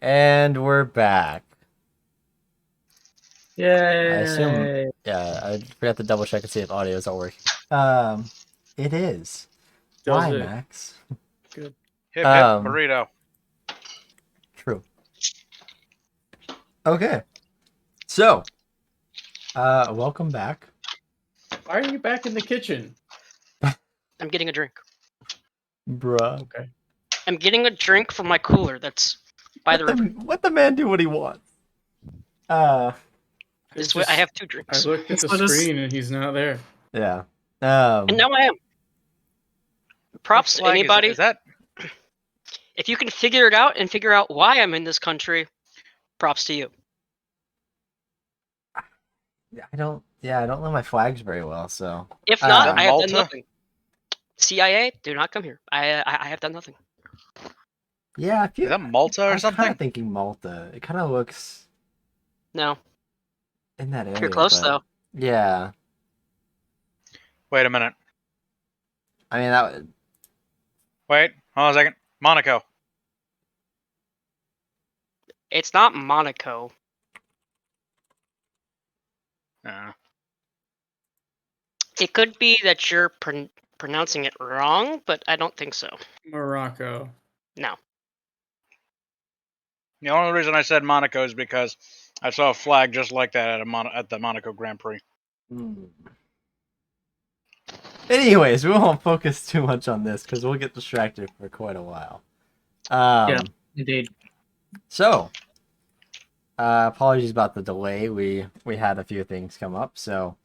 And we're back. Yay! I assume, yeah, I forgot to double check and see if audio is all working. It is. Does Why, it? Max? Good. Hip hip Um, burrito. True. Okay. So, welcome back. Why are you back in the kitchen? I'm getting a drink. Bruh. Okay. I'm getting a drink from my cooler that's by the river. Let the man do what he wants. Uh, This way, I have two I drinks. looked at the So this- screen and he's not there. yeah. And now I am. Props to What flag anybody. Is that? If you can figure it out and figure out why I'm in this country, props to you. I don't know my flags very well, so. If not, Is that I have Malta? done nothing. CIA, do not come here. I have done nothing. Yeah, I feel. Is that Malta or I'm something? kind of thinking Malta. It kind of looks No, in that area. you're close but- though. Yeah. Wait a minute. I mean, that. Wait, hold on a second. Monaco. It's not Monaco. Uh, It could be that you're pronouncing it wrong, but I don't think so. Morocco. No. the only reason I said Monaco is because I saw a flag just like that at the Monaco Grand Prix. Anyways, we won't focus too much on this because we'll get distracted for quite a while. Yeah. Indeed. So, apologies about the delay. We had a few things come up, so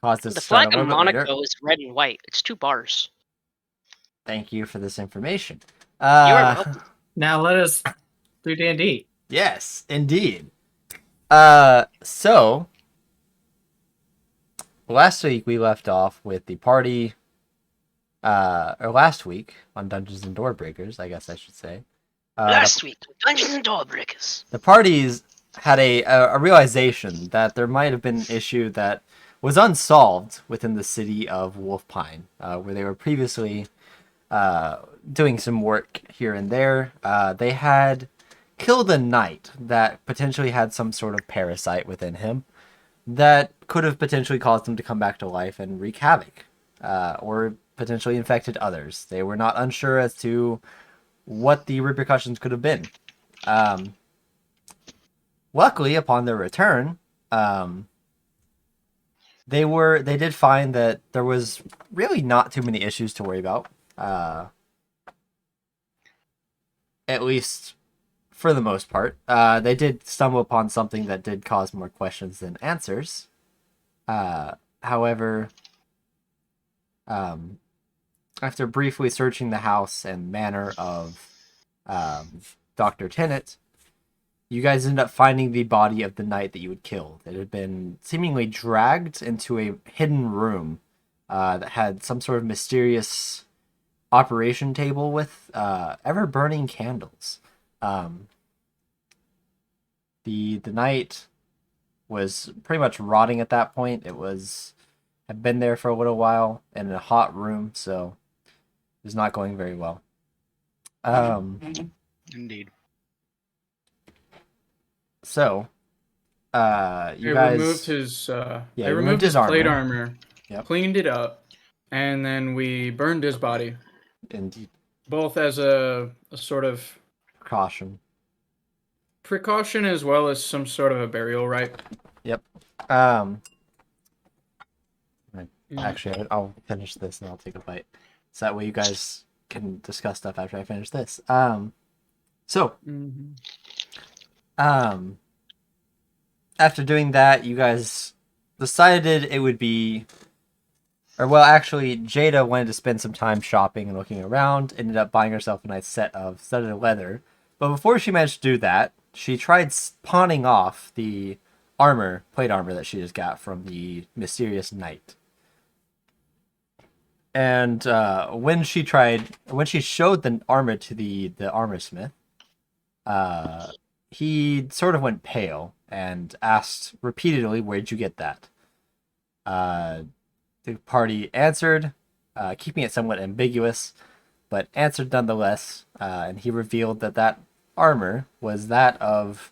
caused us The to start flag a of little bit later. Monaco is red and white. It's 2 bars. Thank you for this information. You are welcome. Now let us do D&D. Yes, indeed. So last week we left off with the party, or last week on Dungeons and DoorBreakers, I guess I should say. Last week, Dungeons and DoorBreakers. The parties had a realization that there might have been an issue that was unsolved within the city of Wolfpine, where they were previously doing some work here and there. They had killed a knight that potentially had some sort of parasite within him that could have potentially caused him to come back to life and wreak havoc, or potentially infected others. They were not unsure as to what the repercussions could have been. Luckily, upon their return, they did find that there was really not too many issues to worry about. At least for the most part. They did stumble upon something that did cause more questions than answers. However, after briefly searching the house and manor of Dr. Tennant, you guys ended up finding the body of the knight that you had killed. It had been seemingly dragged into a hidden room that had some sort of mysterious operation table with ever-burning candles. The knight was pretty much rotting at that point. Had been there for a little while in a hot room, so it was not going very well. Indeed. So, you They guys removed his. he They removed removed his his plate armor. armor. Yep. Cleaned it up, and then we burned his body, indeed both as a sort of caution. precaution as well as some sort of a burial rite. Actually, I'll finish this and I'll take a bite. So that way you guys can discuss stuff after I finish this. So, Mhm. after doing that, you guys decided it would be... Or, well, actually, Jada wanted to spend some time shopping and looking around, ended up buying herself a nice set of studded leather. But before she managed to do that, she tried pawning off the plate armor that she just got from the mysterious knight. And when she showed the armor to the armor smith, he sort of went pale and asked repeatedly, "Where'd you get that?" The party answered, keeping it somewhat ambiguous, but answered nonetheless, and he revealed that armor was that of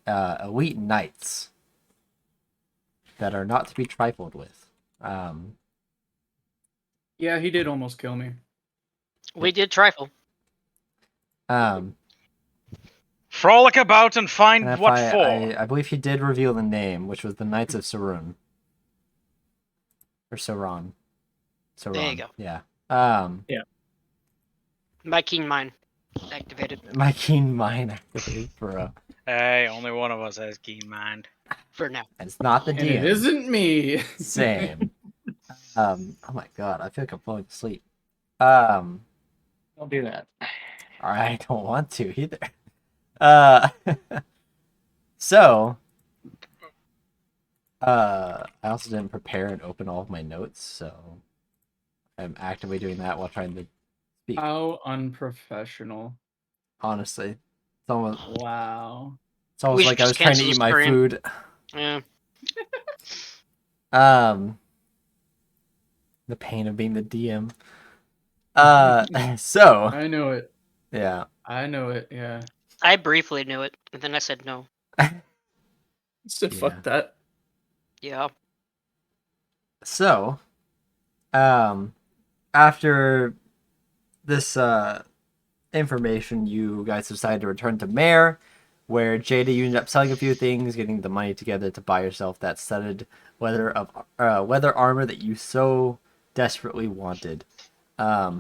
elite knights that are not to be trifled with. Yeah, he did almost kill me. We did trifle. Um, Frolic about and find and if what for. I believe he did reveal the name, which was the Knights of Saroon. Or Saron. Saron. There you go. Yeah. My keen mind activated My keen mind activated for Hey, only one of us has keen mind. for now. it's not the And DM. it isn't me. Same. Oh my god, I feel like I'm falling asleep. Um, Don't do that. I don't want to either. Uh, so, I also didn't prepare and open all of my notes, so I'm actively doing that while trying to speak. How unprofessional. Honestly, it's almost Wow. We should like I was just trying to cancel eat the my stream. food. Yeah. The pain of being the DM. So I know it. yeah. I know it. Yeah. I briefly knew it, and then I said no. Said Yeah. fuck that. Yeah. So, after this information, you guys decided to return to Mare, where Jada, you ended up selling a few things, getting the money together to buy yourself that studded leather armor that you so desperately wanted. I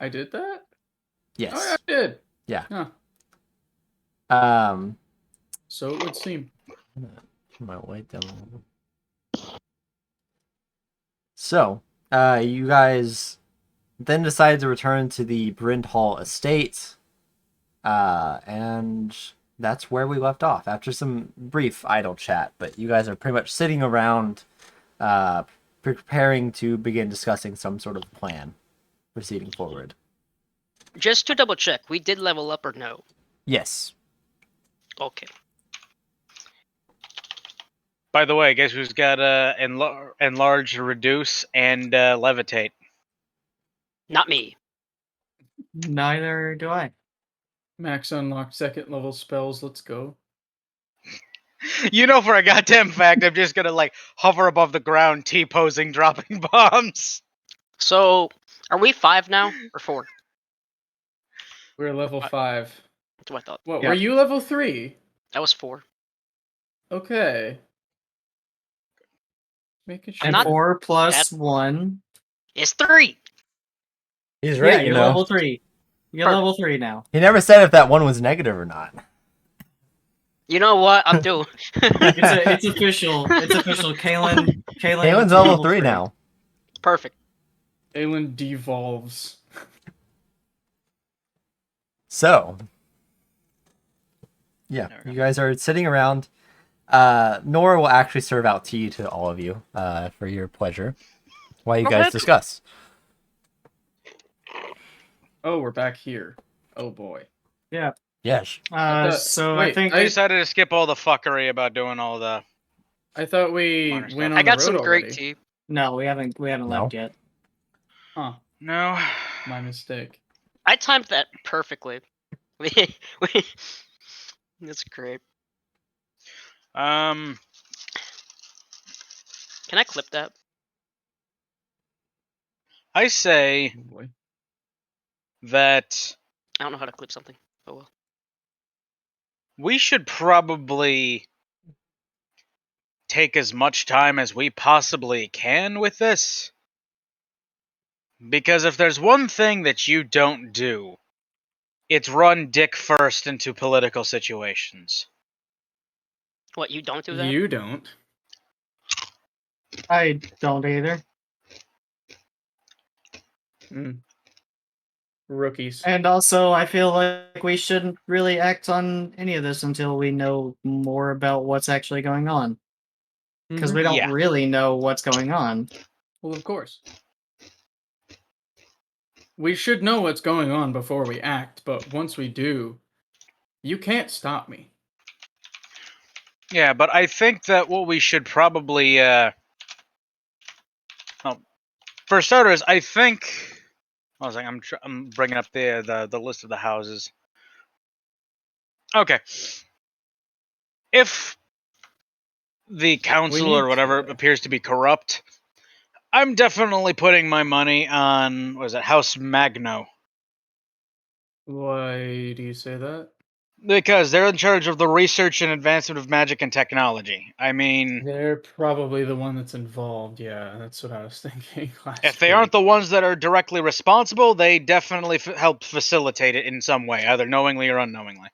did that? Yes. Oh, yeah, I did. Yeah. Huh. So it would seem. I'm gonna turn my light down a little. So, you guys then decided to return to the Bryn Hall estate, and that's where we left off after some brief idle chat. But you guys are pretty much sitting around, preparing to begin discussing some sort of plan proceeding forward. Just to double check, we did level up or no? Yes. Okay. By the way, guess who's got enlarge, reduce, and levitate? Not me. Neither do I. Max unlocked second level spells. Let's go. You know for a goddamn fact, I'm just gonna like hover above the ground, T-posing, dropping bombs. So, are we 5 now or 4? We're level 5. That's what I thought. What, Yeah. were you level 3? That was 4. Okay. Making sure. And not 4 plus that- 1. It's 3. He's Yeah, right, you you're know. level 3. You're Perfect. level 3 now. He never said if that one was negative or not. You know what? I'm doing. It's official. It's official. Kalen's Kalen's level 3 now. Perfect. Aelin devolves. So, yeah, There we you guys are sitting around. Nora will actually serve out tea to all of you for your pleasure while you guys Okay. discuss. Oh, we're back here. Oh boy. Yeah. Yes. So I wait, think I decided to skip all the fuckery about doing all the. I thought we Minor went stuff. on I got the some road great already. tea. no, we haven't left yet. Huh. No. My mistake. I timed that perfectly. That's great. Um. Can I clip that? I say Oh boy. that I don't know how to clip something. Oh well. we should probably take as much time as we possibly can with this. Because if there's one thing that you don't do, it's run dick first into political situations. What, you don't do that? You don't. I don't either. Rookies. And also, I feel like we shouldn't really act on any of this until we know more about what's actually going on. Because we don't Yeah. really know what's going on. Well, of course. We should know what's going on before we act, but once we do, you can't stop me. Yeah, but I think that what we should probably, for starters, I think. I was like, I'm bringing up the list of the houses. Okay. If the council or need whatever to- appears to be corrupt, I'm definitely putting my money on, what is it, House Magno. Why do you say that? Because they're in charge of the research and advancement of magic and technology. I mean, They're probably the one that's involved. Yeah, that's what I was thinking last if they aren't the ones that are directly responsible, they definitely help facilitate it in some way, either knowingly or unknowingly.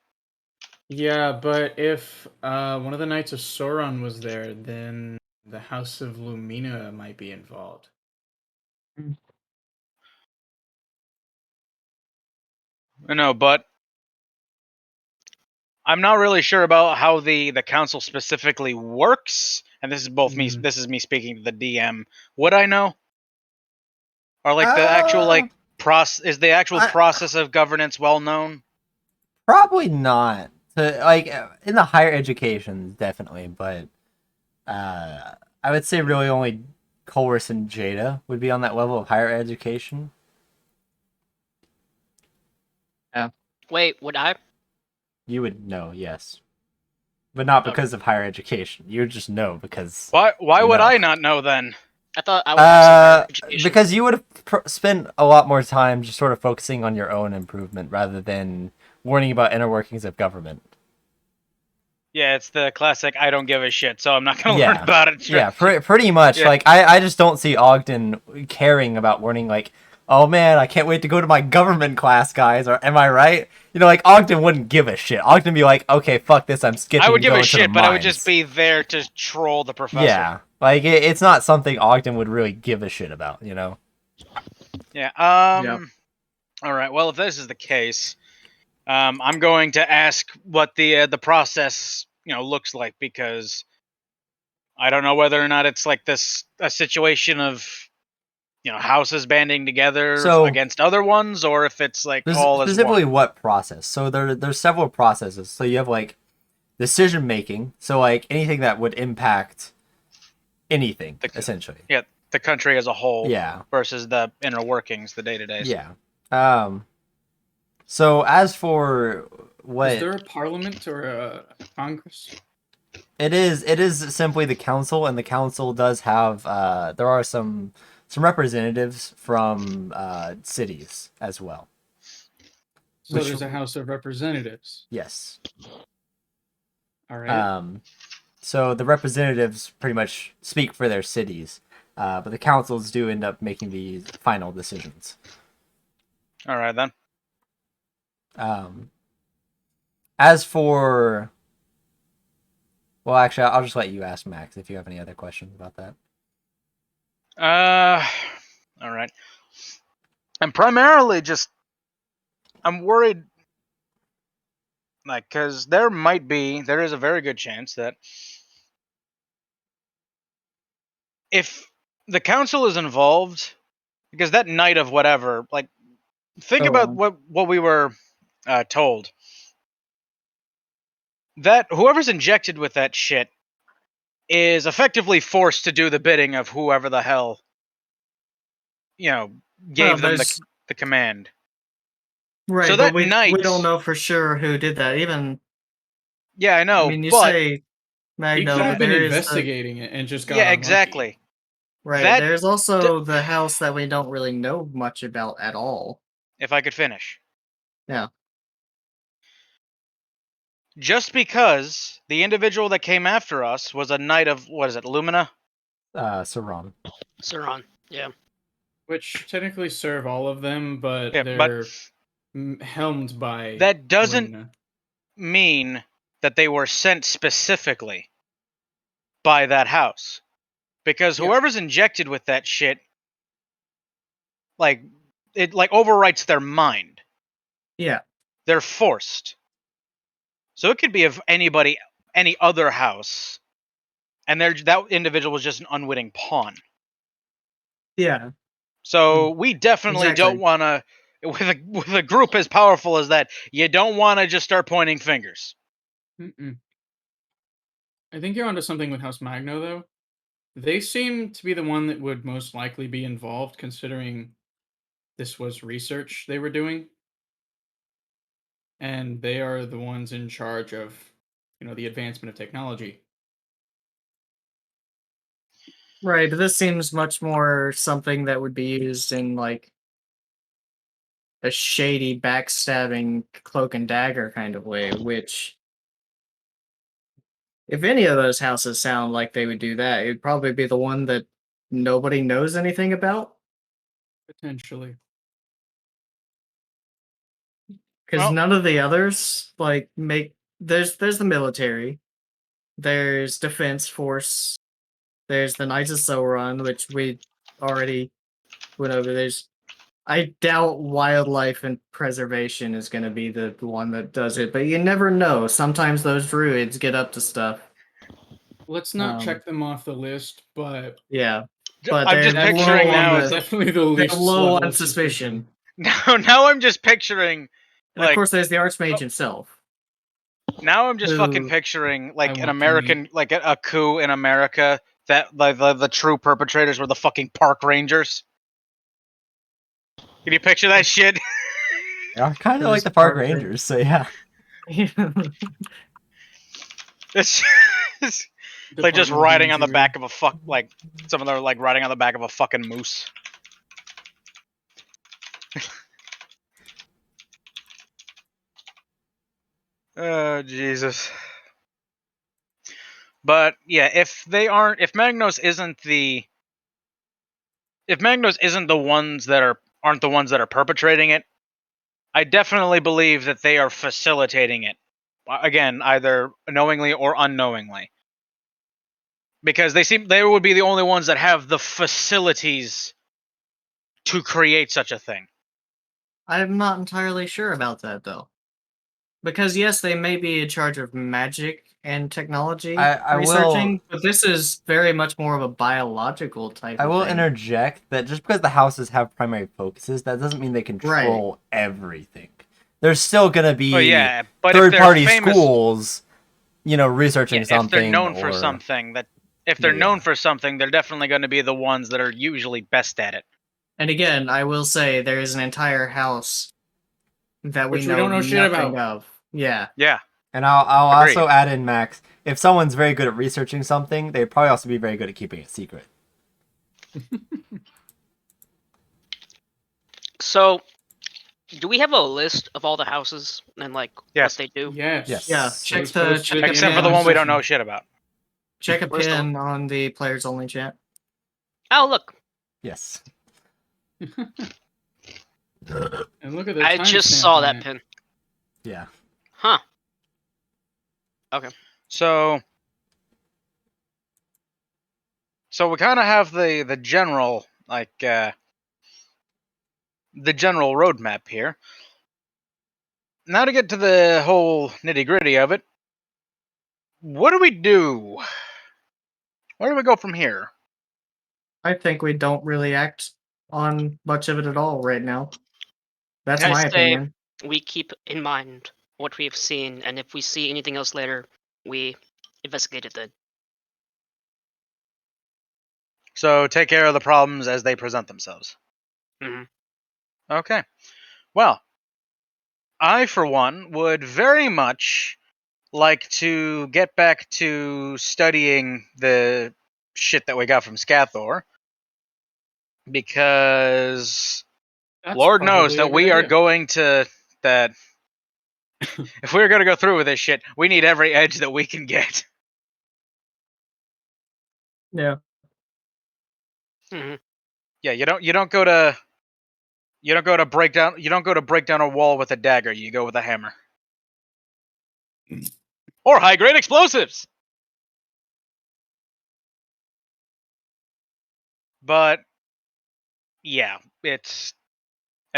Yeah, but if one of the Knights of Sauron was there, then the House of Lumina might be involved. I know, but I'm not really sure about how the council specifically works. And this is both me. Mm. This is me speaking to the DM. Would I know? Or like the actual like is the actual process of governance well known? Probably not. Like in the higher education, definitely, but I would say really only Colress and Jada would be on that level of higher education. Wait, would I? You would know, yes, but not Okay. because of higher education. You would just know because Why you would know. I not know then? I thought I would have some higher education. Because you would have spent a lot more time just sort of focusing on your own improvement rather than warning about inner workings of government. Yeah, it's the classic I don't give a shit, so I'm not gonna Yeah. learn about it. Yeah, pretty much. Yeah. Like, I just don't see Ogden caring about warning, like, oh man, I can't wait to go to my government class, guys, or am I right? You know, like, Ogden wouldn't give a shit. Ogden would be like, okay, fuck this, I'm skipping I would give going a to the shit, but I would just mines. be there to troll the professor. Yeah, like, it's not something Ogden would really give a shit about, you know? Yeah. Yep. All right. Well, if this is the case, I'm going to ask what the process looks like, because I don't know whether or not it's like a situation of houses banding together So- against other ones, or if it's like all as Specifically, one. what process? So there's several processes. So you have, like, decision making, so, like, anything that would impact anything, essentially. Yeah, the country as a whole. Yeah. Versus the inner workings, the day to days. Yeah. So as for what Is there a parliament or a congress? it is simply the council, and the council does have there are some representatives from cities as well. So Which- there's a House of Representatives. Yes. All right. So the representatives pretty much speak for their cities, but the councils do end up making the final decisions. All right then. As for, well, actually, I'll just let you ask Max if you have any other questions about that. All right. I'm primarily I'm worried, like, because there is a very good chance that if the council is involved, because that night of whatever, like, think about what we were told. That whoever's injected with that shit is effectively forced to do the bidding of whoever the hell, gave them the command. Right, So but that we night- don't know for sure who did that. Even Yeah, I know. I mean, you but say He Magno, could have been there is the, investigating it and just got yeah, unlucky. exactly. right. that- There's also the house that we don't really know much about at all. If I could finish. Yeah. Just because the individual that came after us was a knight of, what is it, Lumina? Saroon. Sauron. Yeah. Which technically serve all of them, but Yeah, they're helmed by. That doesn't Lumina. mean that they were sent specifically by that house. Because Yeah. whoever's injected with that shit, like, it like overwrites their mind. Yeah. They're forced. So it could be of anybody, any other house, and that individual was just an unwitting pawn. Yeah. So we definitely Exactly. don't want to, with a group as powerful as that, you don't want to just start pointing fingers. Mm-mm. I think you're onto something with House Magno, though. They seem to be the one that would most likely be involved, considering this was research they were doing. and they are the ones in charge of, the advancement of technology. Right, but this seems much more something that would be used in like a shady backstabbing cloak and dagger kind of way, which if any of those houses sound like they would do that, it'd probably be the one that nobody knows anything about. Potentially. Because Well- none of the others like make there's the military, there's defense force, there's the Knights of Sauron, which we already went over. I doubt wildlife and preservation is going to be the one that does it, but you never know. Sometimes those druids get up to stuff. Let's not Um, check them off the list, but Yeah, but I'm just they're picturing low now on as the, definitely the they're least low level on of suspicion. now I'm just picturing And of like course, there's the Archmage himself. now I'm just fucking Who- picturing I like want an to American like a coup in America that like the true perpetrators were the fucking park rangers. Can you picture that shit? Yeah, kind of Those like the park park rangers. rangers. So yeah. It's like just riding on the back of a like some of them are like riding on the back of a fucking moose. Oh Jesus. But yeah, if Magnos isn't the ones that aren't the ones that are perpetrating it, I definitely believe that they are facilitating it. Again, either knowingly or unknowingly. Because they would be the only ones that have the facilities to create such a thing. I'm not entirely sure about that though, because yes, they may be in charge of magic and technology I will- researching, but this is very much more of a biological type. I of will thing. interject that just because the houses have primary focuses, that doesn't mean they control everything. There's still gonna be But yeah, but if third-party they're famous, schools, researching if something. they're known for or- something, if they're Yeah. known for something, they're definitely going to be the ones that are usually best at it. And again, I will say there is an entire house that Which we know don't know shit nothing about. of. Yeah. Yeah. And I'll Agreed. also add in, Max, if someone's very good at researching something, they'd probably also be very good at keeping it secret. So, do we have a list of all the houses and like Yes. what they do? Yes. Yes. Yeah, It check was the- posted check at Except end for of the one we don't know session. shit about. Check a Where's the- pin on the players only chat. Oh, look, Yes. And look at the I just timestamp saw on that it. pin. Yeah. Huh. So we kind of have the general the general roadmap here. Now to get to the whole nitty gritty of it, what do we do? Where do we go from here? I think we don't really act on much of it at all right now. That's I my say- opinion. We keep in mind what we've seen, and if we see anything else later, we investigate it then. So take care of the problems as they present themselves. Mhm. Okay. Well, I for one would very much like to get back to studying the shit that we got from Scathor, because That's Lord knows probably a that good we are idea. going to that. If we're going to go through with this shit, we need every edge that we can get. Yeah. Mhm. Yeah, you don't go to break down a wall with a dagger. You go with a hammer or high grade explosives. But yeah, I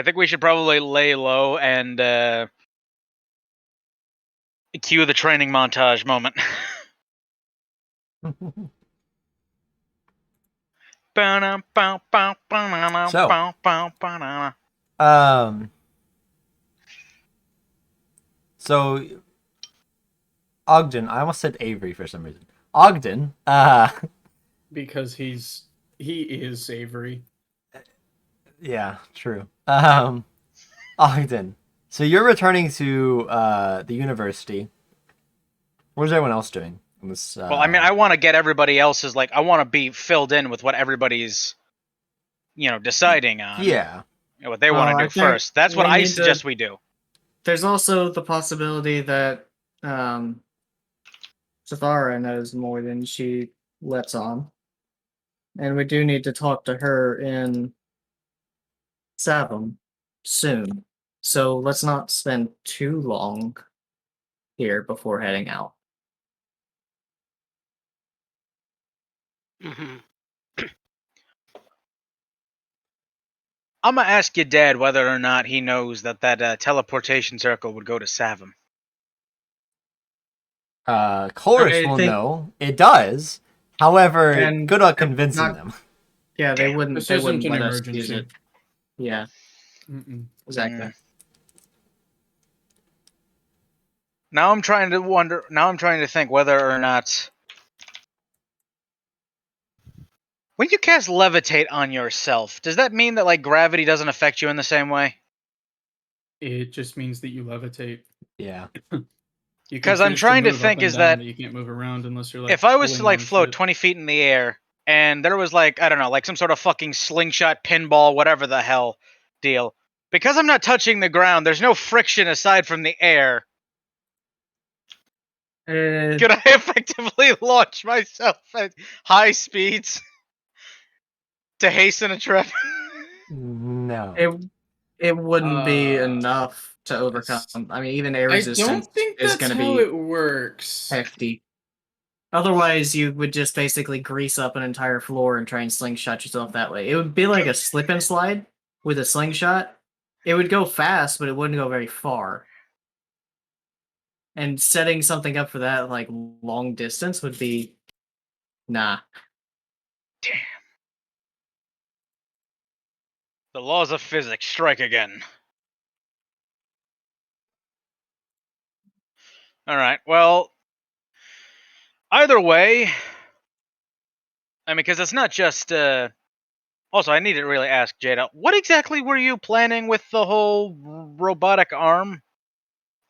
think we should probably lay low and cue the training montage moment. So Ogden, I almost said Avery for some reason. Ogden, Because he is Avery. yeah, true. Ogden, So you're returning to the university. What is everyone else doing? In this, Well, I mean, I want to get everybody else's, like, I want to be filled in with what everybody's, deciding on. yeah. What they want Well, to I do think first. That's what we I need suggest to- we do. There's also the possibility that Zathara knows more than she lets on. And we do need to talk to her in Savum soon. So let's not spend too long here before heading out. Hmm. I'm going to ask your dad whether or not he knows that teleportation circle would go to Savum. Chorus I will think- know. It does. However, And good luck they're convincing not- them. Yeah, they Damn. wouldn't. This They isn't wouldn't an let us use emergency. it. Yeah, Mm-mm. exactly. Mm. Now I'm trying to think whether or not... When you cast Levitate on yourself, does that mean that, like, gravity doesn't affect you in the same way? It just means that you levitate. Yeah. You can 'Cause I'm choose trying to move up think and is down, that but you can't move around unless you're like. If I was to, pulling like, on float shit. 20 feet in the air, and there was, like, I don't know, like some sort of fucking slingshot, pinball, whatever the hell deal, because I'm not touching the ground, there's no friction aside from the air. Could I effectively launch myself at high speeds to hasten a trip? No. It wouldn't be Uh, enough to overcome. I mean, even air I resistance don't think is that's going to how be it works. hefty. Otherwise, you would just basically grease up an entire floor and try and slingshot yourself that way. It would be like a slip and slide with a slingshot. It would go fast, but it wouldn't go very far. And setting something up for that, like long distance, would be nah. The laws of physics strike again. Alright, well, either way, I mean, because it's not just, Also, I need to really ask Jada, what exactly were you planning with the whole robotic arm?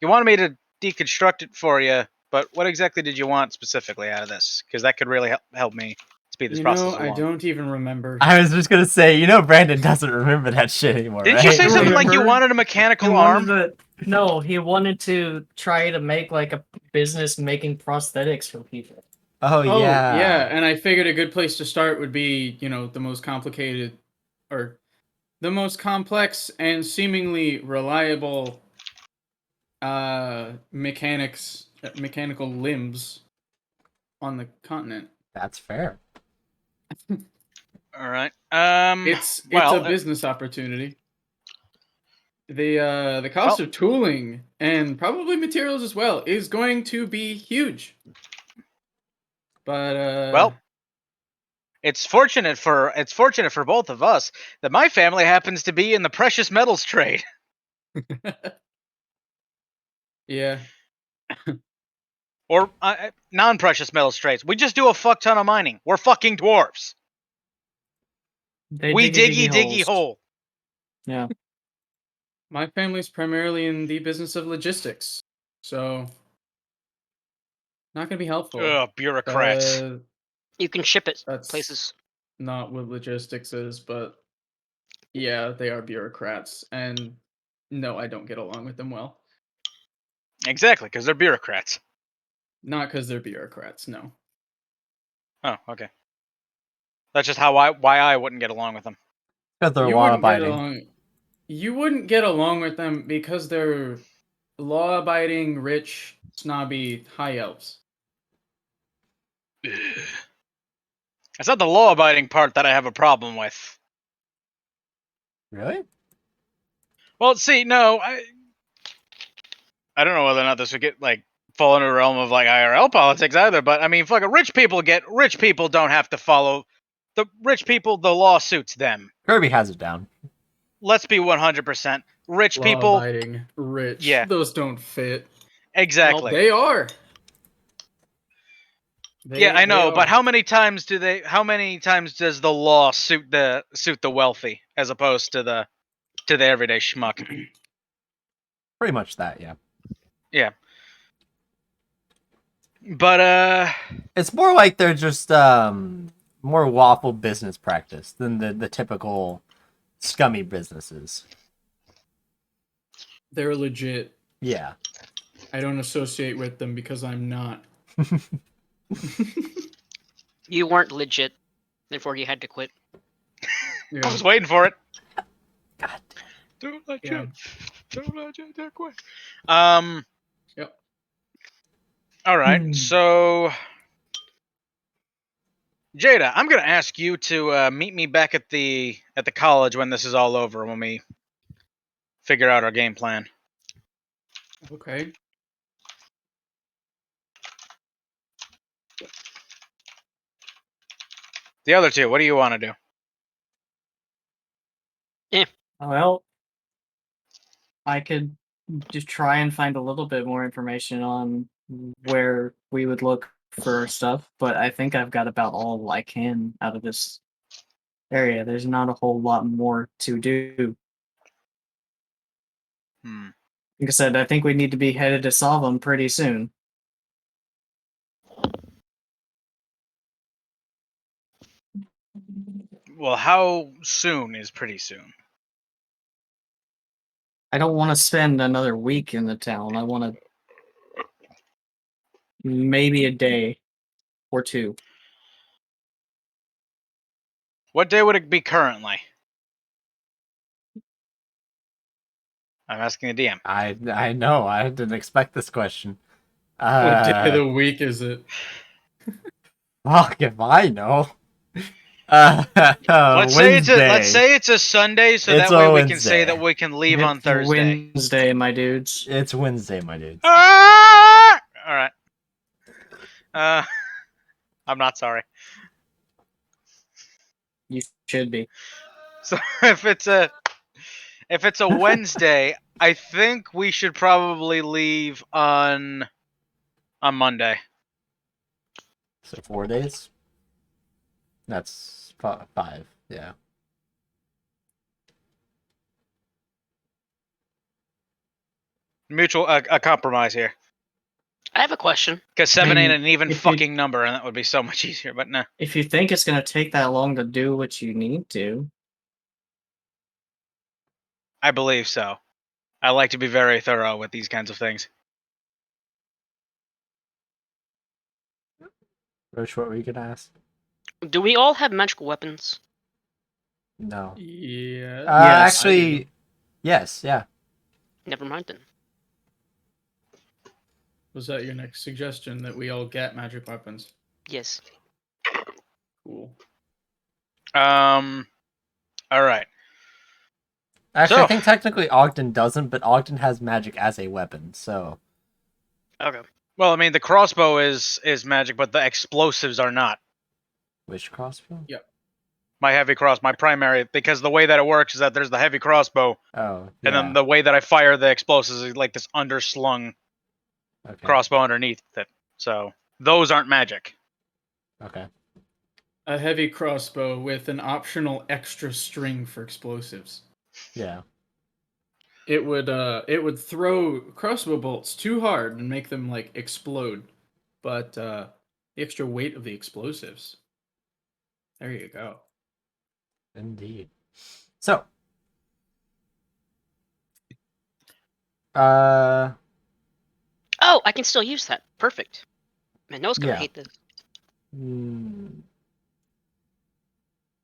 You wanted me to deconstruct it for you, but what exactly did you want specifically out of this? Because that could really help me speed this You process know, I along. don't even remember. I was just gonna say, Brandon doesn't remember that shit anymore, Didn't right? you say I something like you remember. wanted a mechanical arm? No, he wanted to try to make like a business making prosthetics for people. Oh, Oh, yeah. and I figured a good place to start would be, the most complicated or the most complex and seemingly reliable mechanical limbs on the continent. That's fair. All right. It's well, a business opportunity. The cost of tooling and probably materials as well is going to be huge. But well, it's fortunate for both of us that my family happens to be in the precious metals trade. yeah. Or non-precious metals trades. We just do a fuck ton of mining. We're fucking dwarves. They We diggy holes. hole. Yeah. My family's primarily in the business of logistics, so not going to be helpful. Ugh, bureaucrats. You can ship it That's places. not what logistics is, but yeah, they are bureaucrats, and no, I don't get along with them well. Exactly, because they're bureaucrats. Not because they're bureaucrats, no. Oh, okay. That's just why I wouldn't get along with them. Because they're You law wouldn't get abiding. along. You wouldn't get along with them because they're law-abiding, rich, snobby high elves. It's not the law-abiding part that I have a problem with. Really? Well, see, no, I don't know whether or not this would get fall into the realm of IRL politics either. But I mean, fucking rich people don't have to follow the rich people. The law suits them. Kirby has it down. Let's be 100%. Rich people, Law-abiding, rich. Yeah. Those don't fit. exactly. They are. Yeah, I know, but are. how many times does the law suit the wealthy as opposed to the everyday schmuck? Pretty much that, yeah. Yeah. But It's more like they're just more lawful business practice than the typical scummy businesses. They're legit. Yeah. I don't associate with them because I'm not. You weren't legit, therefore you had to quit. I Yeah. was waiting for it. God. Don't let Yeah. you. Don't let you that quick. Yep. All right. So, Jada, I'm gonna ask you to meet me back at the college when this is all over, when we figure out our game plan. Okay. The other two, what do you want to do? Well, I could just try and find a little bit more information on where we would look for stuff, but I think I've got about all I can out of this area. There's not a whole lot more to do. Hmm. Like I said, I think we need to be headed to Savum pretty soon. Well, how soon is pretty soon? I don't want to spend another week in the town. I want to maybe a day or two. What day would it be currently? I'm asking the DM. I know. I didn't expect this question. What day of the week is it? Fuck if I know. Let's Wednesday. say it's a Sunday, so It's that way a we can say Wednesday. that we can leave on It's Thursday. Wednesday, my dudes. It's Wednesday, my dudes. Ah! All right. I'm not sorry. You should be. So if it's a Wednesday, I think we should probably leave on Monday. So 4 days. That's 5. Yeah. Mutual a compromise here, I have a question. because 7 ain't mean, an even if you- fucking number, and that would be so much easier. But no, If you think it's going to take that long to do what you need to, I believe so. I like to be very thorough with these kinds of things. Roach, what were you gonna ask? Do we all have magical weapons? No. Yeah. Yes, Actually, yes. Yeah. Never mind then. Was that your next suggestion that we all get magic weapons? Yes. Cool. All right. Actually, I So- think technically Ogden doesn't, but Ogden has magic as a weapon. So Okay. Well, I mean, the crossbow is magic, but the explosives are not. which crossbow? My heavy cross, my primary, because the way that it works is that there's the heavy crossbow, Oh, and yeah. then the way that I fire the explosives is like this underslung Okay. crossbow underneath it. So those aren't magic. Okay. A heavy crossbow with an optional extra string for explosives. Yeah. It would throw crossbow bolts too hard and make them like explode, but the extra weight of the explosives. There you go. Indeed. So. Uh. Oh, I can still use that. Perfect. Man, Noah's gonna Yeah. hate this. Hmm.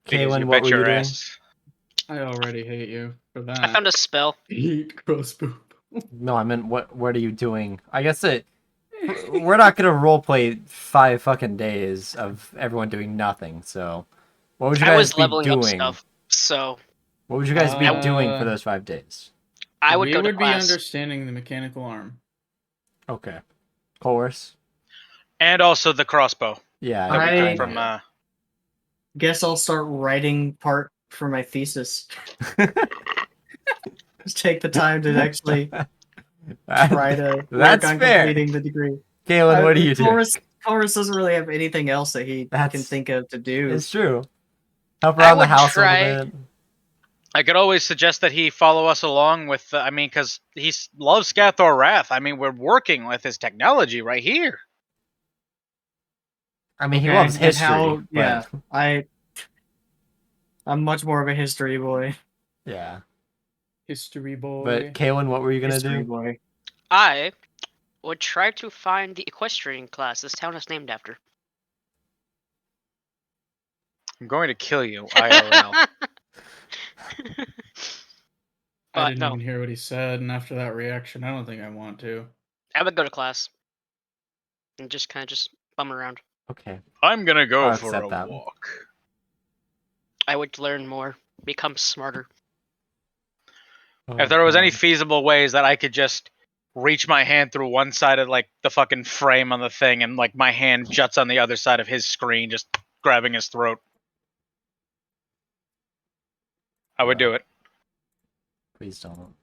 Because Kaylin, you what bet were you your doing? ass. I already hate you for that. I found a spell. hate crossbow. No, I meant what are you doing? I guess we're not gonna roleplay 5 fucking days of everyone doing nothing. So, what would you I guys was be leveling up doing? stuff, so What would you guys be doing for Uh, those 5 days? I would we go to would be class. understanding the mechanical arm. Okay. Chorus. And also the crossbow Yeah. that we I- took from. guess I'll start writing part for my thesis. Just take the time to actually try to work That's on fair. completing the degree. Kaylin, what do you do? Chorus doesn't really have anything else that he can That's- think of to do. It's true. Help I around the would house a try- little bit. I could always suggest that he follow us along with. I mean, because he loves Scathor Wrath. I mean, we're working with his technology right here. I mean, he Okay, loves and history. how- but- yeah, I'm much more of a history boy. yeah. History boy. But Kaylin, what were you gonna History do? boy. I would try to find the equestrian class this town is named after. I'm going to kill you, IRL. I But didn't no, even hear what he said, and after that reaction, I don't think I want to. I would go to class and just kind of just bum around. Okay. I'm gonna go I'll for accept a that. walk. I would learn more, become smarter. If there was any Oh, God. feasible ways that I could just reach my hand through one side of like the fucking frame on the thing, and like my hand juts on the other side of his screen, just grabbing his throat, I would Yeah. do it. Please don't.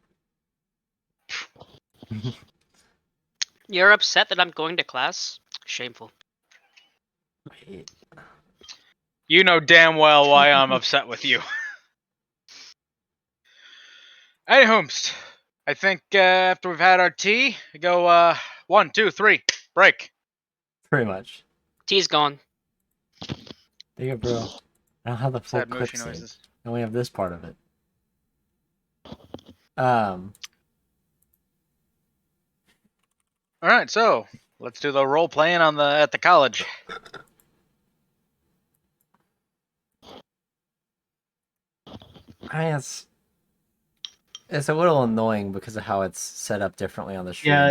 You're upset that I'm going to class? Shameful. Wait. You know damn well why I'm upset with you. Anywhomst, I think after we've had our tea, we go 1, 2, 3, break. Pretty much. Tea's gone. There you go, bro. I don't have the full Sad clip mushy saved. noises. I only have this part of it. All right, so let's do the role playing on at the college. I mean, it's a little annoying because of how it's set up differently on the stream. Yeah,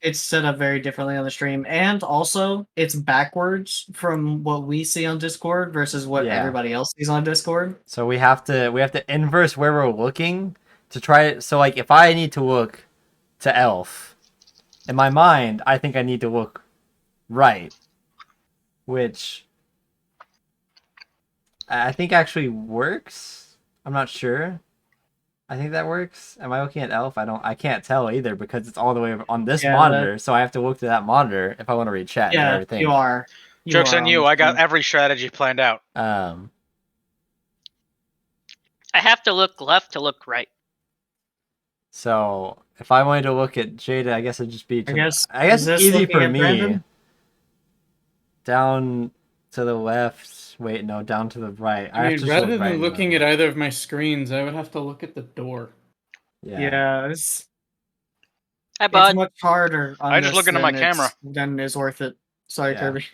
it's set up very differently on the stream, and also it's backwards from what we see on Discord versus what Yeah. everybody else sees on Discord. So we have to inverse where we're looking to try it. So like if I need to look to Elf, in my mind, I think I need to look right, which I think actually works. I'm not sure. I think that works. Am I looking at Elf? I can't tell either because it's all the way on this Yeah, monitor, so I have to look to that monitor if I want to read chat and Yeah, everything. you are. Joke's on you, the I got stream. every strategy planned out. I have to look left to look right. So if I wanted to look at Jada, I guess it'd just be. I guess I guess is it's this easy looking for at me. Brandon? Down to the left. Wait, no, down to the right. I have mean, to just rather look right than in the looking middle. at either of my screens, I would have to look at the door. Yeah, it's Hi, bud. much harder on I just this look into my than camera. than is worth it. Sorry, Yeah. Kirby.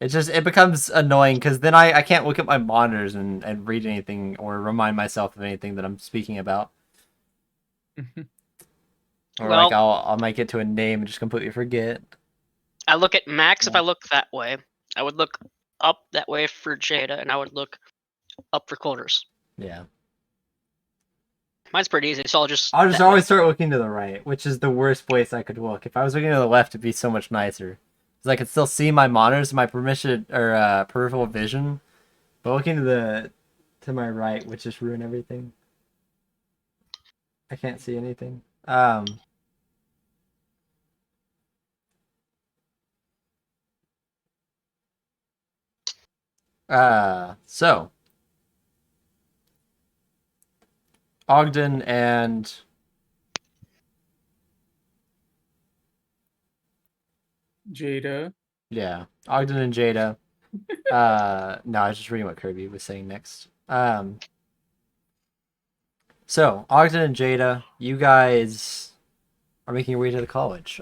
It becomes annoying because then I can't look at my monitors and read anything or remind myself of anything that I'm speaking about. Or Well- like I might get to a name and just completely forget. I look at Max if Yeah. I look that way. I would look up that way for Jada, and I would look up for Colders. Yeah. Mine's pretty easy, so I'll just I'll just that way. always start looking to the right, which is the worst place I could look. If I was looking to the left, it'd be so much nicer. Because I could still see my monitors, my peripheral vision. But looking to my right, which just ruin everything. I can't see anything. So Ogden and Jada. yeah, Ogden and Jada. No, I was just reading what Kirby was saying next. So Ogden and Jada, you guys are making your way to the college.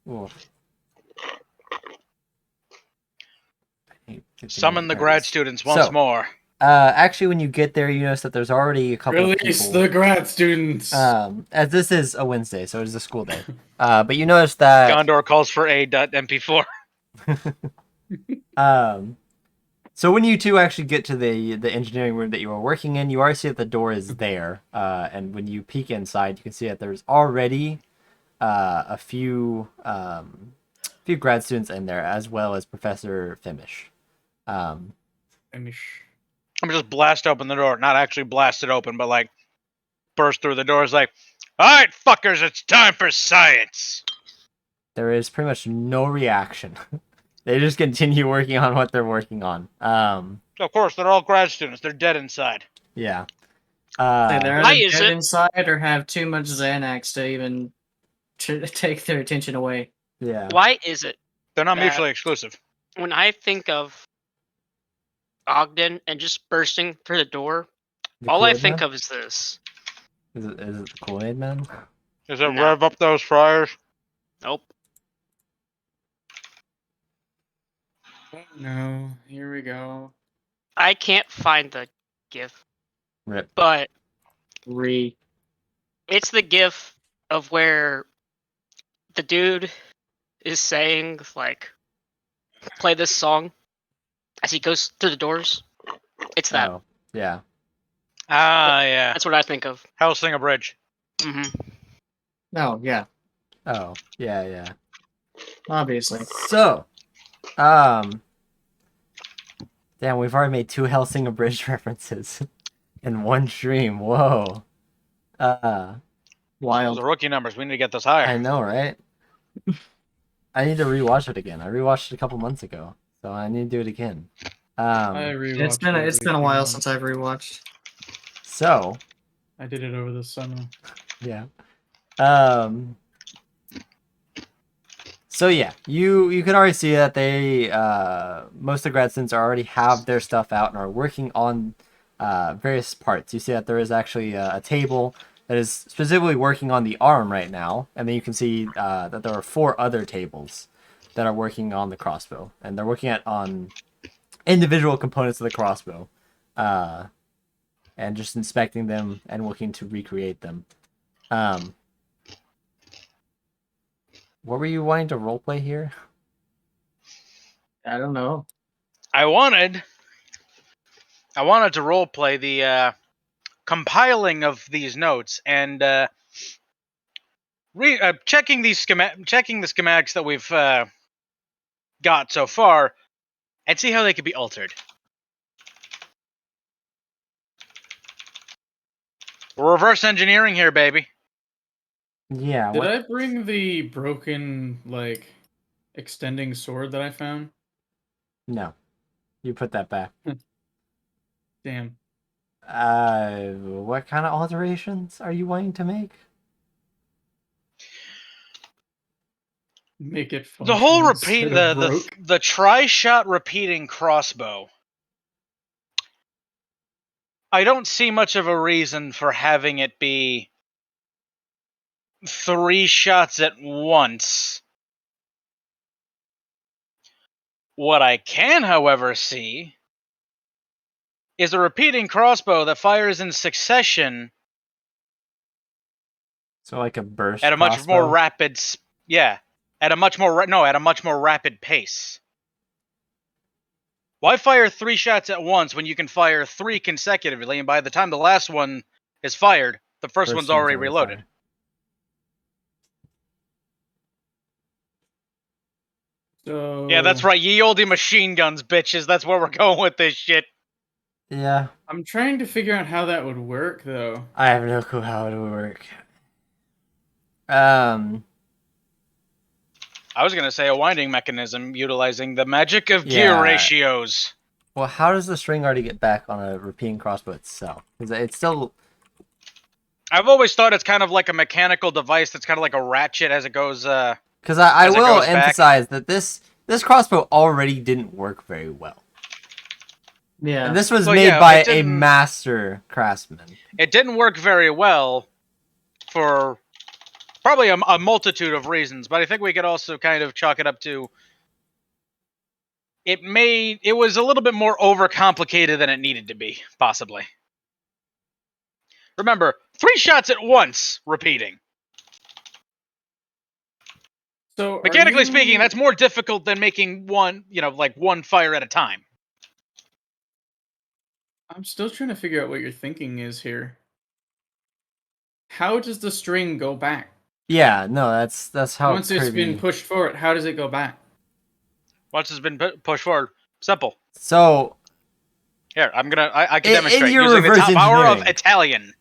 Ooh. Summon the grad students once So, more. Actually, when you get there, you notice that there's already a couple of Release people. the grad students. As this is a Wednesday, so it's a school day. But you notice that Gondor calls for a.mp4. So when you two actually get to the engineering room that you are working in, you already see that the door is there. And when you peek inside, you can see that there's already a few grad students in there, as well as Professor Femish. Finish. I'm just blast open the door. Not actually blast it open, but like burst through the doors like, all right, fuckers, it's time for science. there is pretty much no reaction. They just continue working on what they're working on. Of course, they're all grad students. They're dead inside. Yeah. They're Why either is dead it- inside or have too much Xanax to even take their attention away. Yeah. Why is it They're not That- mutually exclusive. when I think of Ogden and just bursting through the door, The all I Kool-Aid think Man? of is this. Is it the Kool-Aid Man? Is it No. rev up those fryers? Nope. Oh, no, here we go. I can't find the GIF, Rip. but Re. it's the GIF of where the dude is saying, like, play this song as he goes through the doors. It's that. Oh, yeah. Ah, yeah. That's what I think of. Hellsinger Bridge. Hmm. No, yeah, Oh, yeah. obviously. So, damn, we've already made 2 Hellsinger Bridge references in one stream. Whoa. Those Wild. are rookie numbers. We need to get those higher. I know, right? I need to rewatch it again. I rewatched it a couple months ago, so I need to do it again. I It's been a while since I've rewatched. So, I did it over the summer. yeah. So yeah, you can already see that they most of the grad students already have their stuff out and are working on various parts. You see that there is actually a table that is specifically working on the arm right now, and then you can see that there are 4 other tables that are working on the crossbow, and they're working on individual components of the crossbow, and just inspecting them and looking to recreate them. What were you wanting to roleplay here? I don't know. I wanted to roleplay the compiling of these notes and checking the schematics that we've got so far, and see how they could be altered. We're reverse engineering here, baby. Yeah. Did What? I bring the broken, like, extending sword that I found? No. You put that back. Damn. What kind of alterations are you wanting to make? Make it The whole function repeat instead of the broke. the tri-shot repeating crossbow. I don't see much of a reason for having it be 3 shots at once. What I can, however, see is a repeating crossbow that fires in succession So like a burst at a much crossbow? more rapid at a much more rapid pace. Why fire 3 shots at once when you can fire 3 consecutively, and by the time the last one is fired, the first one's already reloaded? fired. So Yeah, that's right. Ye olde machine guns, bitches. That's where we're going with this shit. Yeah. I'm trying to figure out how that would work, though. I have no clue how it would work. I was gonna say a winding mechanism utilizing the magic of gear Yeah. ratios. Well, how does the string already get back on a repeating crossbow itself? Because it's still... I've always thought it's kind of like a mechanical device that's kind of like a ratchet as it goes. Because I As it will goes back. emphasize that this crossbow already didn't work very well. Yeah. And this was Well, made yeah, by it a didn't- master craftsman. It didn't work very well for probably a multitude of reasons, but I think we could also kind of chalk it up to it was a little bit more overcomplicated than it needed to be, possibly. Remember, 3 shots at once, repeating. So are Mechanically you- speaking, that's more difficult than making one fire at a time. I'm still trying to figure out what your thinking is here. How does the string go back? Yeah, no, that's how Once it's Kirby... been pushed forward, how does it go back? Once it's been pushed forward, simple. So, Here, I can In demonstrate your using the reverse power of engineering. Italian.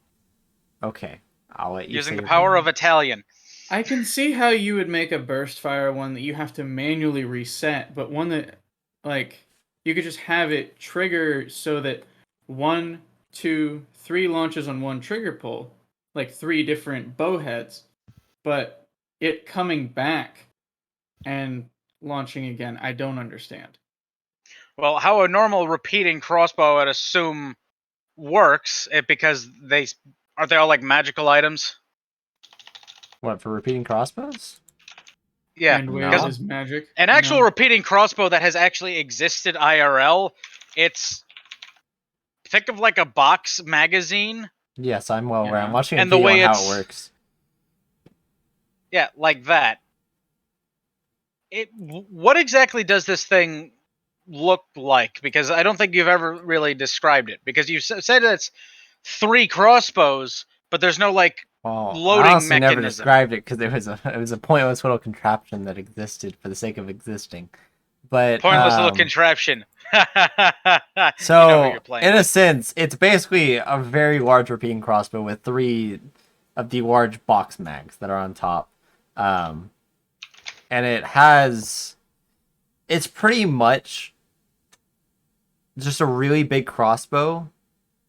okay. I'll let you Using say the your power thing. of Italian. I can see how you would make a burst fire one that you have to manually reset, but one that, like, you could just have it trigger so that 1, 2, 3 launches on one trigger pull, like 3 different bow heads, but it coming back and launching again, I don't understand. Well, how a normal repeating crossbow, I'd assume, works, because aren't they all like magical items? What, for repeating crossbows? Yeah, And No. whale is magic. an actual No. repeating crossbow that has actually existed IRL. It's think of like a box magazine. Yes, I'm well aware. I'm Yeah. watching a And the video on way how it it's- works. Yeah, like that. What exactly does this thing look like? Because I don't think you've ever really described it. Because you said it's 3 crossbows, but there's no like Well, loading I honestly never mechanism. described it because it was a pointless little contraption that existed for the sake of existing. But pointless little contraption. so You know who you're playing in a with. sense, it's basically a very large repeating crossbow with 3 of the large box mags that are on top. And it's pretty much just a really big crossbow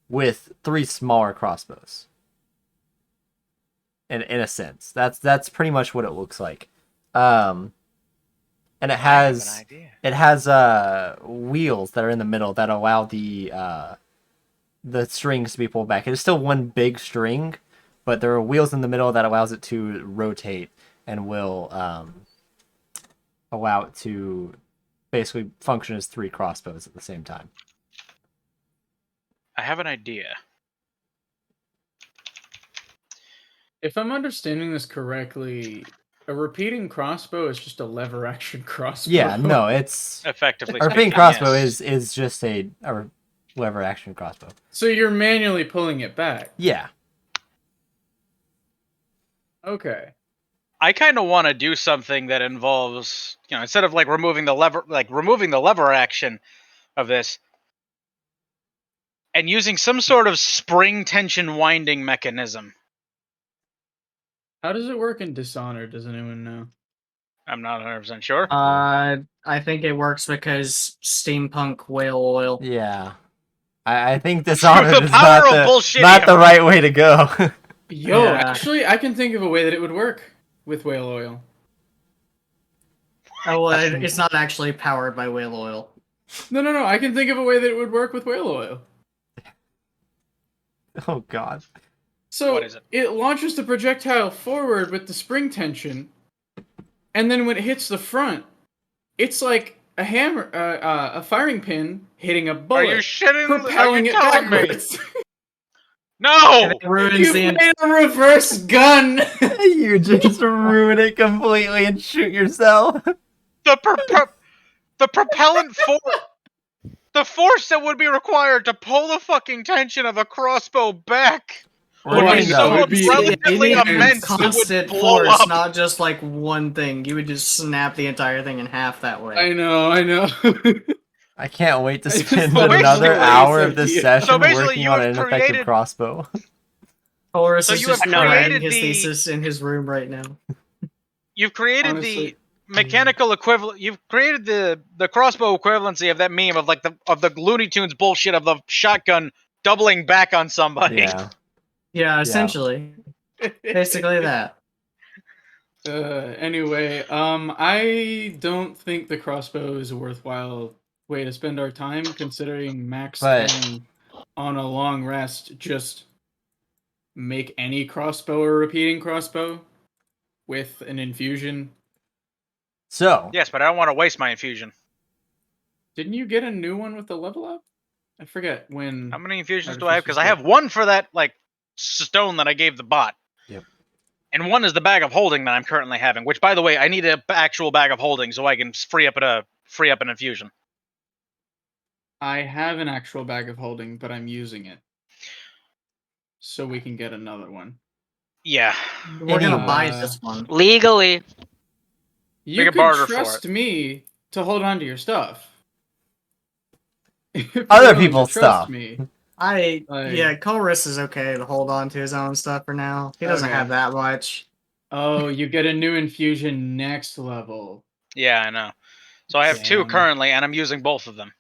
with 3 smaller crossbows. In a sense, that's pretty much what it looks like. And it I have an has idea. wheels that are in the middle that allow the strings to be pulled back. It is still one big string, but there are wheels in the middle that allows it to rotate and will allow it to basically function as 3 crossbows at the same time. I have an idea. If I'm understanding this correctly, a repeating crossbow is just a lever action crossbow. Yeah, no, it's Effectively a repeating speaking, crossbow yes. is just a lever action crossbow. So you're manually pulling it back. Yeah. Okay. I kind of want to do something that involves, instead of like removing the lever action of this, and using some sort of spring tension winding mechanism. How does it work in Dishonored? Does anyone know? I'm not 100% sure. I think it works because steampunk whale oil. Yeah. I think Dishonored The is power not of bullshit. not the right way to go. Yo, Yeah. actually, I can think of a way that it would work with whale oil. Oh, well, it's not actually powered by whale oil. No. I can think of a way that it would work with whale oil. Oh god. So What is it? it launches the projectile forward with the spring tension, and then when it hits the front, it's like a hammer, a firing pin hitting a Are bullet, you shitting? propelling Are you it telling me? backwards. No! And it ruins You've the made a reverse gun. You just ruin it completely and shoot yourself. The propellant force. The force that would be required to pull the fucking tension of a crossbow back would Right, be no. so It would be- relatively you need immense it constant would blow force, up. not just like one thing. You would just snap the entire thing in half that way. I know. I can't wait to I just spend thought it was another hilarious hour of this idea. session So basically, working you on have an ineffective created- crossbow. Taurus So is you just have writing created his the- thesis in his room right now. You've created Honestly. the mechanical equivalent. You've created the crossbow equivalency of that meme of like the Looney Tunes bullshit of the shotgun doubling back on somebody. Yeah. Yeah, essentially. Basically that. Anyway, I don't think the crossbow is a worthwhile way to spend our time, considering Max But- can, on a long rest, just make any crossbow a repeating crossbow with an infusion. So, Yes, but I don't want to waste my infusion. Didn't you get a new one with the level up? I forget when. How many infusions How do I have? does this Because I work? have one for that like stone that I gave the bot. Yep. And one is the bag of holding that I'm currently having. Which, by the way, I need an actual bag of holding so I can free up an infusion. I have an actual bag of holding, but I'm using it. So we can get another one. Yeah. We're gonna buy Anyway. this one. Legally. You can can barter for trust me to hold on to your stuff. If you're Other willing to people's trust stuff. Me. Yeah, Like- Colress is okay to hold on to his own stuff for now. He doesn't Okay. have that much. Oh, you get a new infusion next level. Yeah, I know. So I have 2 Damn. currently, and I'm using both of them.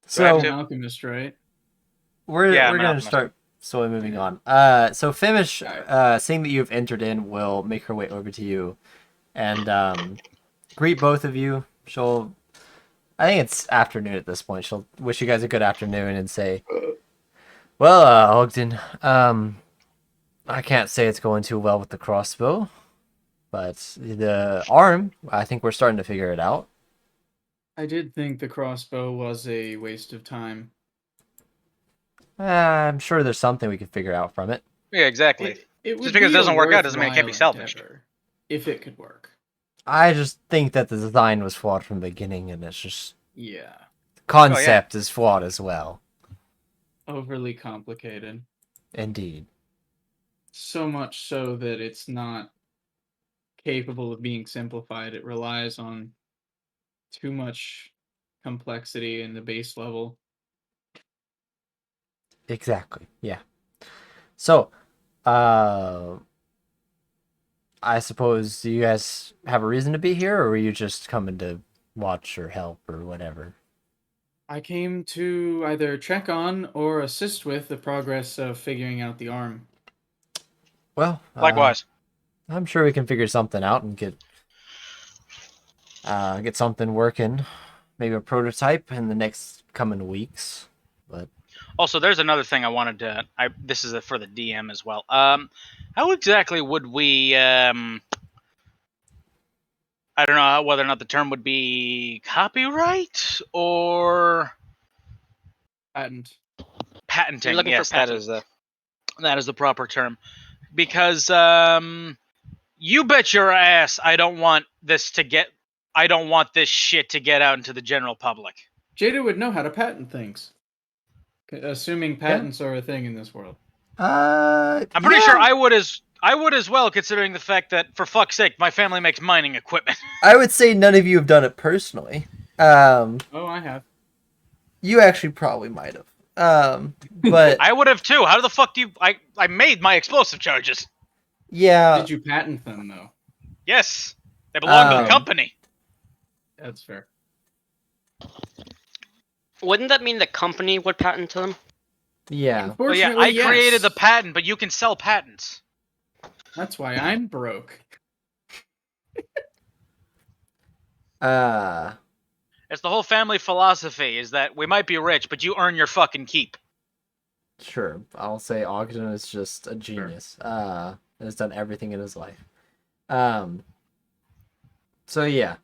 So have An to- alchemist, right? we're Yeah, I'm an gonna alchemist. start slowly moving on. So Famish, seeing that you've entered in, will make her way over to you and greet both of you. She'll, I think it's afternoon at this point. She'll wish you guys a good afternoon and say, "Well, Ogden, I can't say it's going too well with the crossbow, but the arm, I think we're starting to figure it out." I did think the crossbow was a waste of time. I'm sure there's something we can figure out from it. Yeah, exactly. It would Just because it be a doesn't work out doesn't mean it can't be worthwhile salvaged. endeavor, if it could work. I just think that the design was flawed from the beginning, and it's just Yeah. concept is flawed as well. Overly complicated. Indeed. So much so that it's not capable of being simplified. It relies on too much complexity in the base level. Exactly. Yeah. So, I suppose, do you guys have a reason to be here, or were you just coming to watch or help or whatever? I came to either check on or assist with the progress of figuring out the arm. Well, Likewise. I'm sure we can figure something out and get something working. Maybe a prototype in the next coming weeks. But Also, there's another thing I wanted to. This is for the DM as well. How exactly would we? I don't know whether or not the term would be copyright or Patent. patenting. You're looking for Yes, patent. that is the proper term. Because you bet your ass I don't want this shit to get out into the general public. Jada would know how to patent things. Assuming patents are a thing in this world. I'm pretty sure I would as well, considering the fact that, for fuck's sake, my family makes mining equipment. I would say none of you have done it personally. Oh, I have. You actually probably might have. But I would have too. How the fuck do you? I made my explosive charges. yeah, Did you patent them, though? Yes, they belong to the Um, company. That's fair. Wouldn't that mean the company would patent to them? yeah. Well, yeah, Unfortunately, I created the yes. patent, but you can sell patents. That's why I'm broke. It's the whole family philosophy: is that we might be rich, but you earn your fucking keep. Sure. I'll say Ogden is just a genius. Has done everything in his life. So yeah.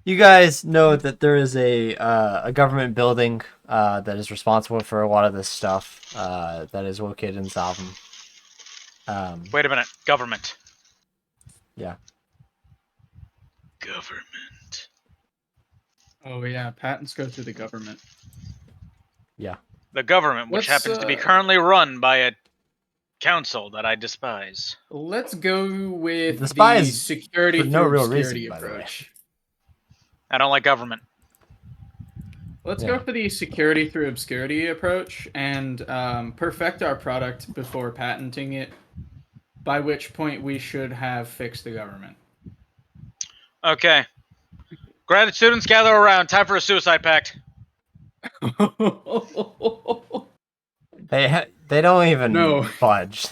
You guys know that there is a government building that is responsible for a lot of this stuff that is located in Savum. Wait a minute, government. Yeah. Government. Oh, yeah. Patents go through the government. The government, which Let's, happens to be currently run by a council that I despise. Let's go with Despise the security for no through real obscurity reason, by the way. approach. I don't like government. Let's Yeah. go for the security through obscurity approach and perfect our product before patenting it, by which point we should have fixed the government. Okay. Graduate students, gather around. Time for a suicide pact. They don't even No. budge.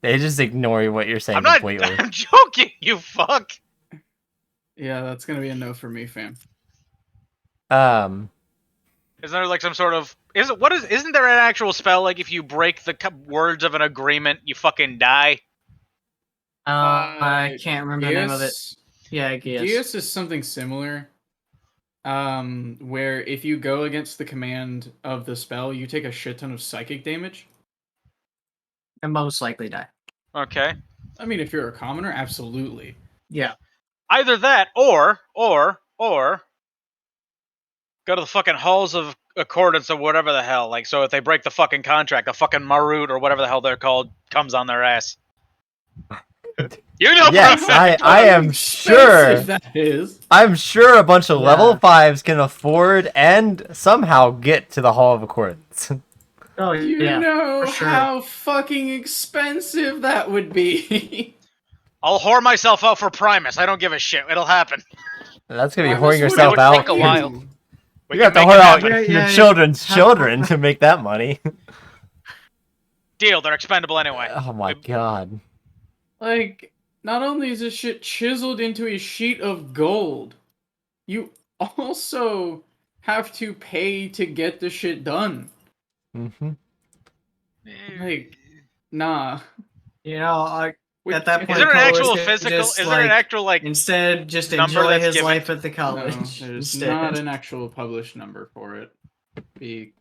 They just ignore what you're saying I'm not. completely. I'm joking. You fuck. Yeah, that's gonna be a no for me, fam. Isn't there like some sort of? Isn't there an actual spell like if you break the words of an agreement, you fucking die? I can't remember the name of it. Geas- Yeah, Geas. Geas is something similar. Where if you go against the command of the spell, you take a shit ton of psychic damage. And most likely die. Okay. I mean, if you're a commoner, absolutely. Yeah. Either that, or go to the fucking halls of accordance or whatever the hell. Like, so if they break the fucking contract, a fucking Marut or whatever the hell they're called comes on their ass. You know, Yes, perfect. I am sure. If that is. I'm sure a bunch of Yeah. level 5s can afford and somehow get to the Hall of Accordance. Oh You yeah, know for sure. how fucking expensive that would be. I'll whore myself out for Primus. I don't give a shit. It'll happen. That's gonna be Primus whoring would yourself would out. take a while. We You have can to make whore it out happen. your Yeah, children's have- children to make that money. Deal. They're expendable anyway. Oh my god. Like, not only is this shit chiseled into a sheet of gold, you also have to pay to get the shit done. Hmm. Like, nah. You know, at that Is point, there an Colorless actual could physical? just, Is there an like, actual like instead just number enjoy that's his given? life at the No, college there's instead. not an actual published number for it.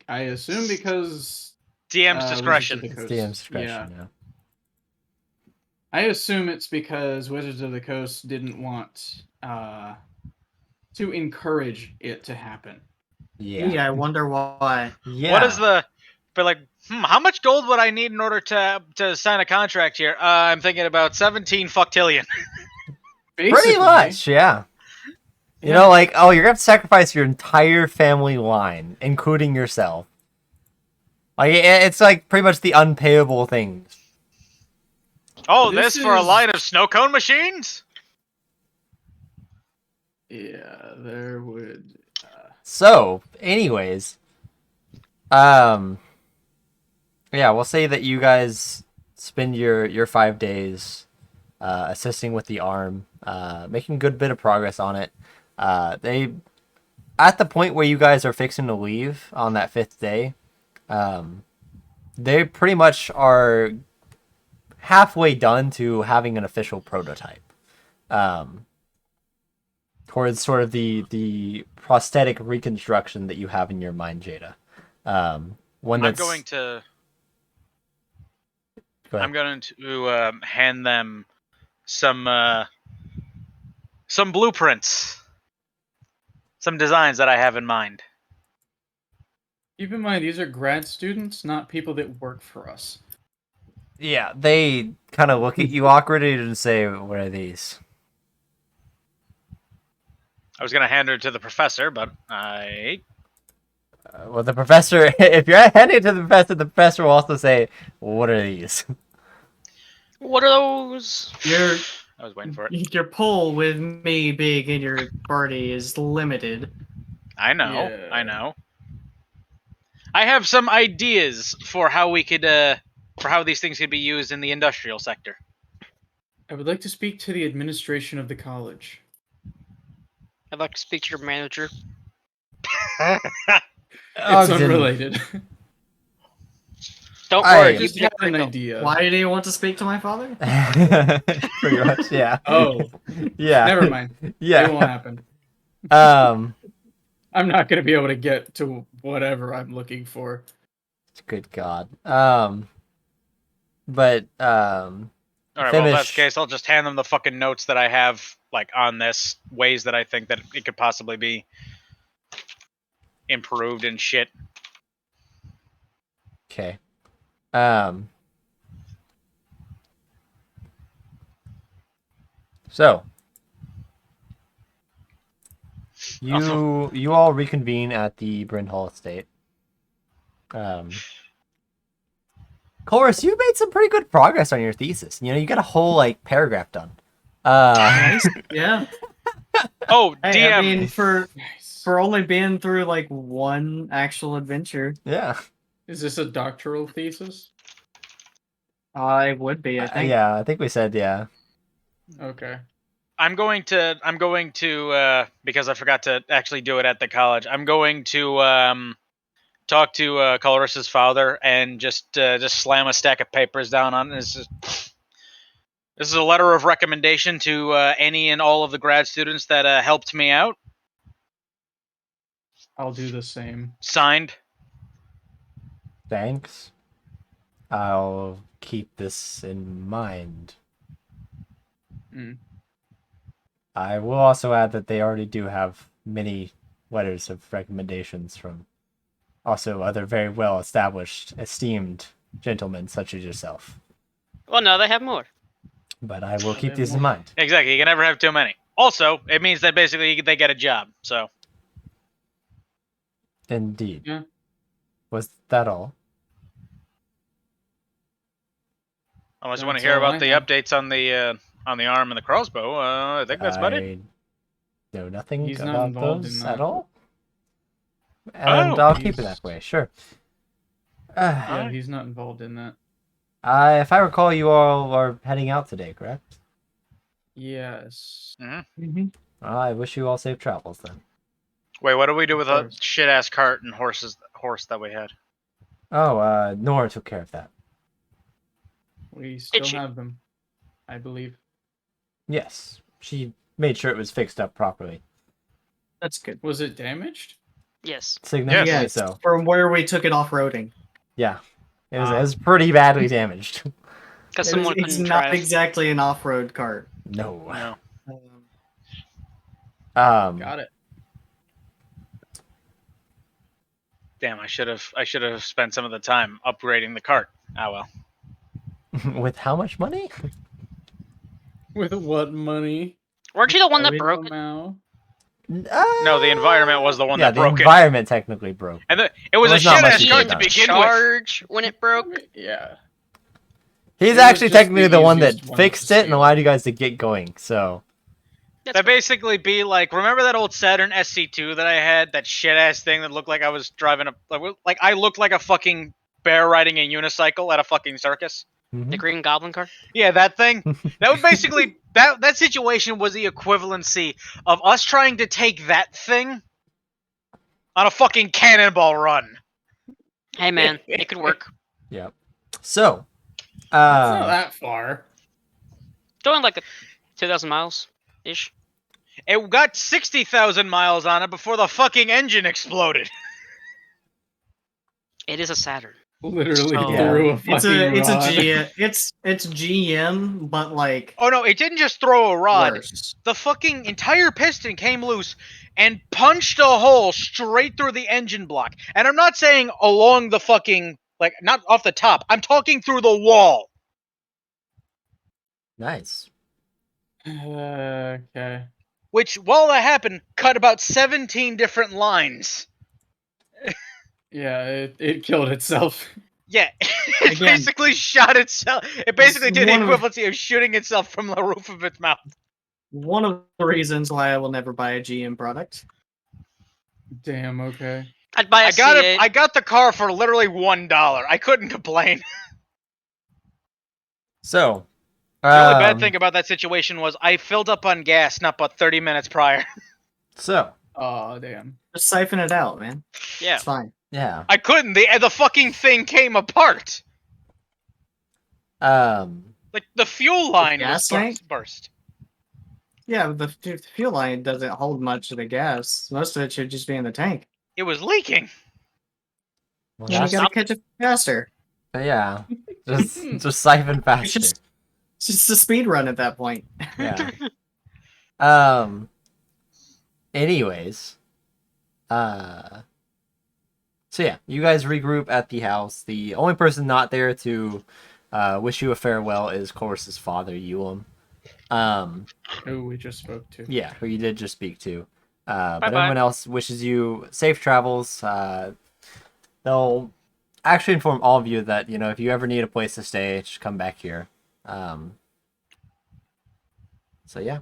I assume because DM's Wizards of discretion? the It's Coast. DM's discretion. Yeah. I assume it's because Wizards of the Coast didn't want to encourage it to happen. Yeah, I wonder why. Yeah. What is the? But like, how much gold would I need in order to sign a contract here? I'm thinking about 17 fucktillion. Pretty Basically, much, yeah. You know, like, oh, you're gonna have to sacrifice your entire family line, including yourself. Like, it's like pretty much the unpayable things. Oh, This this for a is- line of snow cone machines? Yeah, there would. So, anyways, yeah, we'll say that you guys spend your 5 days assisting with the arm, making a good bit of progress on it. They, at the point where you guys are fixing to leave on that 5th day, they pretty much are halfway done to having an official prototype. Towards sort of the prosthetic reconstruction that you have in your mind, Jada. One I'm that's going to. Go ahead. I'm going to hand them some blueprints, some designs that I have in mind. Keep in mind, these are grad students, not people that work for us. Yeah, they kind of look at you awkwardly and say, "What are these?" I was gonna hand her to the professor, but I. Well, the professor, if you're handing it to the professor will also say, "What are these?" What are those? I was waiting for it. Your pull with me being in your party is limited. I know. Yeah. I know. I have some ideas for how we could, for how these things could be used in the industrial sector. I would like to speak to the administration of the college. I'd like to speak to your manager. It's Ogden. unrelated. Don't I worry, I you just be had a an criminal. idea. Why do you want to speak to my father? Pretty much, yeah. Oh, Yeah. never mind. It won't Yeah. happen. Um. I'm not gonna be able to get to whatever I'm looking for. Good God. But All right. Well, if that's Finish. the case, I'll just hand them the fucking notes that I have, like on this, ways that I think that it could possibly be improved and shit. Okay. So you all reconvene at the Bryn Hall estate. Chorus, you made some pretty good progress on your thesis. You know, you got a whole like paragraph done. Nice. Yeah. Oh, Hey, DM. I mean, for Nice. only being through like one actual adventure, Yeah. Is this a doctoral thesis? I would be. I think. Yeah, I think we said yeah. Okay. I'm going to because I forgot to actually do it at the college. I'm going to talk to Coloris's father and just slam a stack of papers down on it. This is a letter of recommendation to any and all of the grad students that helped me out. I'll do the same. Signed. Thanks. I'll keep this in mind. Mm. I will also add that they already do have many letters of recommendations from also other very well established, esteemed gentlemen such as yourself. Well, no, they have more. But I will They keep have these in more. mind. Exactly. You can never have too many. Also, it means that basically they get a job. So Indeed. Yeah. Was that all? Unless you want to That's hear all about I the know. updates on the arm and the crossbow, I think that's about it. I know nothing He's not about involved in those that. at all. And Oh. I'll keep it He's- that way, sure. Yeah, Alright. he's not involved in that. If I recall, you all are heading out today, correct? Yes. Mhm. I wish you all safe travels then. Wait, what do we do Of with a course. shit ass cart and horse that we had? Oh, Nora took care of that. We still she? have them, I believe. Yes, she made sure it was fixed up properly. That's good. Was it damaged? Yes. Significantly Yes, so. from where we took it off-roading. Yeah. It was, Ah. it was pretty badly damaged. Because someone It's couldn't not drive. exactly an off-road cart. No. No. Got it. Damn, I should have spent some of the time upgrading the cart. Ah well. With how much money? With what money? Weren't you the one that We broke don't it? know. No, the environment was the one yeah, that broke the it. environment technically broke. And it was There a was not shit much ass you cart could to have done. begin with. Charge when it broke. Yeah. He's It was actually just technically the the one that easiest one fixed to it and steal. allowed you guys to get going, so... That's That fair. basically be like, remember that old Saturn SC2 that I had? That shit ass thing that looked like I was driving like I looked like a fucking bear riding a unicycle at a fucking circus. Mhm. The Green Goblin car. Yeah, that thing. That was basically that situation was the equivalency of us trying to take that thing on a fucking cannonball run. Hey man, it could work. Yep. So, It's not that far. Going like 2,000 miles ish. It got 60,000 miles on it before the fucking engine exploded. It is a Saturn. Literally So- through a It's fucking a rod. it's GM, but like Oh no, it didn't just throw a rod. worse. The fucking entire piston came loose and punched a hole straight through the engine block. And I'm not saying along the fucking, like, not off the top. I'm talking through the wall. nice. Okay. Which, while that happened, cut about 17 different lines. Yeah, it killed itself. Yeah, it Again, basically shot itself. It basically did the one of- equivalency of shooting itself from the roof of its mouth. One of the reasons why I will never buy a GM product. Damn, okay. I'd buy a I got C8. it. I got the car for literally $1. I couldn't complain. So, The only bad thing about that situation was I filled up on gas not but 30 minutes prior. So, Oh, damn. Just siphon it out, man. Yeah. It's fine. yeah. I couldn't. The fucking thing came apart. Like the fuel line was gas tank? burst. Yeah, but the fuel line doesn't hold much of the gas. Most of it should just be in the tank. It was leaking. Well, And you that's, gotta catch it faster. yeah. Just siphon It's faster. just, it's just a speed run at that point. Yeah. Anyways. So yeah, you guys regroup at the house. The only person not there to wish you a farewell is, of course, his father, Elam. Who we just spoke to. Yeah, who you did just speak to. But Bye-bye. everyone else wishes you safe travels. They'll actually inform all of you that, if you ever need a place to stay, just come back here. So yeah.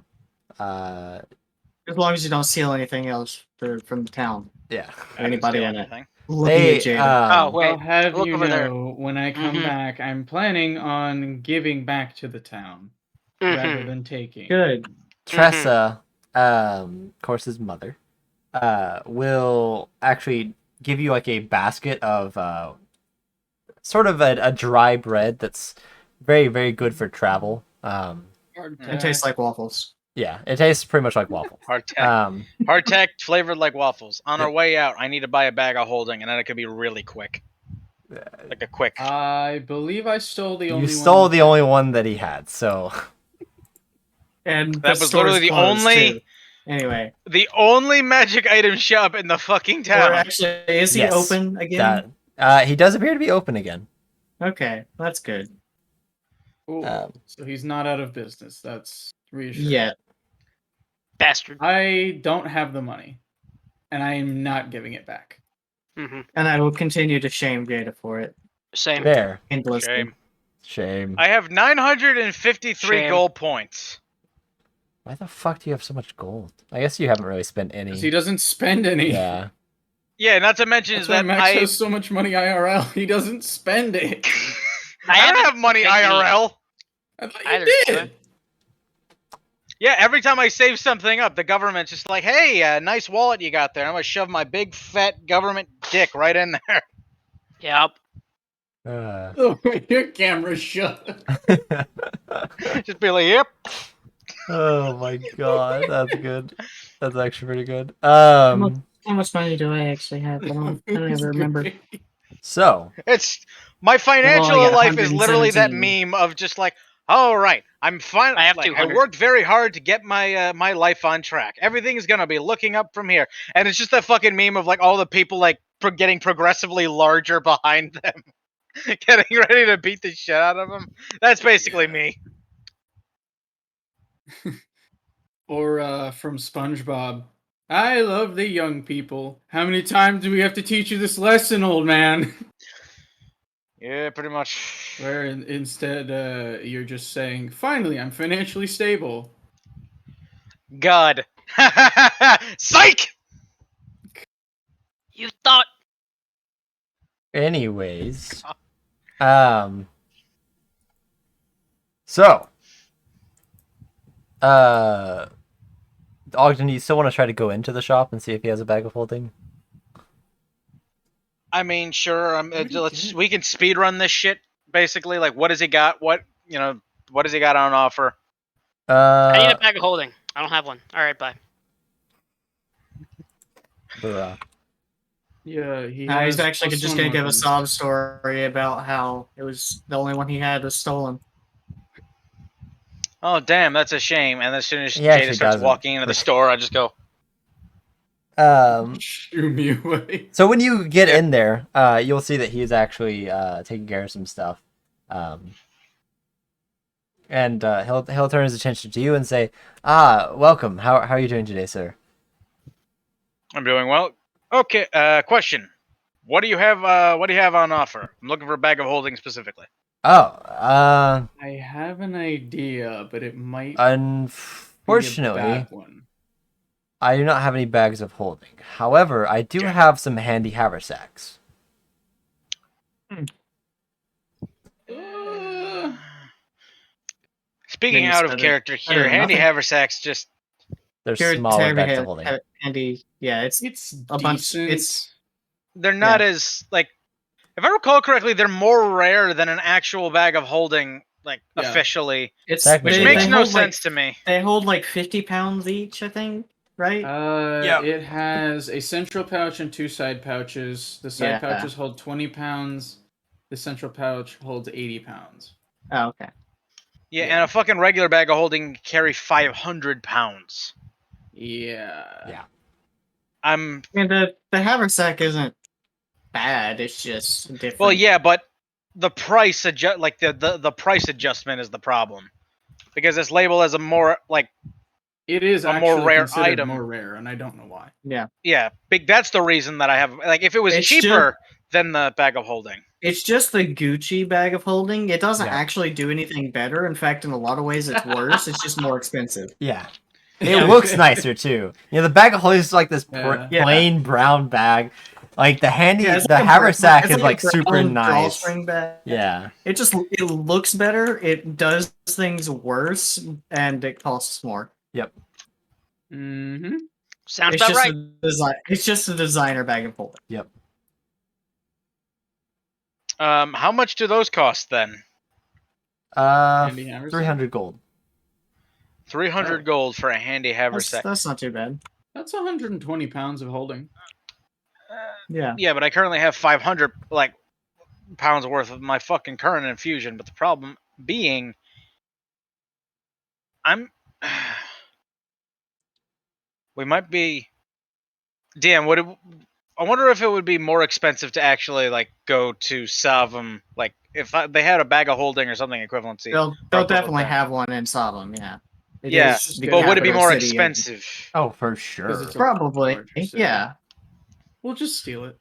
As long as you don't steal anything else from the town. Yeah. I didn't Anybody say want it? anything. Looking They, at Jada. Oh, Well, wait. have look you over there. know, when I come Mhm. back, I'm planning on giving back to the town rather Mhm. than taking. Good. Tressa, of course, his mother, will actually give you like a basket of sort of a dry bread that's very, very good for travel. It tastes like waffles. Yeah, it tastes pretty much like waffles. Hardtack. Hardtack flavored like waffles. On our way out, I need to buy a bag of holding, and then it could be really quick. Like a quick. I believe I stole the only You one. stole the only one that he had, so And That the was store's literally the closed, only- too. Anyway, The only magic item shop in the fucking or town. actually, is he Yes, open again? that he does appear to be open again. Okay, that's good. Cool. So he's not out of business. That's reassuring. Yeah. Bastard. I don't have the money, and I am not giving it back. Hmm. And I will continue to shame Jada for it Same. There. endlessly. Shame. Shame. I have 953 Shame. gold points. Why the fuck do you have so much gold? I guess you haven't really spent any. Because he doesn't spend any. Yeah. Yeah, not to mention That's is why that Max I has so much money IRL. He doesn't spend it. I don't haven't have money spent any- IRL. I thought Either you do did. Yeah, every time I save something up, the government's just like, "Hey, nice wallet you got there." I'm gonna shove my big fat government dick right in there. Yep. Oh, your camera's shut. Just be like, "Yep." Oh my god, that's good. That's actually pretty good. How much money do I actually have? I don't even remember. So It's my financial got life is literally that 117. meme of just like, "All right, I'm fine. I have Like, I 200. worked very hard to get my my life on track. Everything is gonna be looking up from here." And it's just that fucking meme of like all the people like getting progressively larger behind them, getting ready to beat the shit out of them. That's basically me. Or from SpongeBob. I love the young people. How many times do we have to teach you this lesson, old man? Yeah, pretty much. Where instead you're just saying, finally, I'm financially stable. God. Psych! You thought anyways. So Ogden, do you still want to try to go into the shop and see if he has a bag of holding? I mean, sure. What do you Let's get? we can speed run this shit. Basically, like, what has he got? What does he got on offer? I need a bag of holding. I don't have one. All right, bye. Bruh. Yeah, he's He's actually just +1 gonna give a weapons. sob story about how it was the only one he had was stolen. Oh, damn, that's a shame. And as soon as He actually Jada starts doesn't. walking into the store, I just go, Shoo me away. So when you get in there, you'll see that he is actually taking care of some stuff, and he'll turn his attention to you and say, welcome. How are you doing today, sir?" "I'm doing well." Okay. Question. What do you have? What do you have on offer? I'm looking for a bag of holding specifically. Oh, I have an idea, but it might be unfortunately, a bad one. I do not have any bags of holding. However, I do have some handy haversacks. Speaking Maybe out of better- character better here, than handy nothing. haversacks just They're Here, smaller Terry bags had- of holding. had Andy, yeah, it's It's a bunch. decent. It's they're not as like if I recall correctly, they're more rare than an actual bag of holding, like Yeah. officially, it's Technically, which They- makes they no hold, sense like, to me. They hold like 50 pounds each, I think, right? Yeah. It has a central pouch and 2 side pouches. The side Yeah. pouches hold 20 pounds. The central pouch holds 80 pounds. Oh, okay. Yeah, Yeah. and a fucking regular bag of holding can carry 500 pounds. Yeah. I mean, the haversack isn't bad. It's just different. Well, yeah, but the price the price adjustment is the problem, because it's labeled as a more like It is A more actually rare considered item. more rare, and I don't know why. yeah big. That's the reason that I have like if it was It's cheaper than the bag of holding. It's just the Gucci bag of holding. It doesn't Yeah. actually do anything better. In fact, in a lot of ways, it's worse. It's just more expensive. Yeah. It looks nicer too. You know, the bag of holding is like this Yeah. plain brown bag. Like the handy, Yeah, it's the like a haversack it's is like a super brown nice. drawstring bag. Yeah. It looks better. It does things worse, and it costs more. Mm-hmm. Sounds It's about just right. a design. It's just a designer bag of holding. How much do those cost then? Handy haversack? 300 gold. 300 Oh. gold for a handy haversack. That's not too bad. That's 120 pounds of holding. Yeah. Yeah, but I currently have 500 like pounds worth of my fucking current infusion. But the problem being, we might be. Damn, I wonder if it would be more expensive to actually like go to Savum, like if they had a bag of holding or something equivalency. They'll equivalent definitely there. have one in Savum. Yeah. It Yeah, is the but would it be capital more city of- expensive? Oh, for 'Cause sure. it's a Probably. larger city. Yeah. We'll just steal it.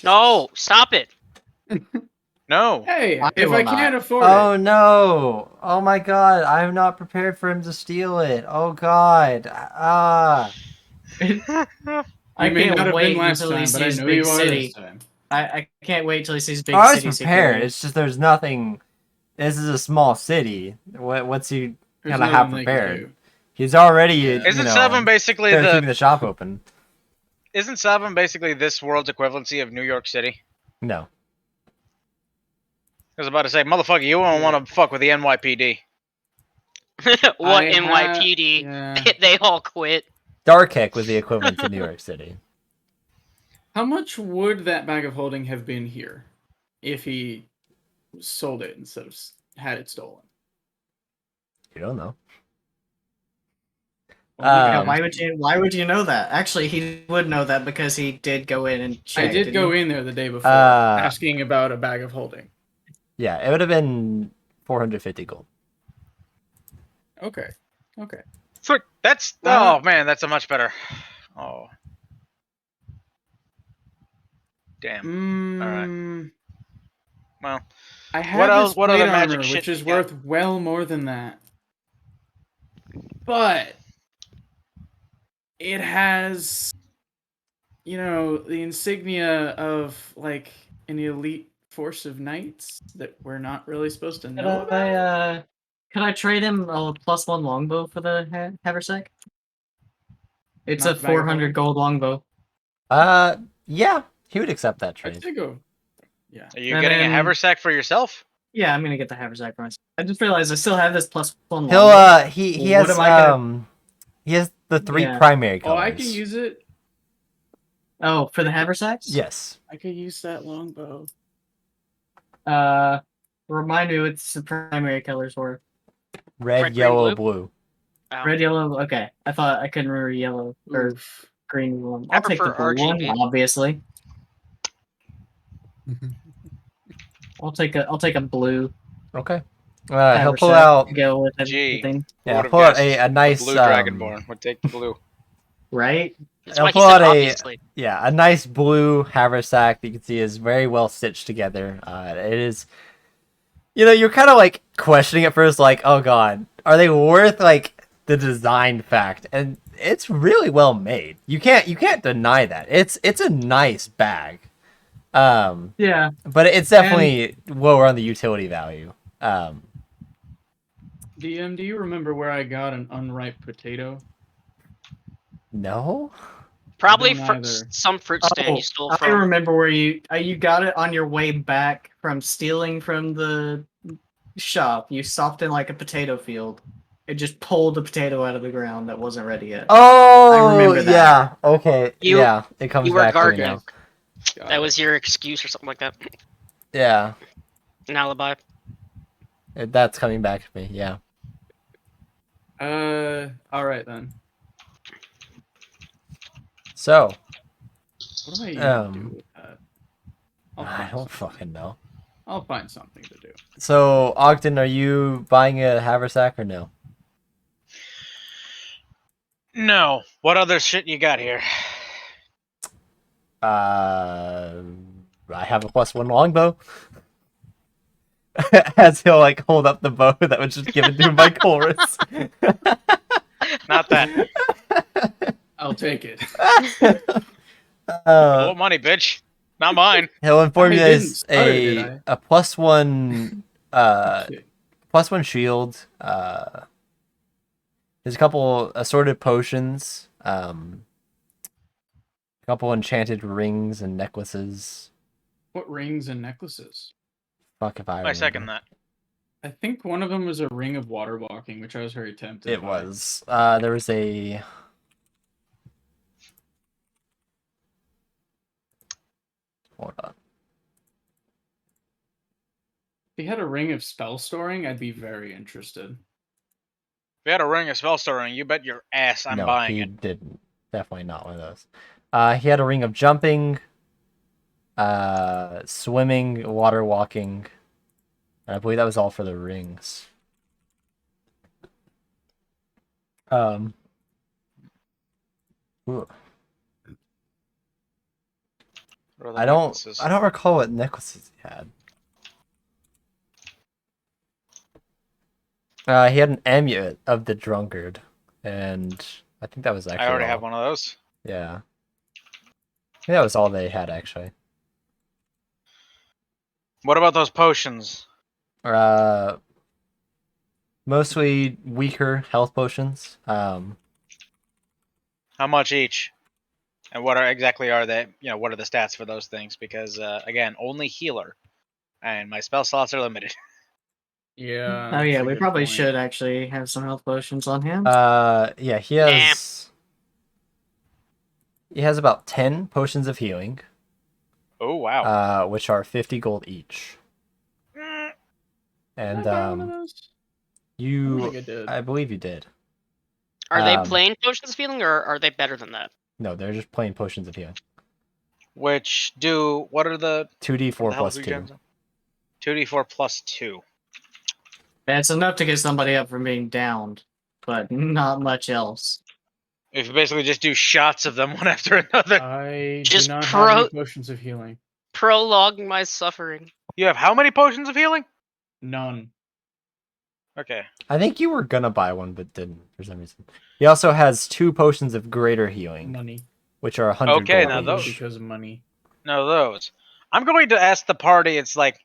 No, stop it. No. Hey, I if will I can't not. afford Oh it, no! Oh my god, I'm not prepared for him to steal it. Oh god. Ah. I you may not can't have been wait last until he time, but I sees know big you are this city. time. I can't wait till he sees big I was city prepared. security. It's just there's nothing. This is a small city. What's he There's gonna have nothing they can prepared? do. He's already, Yeah. Isn't Savum basically they're keeping the? the shop open. Isn't Savum basically this world's equivalency of New York City? No. I was about to say, motherfucker, you won't Yeah. want to fuck with the NYPD. What I NYPD? Yeah. They all quit. Darkhek was the equivalent to New York City. How much would that bag of holding have been here if he sold it instead of had it stolen? You don't know. Well, my Yeah, Um, God. why would you know that? Actually, he would know that because he did go in and check. I did didn't go he? in there the day before Uh, asking about a bag of holding. Yeah, it would have been 450 gold. Okay. Okay. Frick, that's Well- oh man, that's a much better. Oh, damn. Mm, Well, I have else- his what plate other magic armor, shit which is you got? worth well more than that. But it has, the insignia of like an elite force of knights that we're not really supposed to know about. Can I trade him a +1 longbow for the haversack? It's Not a the bag of 400 gold longbow. Yeah, he would accept that I'd trade. say go. Yeah. Are you And getting a then- haversack for yourself? Yeah, I'm gonna get the haversack for myself. I just realized I still have this +1 He'll longbow. he What has am I gonna- he has the three Yeah. primary Oh, colors. I can use it. Oh, for the haversacks? Yes. I could use that longbow. Remind me what the primary colors were. Red, Red, green, yellow, blue? blue. Oh. Red, yellow. Okay, I thought I couldn't remember yellow or Oof. green one. I I'll take the prefer blue one, RGB. obviously. I'll take a blue. Okay. He'll pull haversack out to go with Gee. everything, Who Yeah, would've pull out guessed a nice the blue dragonborn would take the blue. right? That's I'll why he pull said out obviously. a nice blue haversack that you can see is very well stitched together. It is, you're kind of like questioning at first, like, oh god, are they worth like the design fact? And it's really well made. You can't deny that. It's a nice bag. Yeah. But it's definitely lower on the utility value. DM, do you remember where I got an unripe potato? No. Probably don't from either. some fruit stand you stole I from. remember where you got it on your way back from stealing from the shop. You stopped in like a potato field. It just pulled a potato out of the ground that wasn't ready yet. Oh, remember that. yeah. Okay. You- yeah, it comes you were back to me guarding. now. Got That it. was your excuse or something like that. Yeah, An alibi. that's coming back to me. Yeah. All right then. So, What do I even Um, do with that? I'll I find don't something. fucking know. I'll find something to do. So, Ogden, are you buying a haversack or no? No. What other shit you got here? I have a +1 longbow. As he'll like hold up the bow that was just given to him by Chorus. Not that. I'll take it. What money, bitch? Not mine. He'll inform I you didn't there's start it, did I? a +1 Okay. +1 shield. There's a couple assorted potions. A couple enchanted rings and necklaces. What rings and necklaces? Fuck if I I remember. second that. I think one of them was a ring of water walking, which I was very tempted It by. was. There was a. Hold on. If he had a ring of spell storing, I'd be very interested. If you had a ring of spell storing, you bet your ass I'm no, buying he it. didn't. Definitely not one of those. He had a ring of jumping, swimming, water walking. And I believe that was all for the rings. Ooh. What are the I necklaces? don't recall what necklaces he had. He had an amulet of the drunkard, and I think that was actually I already all. have one of those. Yeah. I think that was all they had, actually. What about those potions? Mostly weaker health potions. How much each? And what exactly are they? What are the stats for those things? Because again, only healer, and my spell slots are limited. Yeah. Oh that's yeah, a we good probably point. should actually have some health potions on hand. Yeah, he has. He has about 10 potions of healing, Oh wow. which are 50 gold each. Did I And buy one of those? I don't think I did. I believe you did. Are they Um, plain potions of healing, or are they better than that? No, they're just plain potions of healing. Which do what are the 2d4 plus 2. 2d4 plus 2. That's enough to get somebody up from being downed, but not much else. If you basically just do shots of them one after another. I Just do not have any pro- potions of healing. Prolong my suffering. You have how many potions of healing? None. Okay. I think you were gonna buy one, but didn't for some reason. He also has 2 potions of greater healing, Money. which are 100 Okay, gold now each. those- Because of money. No, those. I'm going to ask the party. It's like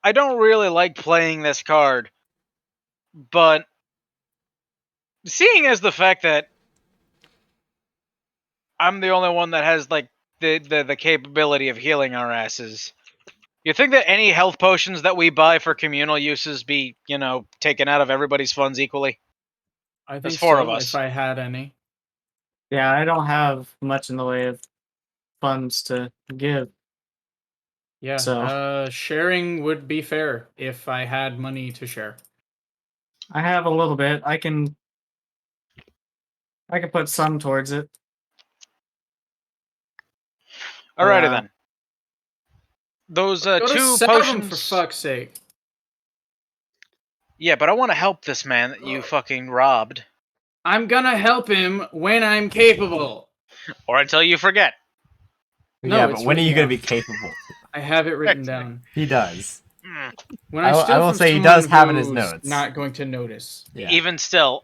I don't really like playing this card, but seeing as the fact that I'm the only one that has like the capability of healing our asses. You think that any health potions that we buy for communal uses be, taken out of everybody's funds equally? I There's think 4 so, of us. if I had any. Yeah, I don't have much in the way of funds to give. Yeah. So- Sharing would be fair if I had money to share. I have a little bit. I can put some towards it. Alrighty Yeah. then. Those Go to 2 Savum, potions. for fuck's sake. Yeah, but I want to help this man that you fucking robbed, I'm gonna help him when I'm capable. or until you forget. No, yeah, it's but when are you written gonna be down. capable? I have it written Excellent. down. He does. Mm. When I I will- steal I will from say he someone does have in his who's notes. not going to notice. Yeah. Even still,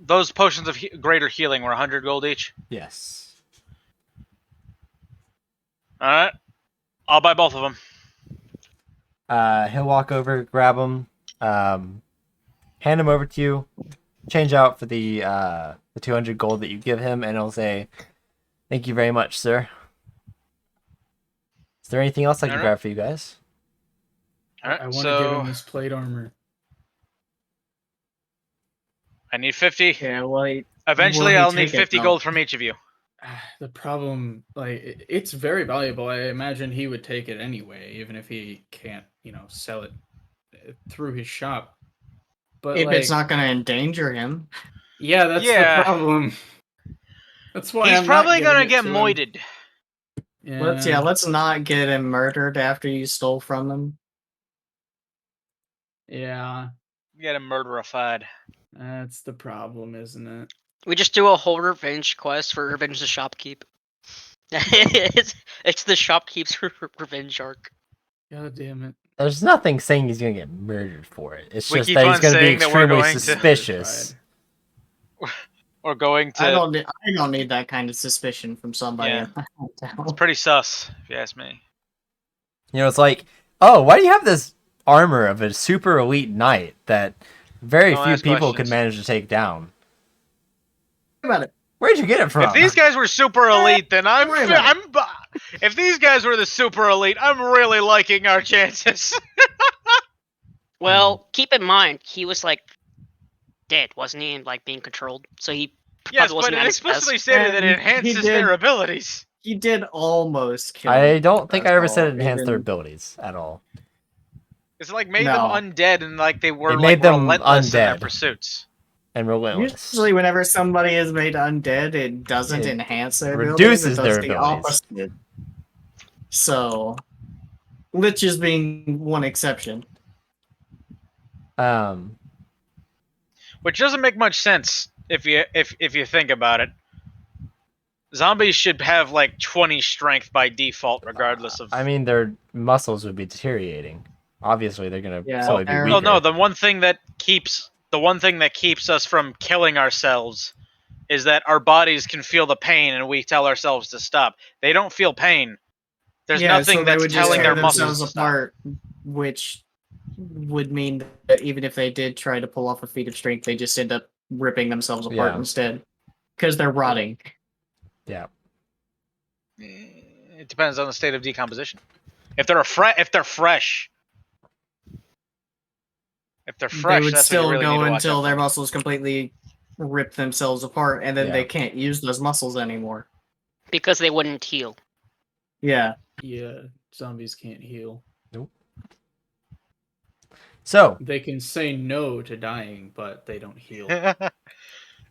those potions of greater healing were 100 gold each. Yes. All right, I'll buy both of them. He'll walk over, grab him, hand him over to you, change out for the 200 gold that you give him, and he'll say, "Thank you very much, sir." Is there anything else I can Alright. grab for you guys? All right, I want to give so him this plate armor. I need 50. Yeah, well, Eventually, Will he I'll need take it, 50 though? gold from each of you. The problem, like, it's very valuable. I imagine he would take it anyway, even if he can't, sell it through his shop. But if it's like, not going to endanger him. yeah, that's Yeah. the problem. That's why He's I'm probably not gonna giving it get to him. moited. Let's not get him murdered after you stole from him. Yeah, Get him murderified. that's the problem, isn't it? We just do a whole revenge quest for Revenge the Shopkeep. it's the Shopkeep's revenge arc. God damn it. There's nothing saying he's gonna get murdered for it. It's We just keep that he's on gonna be saying that we're extremely going to- suspicious. Or going to. I don't need that kind of suspicion from somebody. Yeah. in my hometown. It's pretty sus, if you ask me. You know, it's like, oh, why do you have this armor of a super elite knight that very Don't few ask people could questions. manage to take down? Think about it. Where'd you get it from? If these guys were super elite, then I'm. worry about If these guys were the super elite, I'm really liking our chances. Well, keep in mind he was like dead, wasn't he? And like being controlled, so he Yes, probably but wasn't it at his explicitly best. stated that it And he enhances did- their abilities. He did almost kill I him, don't think I that's ever said all. it enhanced their didn't- abilities at all. It's like made No. them undead and like they were It like made them relentless in their undead. pursuits. And relentless. Usually, whenever somebody is made undead, it doesn't It enhance their reduces abilities. It their does the abilities. opposite. So, liches being one exception. Which doesn't make much sense if you think about it. Zombies should have like 20 strength by default, regardless of. I mean, their muscles would be deteriorating. Obviously, they're gonna Yeah, slowly be they're- weaker. Oh no, the one thing that keeps us from killing ourselves is that our bodies can feel the pain and we tell ourselves to stop. They don't feel pain. There's Yeah, nothing so they that's would just telling tear their muscles themselves to stop. apart, which would mean that even if they did try to pull off a feat of strength, they just end up ripping themselves apart Yeah. instead because they're rotting. Yeah. It depends on the state of decomposition. If they're fresh, They would that's still what you really need go to watch until out their for. muscles completely rip themselves apart, and then Yeah. they can't use those muscles anymore. Because they wouldn't heal. Yeah. Yeah, zombies can't heal. So, They can say no to dying, but they don't heal. If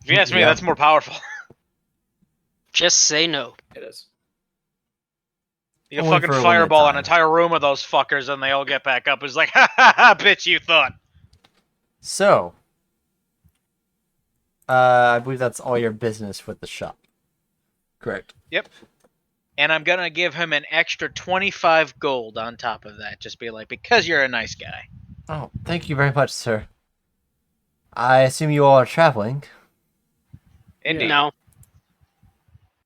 you ask me, Yeah. that's more powerful. Just say no. It is. You can Only fucking for a limited fireball an time. entire room of those fuckers and they all get back up. It's like, ha ha ha, bitch, you thought. so, I believe that's all your business with the shop. Correct. And I'm gonna give him an extra 25 gold on top of that. Just be like, because you're a nice guy. Oh, thank you very much, sir. I assume you all are traveling. Indeed. No.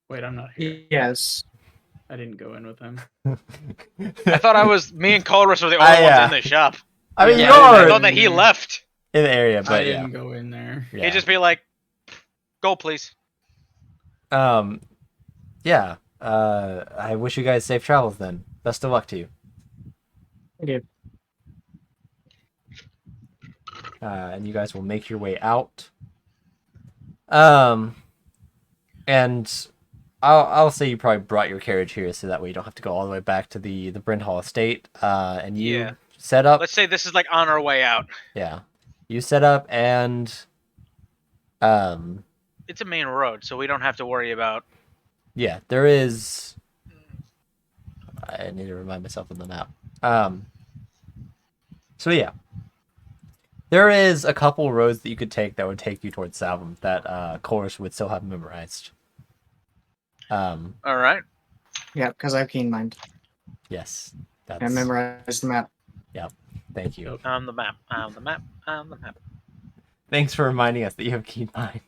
Wait, I'm not here. Yes. I didn't go in with him. I thought me and Colrus were the only yeah. ones in the shop. I mean, Yeah, you I are I in thought that he left. the area, but I yeah. didn't go in there. Yeah. He'd just be like, go please. Yeah. I wish you guys safe travels then. Best of luck to you. Thank you. And you guys will make your way out. And I'll say you probably brought your carriage here so that way you don't have to go all the way back to the Bryn Hall estate. And you Yeah. set up. Let's say this is like on our way out. Yeah. You set up and It's a main road, so we don't have to worry about. yeah, there is. I need to remind myself of the map. So yeah, there is a couple roads that you could take that would take you towards Savum that Chorus would still have memorized. All right. Yeah, because I have keen mind. Yes, I that's. memorized the map. Thank you. On the map. On the map. On the map. Thanks for reminding us that you have keen mind.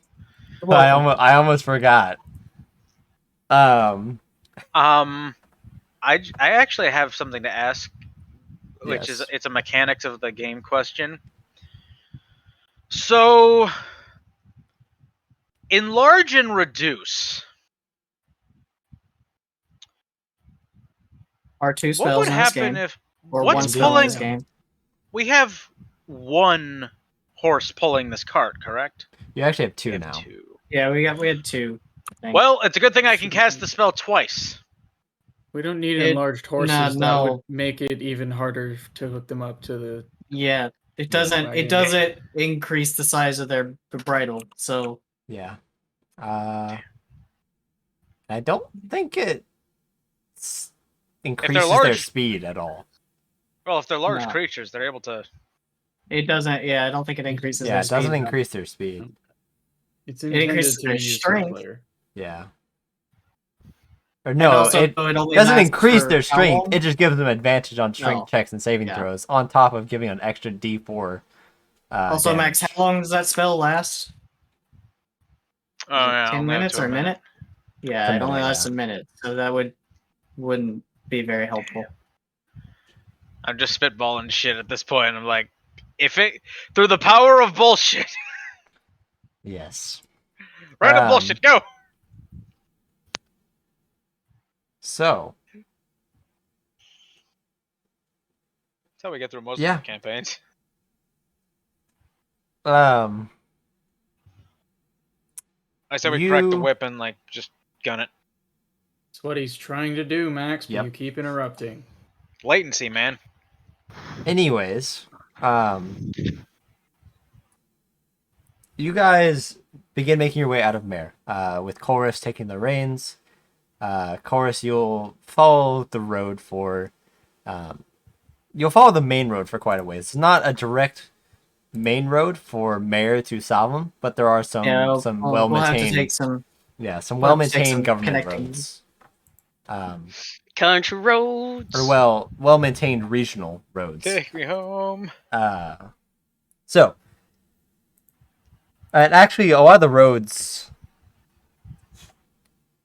You're I welcome. almost forgot. I actually have something to ask, which is Yes. it's a mechanics of the game question. So, enlarge and reduce. Are two What spells would in this happen game, if or what's one spell in pulling? this game. We have one horse pulling this cart, correct? You actually have two We have now. two. Yeah, we had two. I think. Well, it's a good thing I can cast the spell twice. We don't need It- enlarged horses. no, That no. would make it even harder to hook them up to the. Yeah, it doesn't. wagon. It doesn't increase the size of their bridle. So Yeah. I don't think it increases their large- speed at all. Well, if they're large No. creatures, they're able to. it doesn't. Yeah, I don't think it increases. Yeah, their it doesn't speed. increase their speed. It's It intended increases to their be used strength. for player. Yeah. Or And no, also, it only doesn't lasts increase for their how strength. long? It just gives them advantage on strength No. checks and saving Yeah. throws, on top of giving an extra D4. Also, Max, damage. how long does that spell last? Oh Is it yeah, 10 only up minutes to or a minute? Yeah, It's a it only minute, lasts yeah. a minute, so that wouldn't be very helpful. I'm just spitballing shit at this point. I'm like, if it through the power of bullshit, Yes. random bullshit, go. So, That's how we get through most Yeah. of the campaigns. um, I said we crack the You- whip and like just gun it. It's what he's trying to do, Max. But Yep. you keep interrupting. Latency, man. anyways, you guys begin making your way out of Mare, with Chorus taking the reins. Chorus, you'll follow the road for, you'll follow the main road for quite a ways. It's not a direct main road for Mare to Savum, but there are some Yeah, well we'll have to maintained, take some. some we'll well have to take maintained some government connecting. roads. country roads. or well-maintained regional roads. Take me home. So, and actually, a lot of the roads,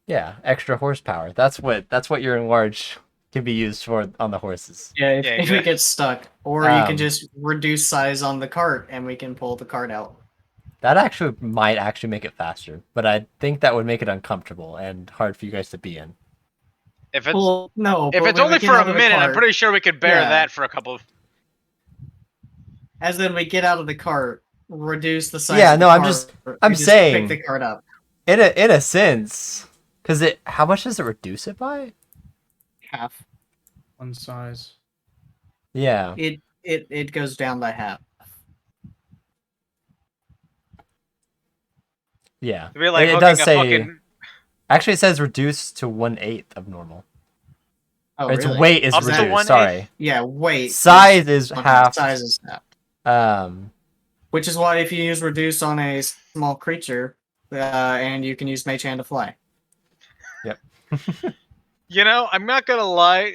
yeah, extra horsepower. That's what your enlarge can be used for on the horses. Yeah, if, Yeah, if exactly. it gets stuck, or you Um, can just reduce size on the cart, and we can pull the cart out. That actually might actually make it faster, but I think that would make it uncomfortable and hard for you guys to be in. If it's Well, no, if but it's when we only get for a out of the minute, I'm cart, pretty sure we could bear Yeah. that for a couple of. as then we get out of the cart, reduce the size. Yeah, of the no, I'm cart, just- we I'm just saying- pick the cart up. In a sense, because how much does it reduce it by? Half. One size. Yeah. It goes down by half. Yeah. It'd be like it hooking does a say. fucking Actually, it says reduced to 1/8 of normal. Oh, Or its really? weight is Up to reduced. 1/8? Sorry. Yeah, weight. Size is half. Size is half. Um. Which is why if you use reduce on a small creature, and you can use Mage Hand to fly. You know, I'm not gonna lie.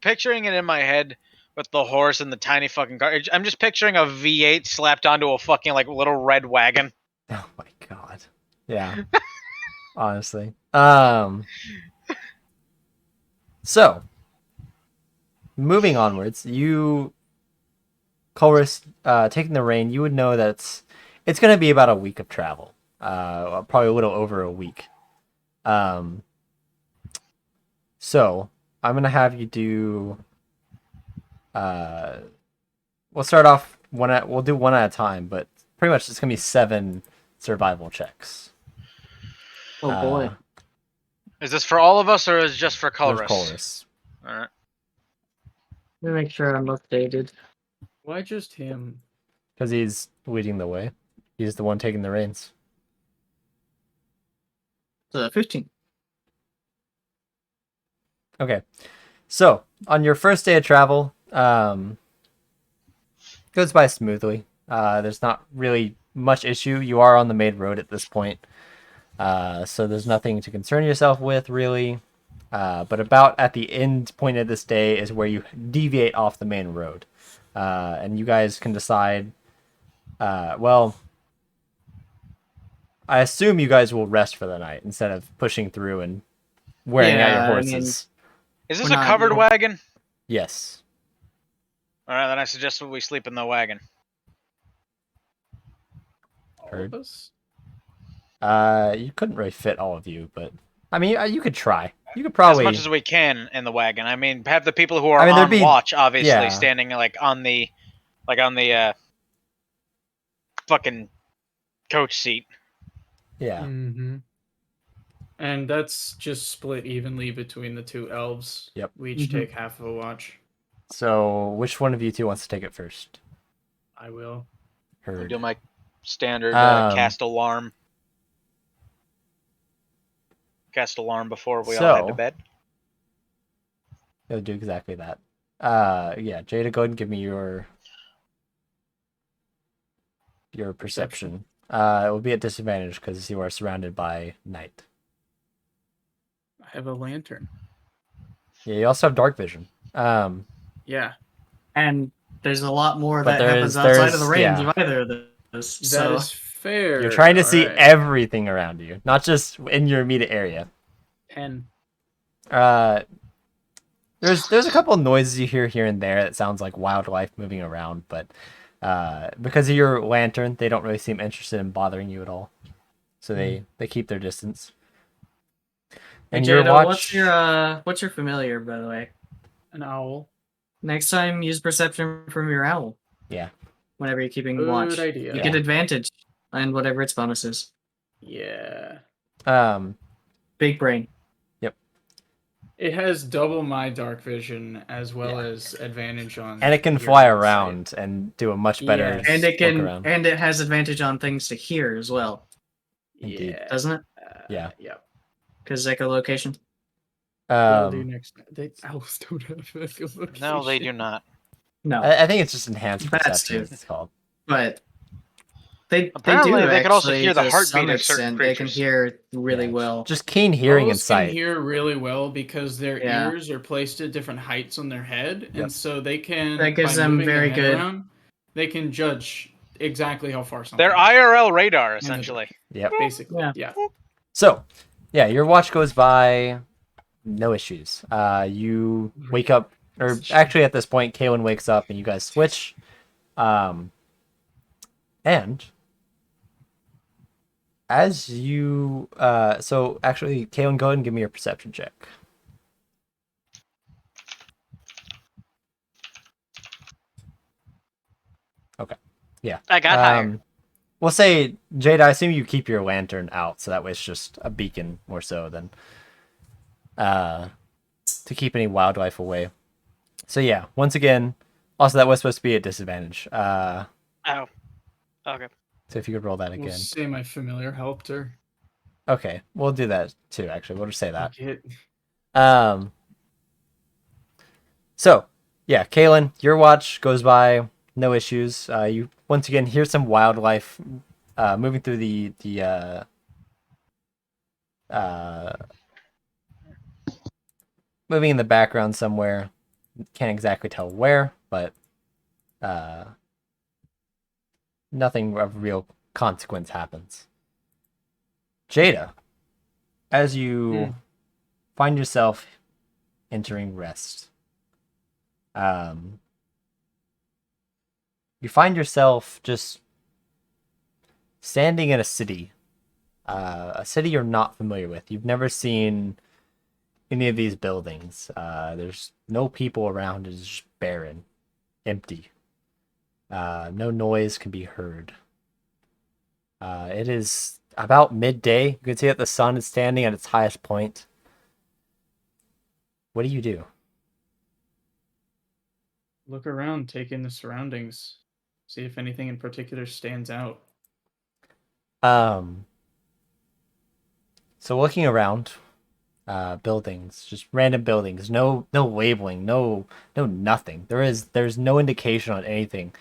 Picturing it in my head with the horse and the tiny fucking car. I'm just picturing a V8 slapped onto a fucking like little red wagon. Oh my god. Yeah. Honestly. So, moving onwards, Chorus, taking the reign, you would know that it's going to be about a week of travel. Probably a little over a week. So, I'm going to have you do... we'll start off, we'll do one at a time, but pretty much it's going to be 7 survival checks. Oh boy. Is this for all of us or is it just for There's Colorus? Chorus. All right. Let me make sure I'm updated. Why just him? Because he's leading the way. He's the one taking the reins. 15. Okay. So, on your first day of travel, goes by smoothly. There's not really much issue. You are on the main road at this point. So there's nothing to concern yourself with, really. But about at the end point of this day is where you deviate off the main road. And you guys can decide, well, I assume you guys will rest for the night instead of pushing through and wearing out Yeah, your I mean- horses. Is this We're a not, covered you know- wagon? Yes. All right, then I suggest we sleep in the wagon. All Heard. of us? You couldn't really fit all of you, but I mean, you could try. You could As probably. much as we can in the wagon. I mean, have the people who are I mean, there'd on be- watch, obviously, yeah. standing like on the fucking coach seat. Yeah. Mm-hmm. And that's just split evenly between the two elves. Yep. We each Mhm. take half of a watch. So, which one of you two wants to take it first? I will. I'll Heard. do my standard Um, cast alarm. Cast alarm before we all head to So- bed. It'll do exactly that. Yeah, Jada, go ahead and give me your perception. It will be at disadvantage because you are surrounded by night. I have a lantern. Yeah, you also have dark vision. Yeah. And there's a lot more But that happens there's- outside of the range yeah. of either of those. That So is fair. You're trying to see Alright. everything around you, not just in your immediate area. 10. There's a couple of noises you hear here and there that sounds like wildlife moving around, but because of your lantern, they don't really seem interested in bothering you at all. So they keep their distance. Hey, And your Jada, watch. what's your familiar, by the way? An owl. Next time, use perception from your owl. Yeah. Whenever you're keeping Good watch, idea. you get advantage on whatever its bonus is. Yeah. Big brain. It has double my dark vision as well Yeah. as advantage on. And it can hearing fly and sight. around and do a much better Yes. And it look can, around. and it has advantage on things to hear as well, Indeed. Yeah. doesn't it? Yeah. Yep. Because echolocation. We'll do next. Owls don't have echolocation. No, they do not. No, I think it's just enhanced Bats perception. do. It's called. but They Apparently, do they could also actually, hear the to heartbeat some of certain extent. They can creatures. hear really Yeah, well. Just keen hearing and Owls can sight. hear really well because their Yeah. ears are placed at different heights on their head, Yep. and so they can, That gives by them moving their very head good- around, they can judge exactly how far something They're is, IRL radar, essentially. Yep. basically. Yeah. Yeah. So, yeah, your watch goes by, no issues. You wake up, or actually at this point, Kaylin wakes up and you guys switch. And as you, so actually, Kaylin, go ahead and give me your perception check. Okay. Yeah. I got higher. We'll say, Jade, I assume you keep your lantern out, so that way it's just a beacon more so than to keep any wildlife away. So yeah, once again, also that was supposed to be a disadvantage. Oh. Okay. So if you could roll that We'll again. say my familiar helped her. Okay, we'll do that too, actually. We'll just say that. Get So, yeah, Kaylin, your watch goes by, no issues. You once again hear some wildlife moving through the moving in the background somewhere. Can't exactly tell where, but nothing of real consequence happens. Jada, as you find yourself entering rest, you find yourself just standing in a city you're not familiar with. You've never seen any of these buildings. There's no people around. It's just barren, empty. No noise can be heard. It is about midday. You can see that the sun is standing at its highest point. What do you do? Look around, take in the surroundings, see if anything in particular stands out. So looking around, buildings, just random buildings, no labeling, no nothing. There's no indication on anything.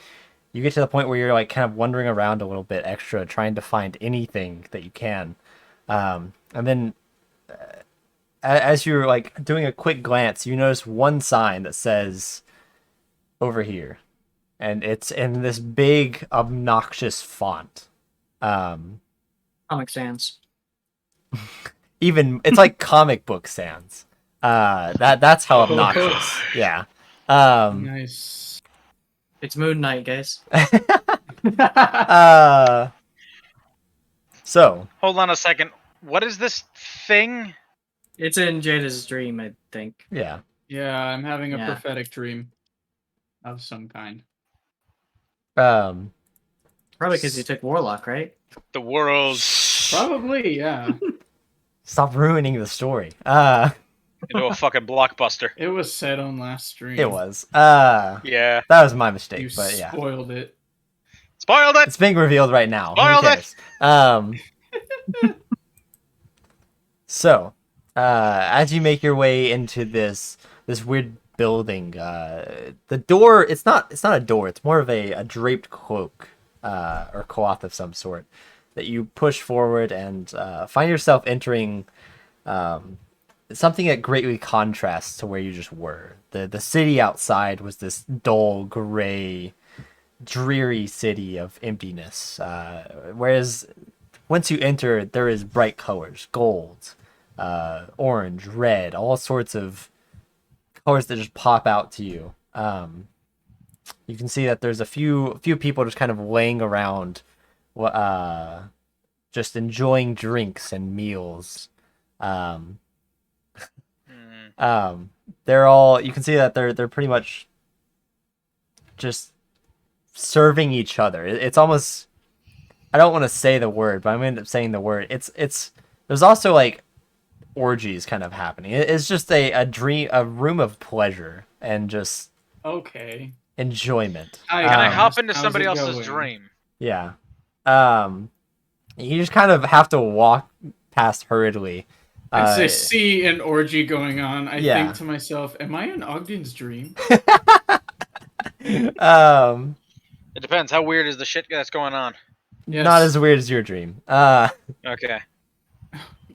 You get to the point where you're like kind of wandering around a little bit extra, trying to find anything that you can. And then as you're like doing a quick glance, you notice one sign that says "over here," and it's in this big, obnoxious font. Comic Sans. Even it's like comic book sans. That's how obnoxious. Yeah. Nice. It's Moon Knight, guys. So Hold on a second. What is this thing? It's in Jada's dream, I think. yeah. Yeah, I'm having a Yeah. prophetic dream of some kind. Probably because you took Warlock, right? The world Probably, yeah. Stop ruining the story. into a fucking blockbuster. It was said on last stream. It was. Yeah. That was my mistake, You but yeah. spoiled it. Spoiled it! It's being revealed right now. Spoiled Who it! cares? So, as you make your way into this weird building, the door, it's not a door, it's more of a draped cloak or cloth of some sort that you push forward and find yourself entering something that greatly contrasts to where you just were. The city outside was this dull, gray, dreary city of emptiness, whereas once you enter, there is bright colors, gold, orange, red, all sorts of colors that just pop out to you. You can see that there's a few people just kind of laying around, just enjoying drinks and meals. They're all, you can see that they're pretty much just serving each other. It's almost, I don't want to say the word, but I'm gonna end up saying the word. It's there's also like orgies kind of happening. It's just a room of pleasure and just Okay. enjoyment. Hi, Can I Um, hop into how's somebody it else's going? dream? Yeah. You just kind of have to walk past hurriedly. As I see an orgy going on, I yeah. think to myself, am I in Ogden's dream? um It depends. How weird is the shit that's going on? not Yes. as weird as your dream. Okay.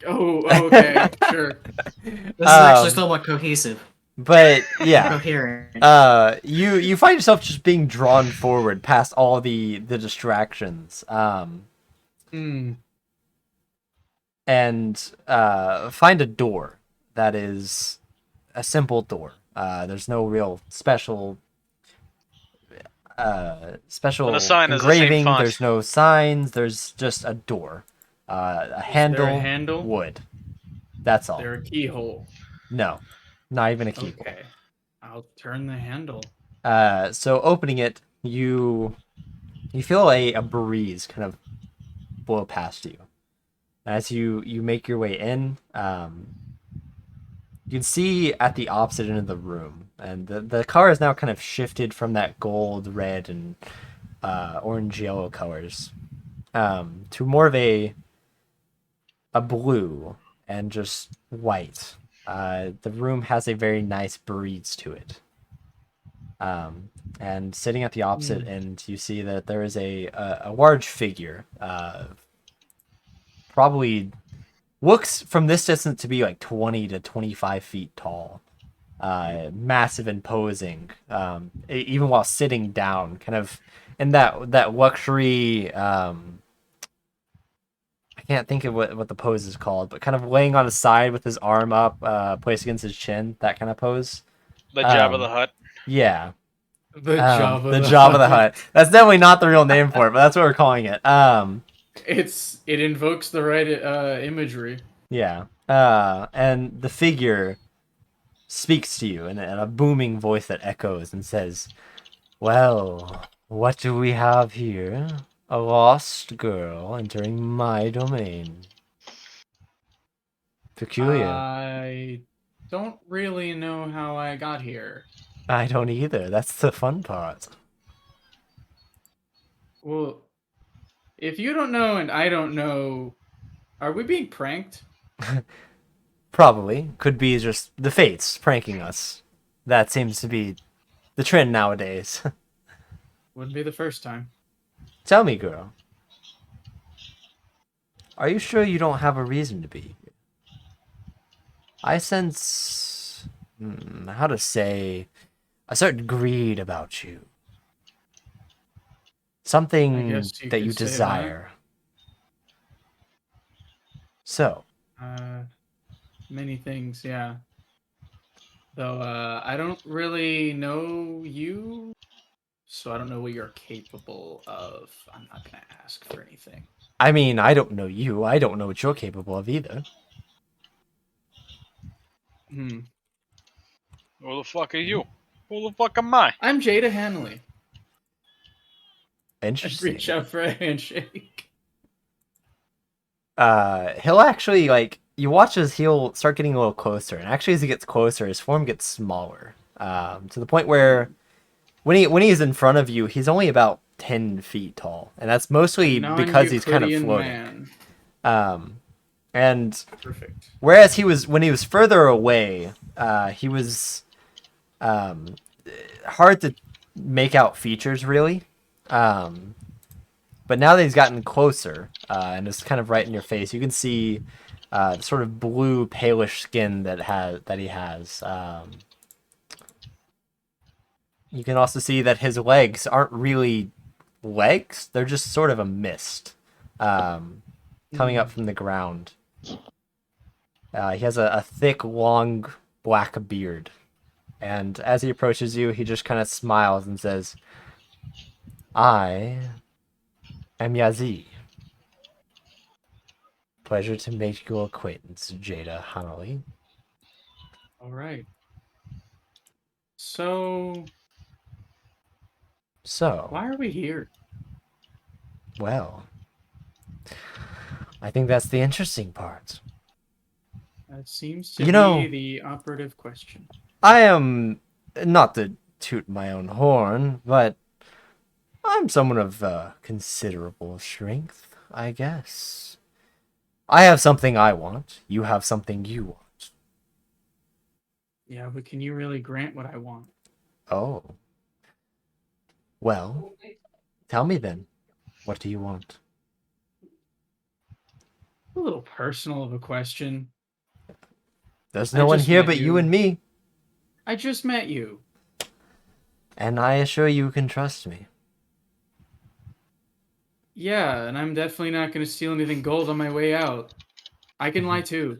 Oh, okay, sure. This is actually Um, somewhat cohesive. but yeah, Coherent. you find yourself just being drawn forward past all the distractions. Hmm. And find a door that is a simple door. There's no real special Well, the sign is the same engraving. font. There's no signs. There's just a door, a Is there a handle, handle? wood. That's all. There a keyhole. No, not even a keyhole. Okay. I'll turn the handle. So opening it, you feel a breeze kind of blow past you as you make your way in. You can see at the opposite end of the room, and the color is now kind of shifted from that gold, red, and orange, yellow colors to more of a blue and just white. The room has a very nice breeze to it. And sitting at the opposite end, you see that there is a large figure, probably looks from this distance to be like 20 to 25 feet tall, massive and posing, even while sitting down, kind of in that luxury. I can't think of what the pose is called, but kind of laying on his side with his arm up, placed against his chin, that kind of pose. The Jabba the Hutt. Yeah, The Java. the Jabba the Hutt. That's definitely not the real name for it, but that's what we're calling it. It invokes the right imagery. Yeah. And the figure speaks to you in a booming voice that echoes and says, "Well, what do we have here? A lost girl entering my domain. Peculiar. I don't really know how I got here. I don't either. That's the fun part." Well, if you don't know and I don't know, are we being pranked? Probably. Could be just the fates pranking us. That seems to be the trend nowadays. Wouldn't be the first time. Tell me, girl. Are you sure you don't have a reason to be here? I sense, how to say, a certain greed about you. Something guess you that could you say that. desire. So, Many things, yeah. Though I don't really know you, so I don't know what you're capable of. I'm not gonna ask for anything. I mean, I don't know you. I don't know what you're capable of either. Hmm. Who the fuck are you? Who the fuck am I? I'm Jada Hanley. I'd Interesting. reach out for a handshake. He'll actually, like, you watch as he'll start getting a little closer, and actually as he gets closer, his form gets smaller, to the point where when he's in front of you, he's only about 10 feet tall, and that's mostly because he's kind of Non-Euclidean floating. man. And Perfect. whereas when he was further away, he was hard to make out features really. But now that he's gotten closer, and it's kind of right in your face, you can see the sort of blue, palish skin that he has. You can also see that his legs aren't really legs; they're just sort of a mist coming up from the ground. He has a thick, long, black beard, and as he approaches you, he just kind of smiles and says, "I am Yazi. Pleasure to make your acquaintance, Jada Hanley." All right. So, So, why are we here? well, I think that's the interesting part. That seems to You know- be the operative question. I am not to toot my own horn, but I'm someone of considerable strength, I guess. I have something I want. You have something you want. Yeah, but can you really grant what I want? Oh. Well, tell me then. What do you want? A little personal of a question. There's I no one just here met but you you. and me, I just met you. and I assure you can trust me. Yeah, and I'm definitely not going to steal anything gold on my way out. I can lie too.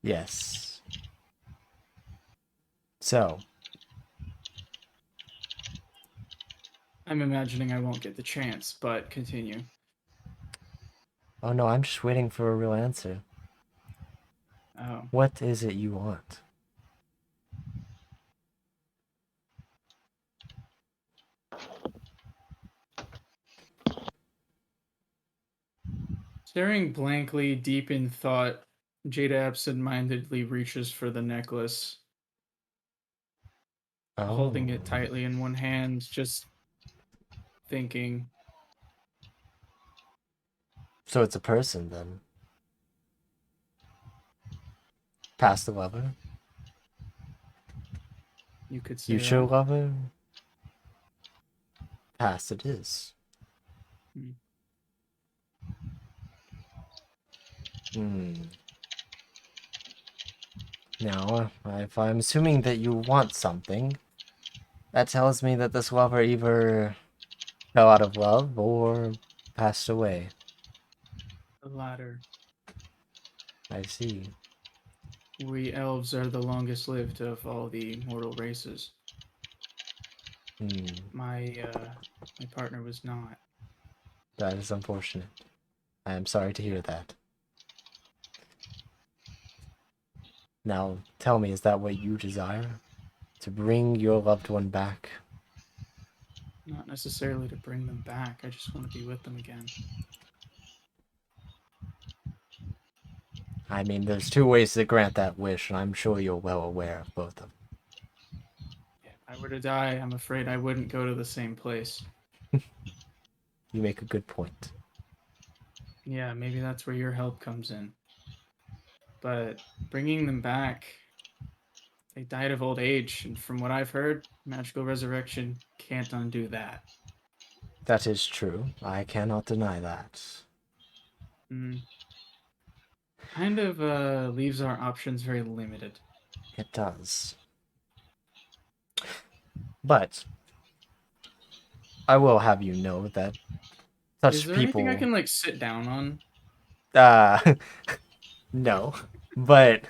Yes. So, I'm imagining I won't get the chance, but continue. oh no, I'm just waiting for a real answer. Oh. What is it you want? Staring blankly, deep in thought, Jada absent-mindedly reaches for the necklace, holding it tightly in one hand, just thinking. So it's a person then. Past the lover? You could say Future that. lover? Past it is. Now, if I'm assuming that you want something, that tells me that this lover either fell out of love or passed away. The latter. I see. We elves are the longest lived of all the mortal races. My partner was not. That is unfortunate. I am sorry to hear that. Now, tell me, is that what you desire? To bring your loved one back? Not necessarily to bring them back. I just want to be with them again. I mean, there's two ways to grant that wish, and I'm sure you're well aware of both of them. If I were to die, I'm afraid I wouldn't go to the same place. You make a good point. Yeah, maybe that's where your help comes in. But bringing them back, they died of old age, and from what I've heard, magical resurrection can't undo that. That is true. I cannot deny that. Kind of leaves our options very limited. It does. But I will have you know that such Is there people... anything I can like sit down on? No. But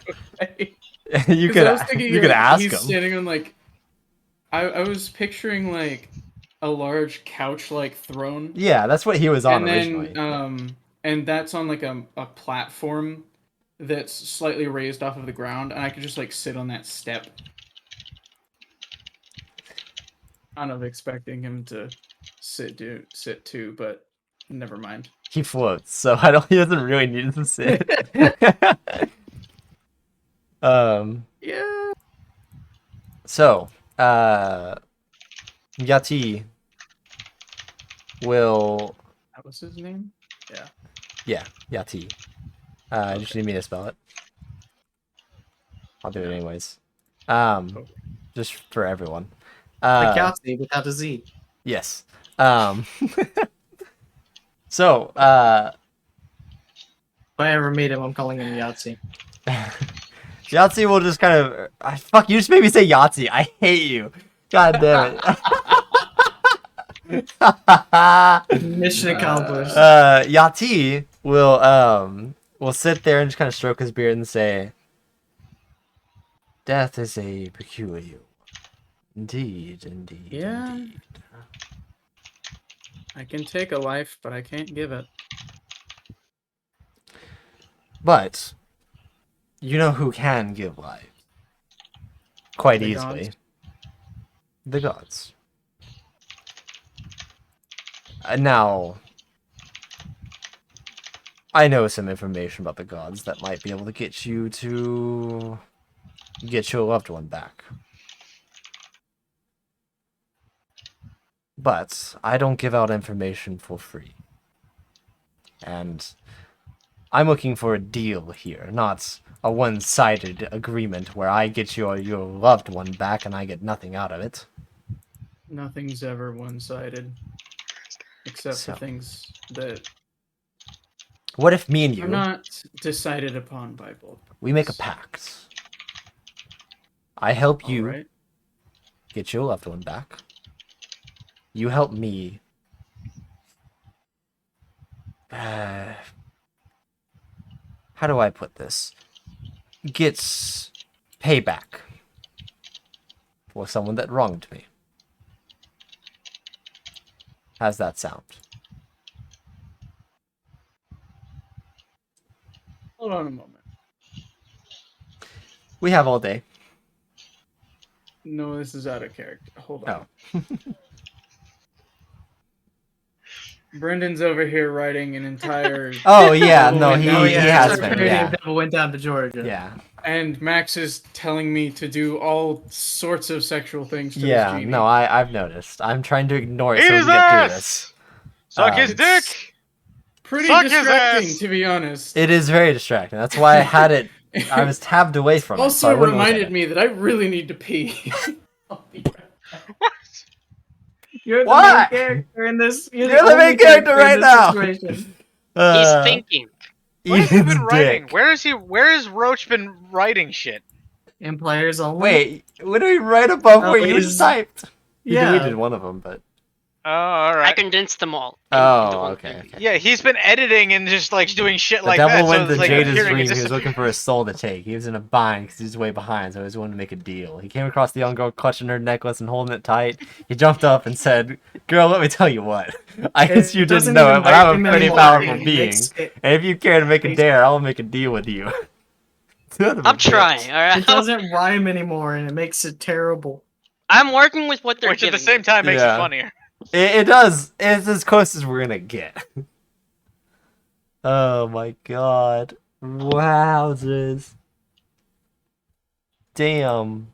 you 'Cause I was could thinking, you could like, ask he's him. standing on like I was picturing like a large couch-like throne. Yeah, that's what he was on And originally. then and that's on like a platform that's slightly raised off of the ground, and I could just like sit on that step. Kind of expecting him to sit too, but never mind. He floats, so he doesn't really need to sit. Yeah. So, Yati will... That was his name? Yeah. Yeah, Yati. Just need me to spell it. I'll do it anyways. Just for everyone. Like Yahtzee without a Z. Yes. So, If I ever meet him, I'm calling him Yahtzee. Yahtzee will just kind of... fuck, you just made me say Yahtzee. I hate you. God damn it. Mission accomplished. Yahtzee will sit there and just kind of stroke his beard and say, "Death is a peculiar one. Indeed. Yeah. Indeed. I can take a life, but I can't give it. But you know who can give life? Quite The easily. gods? The gods. Now, I know some information about the gods that might be able to get you to get your loved one back. But I don't give out information for free. And I'm looking for a deal here, not a one-sided agreement where I get your loved one back and I get nothing out of it. Nothing's ever one-sided. Except So. for things that What if me and I'm you, not decided upon by both. we make a pact? I help you Alright. get your loved one back. You help me. How do I put this? Gets payback for someone that wronged me. How's that sound? Hold on a moment. We have all day. No, this is out of character. Hold on. Oh. Brendan's over here writing an entire. Oh yeah, Double no, went he down- Oh yeah, has our been. parody Yeah, of Devil went down to Georgia. yeah, And Max is telling me to do all sorts of sexual things to yeah. this genie. No, I've noticed. I'm trying to ignore it Eat so we his can get through ass! this. Suck his It's- dick! Pretty Suck his distracting, ass! to be honest. It is very distracting. That's why I had it. I was tabbed away from it. So I Also wouldn't look at reminded it. me that I really need to pee. I'll be right back. What? You're the What? main character in this. You're the only main character in right this now. situation. He's thinking. What has he Eden's been writing? dick. Where is Roach been writing shit? In players only. Wait, what do we right above Oh, where you he's- typed? He Yeah. deleted one of them, but Oh, alright. I condensed them all. into oh, one okay. thing. Okay. Yeah, he's been editing and just like doing shit The like devil that. went So to it's like Jada's hearing dream. it He was just... looking for a soul to take. He was in a bind because he was way behind, so he was wanting to make a deal. He came across the young girl clutching her necklace and holding it tight. He jumped up and said, "Girl, let me tell you what. I guess you didn't doesn't know even it, but write I'm him a pretty anymore. powerful It being. makes it- And if you care to make a makes- dare, I'll make a deal with you." Son of a I'm trying. bitch. All right. It doesn't rhyme anymore, and it makes it terrible. I'm working with what they're Which at the giving same me. time makes Yeah. it funnier. It does. It's as close as we're gonna get. Oh my god. Wowzers. Damn.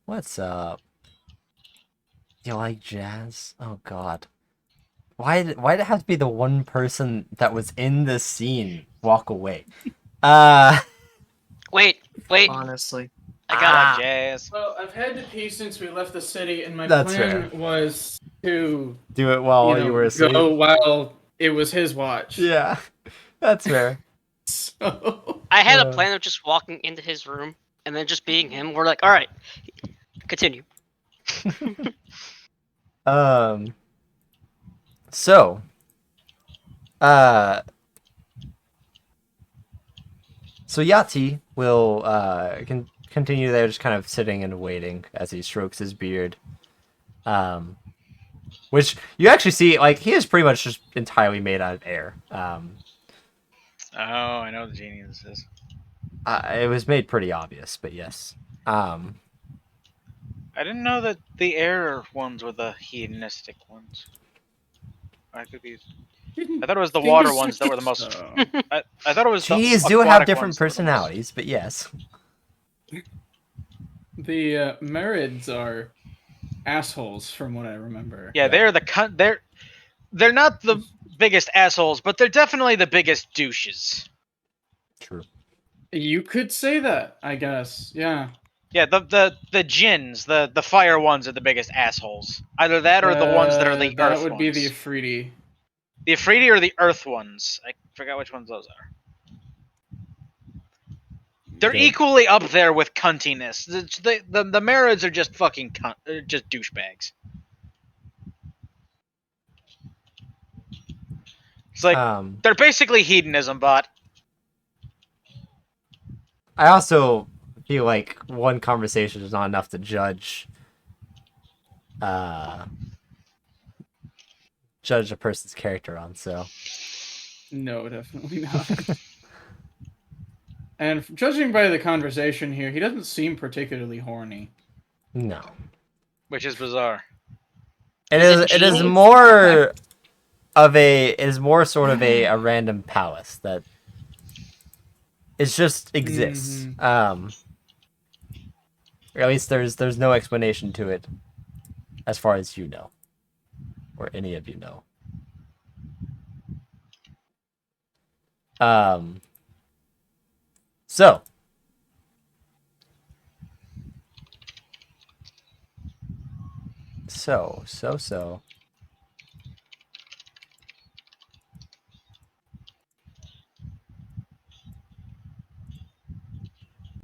What's up? You like jazz? Oh god. Why'd it have to be the one person that was in the scene walk away? Wait. Honestly, I got Jazz. Well, I've had to pee since we left the city, and my That's plan fair. was to Do it while you were asleep. go while it was his watch. Yeah. That's fair. So I had a Uh. plan of just walking into his room and then just being him. We're like, all right, continue. So, so Yahtzee will continue there, just kind of sitting and waiting as he strokes his beard. Which you actually see, like, he is pretty much just entirely made out of air. Oh, I know the genie this is. It was made pretty obvious, but yes. I didn't know that the air ones were the hedonistic ones. I could be. I thought it was the water ones that were the most. I thought it was. Genies the do have aquatic different ones that were the most- personalities, but yes. the Marids are assholes, from what I remember. Yeah, they're the cunt. They're not the biggest assholes, but they're definitely the biggest douches. True. You could say that, I guess. Yeah. Yeah, the djinns, the fire ones are the biggest assholes. Either that or the ones that are the that earth would ones. be the Afridi. The Afridi or the earth ones. I forgot which ones those are. They're Okay. equally up there with cuntiness. The Marids are just fucking just douchebags. It's like they're basically hedonism, but I also feel like one conversation is not enough to judge a person's character on, so No, definitely not. And judging by the conversation here, he doesn't seem particularly horny. no. which is bizarre. It Is is it it is genie? more of a sort of a random palace that it just exists. Or at least there's no explanation to it as far as you know. Or any of you know. So So.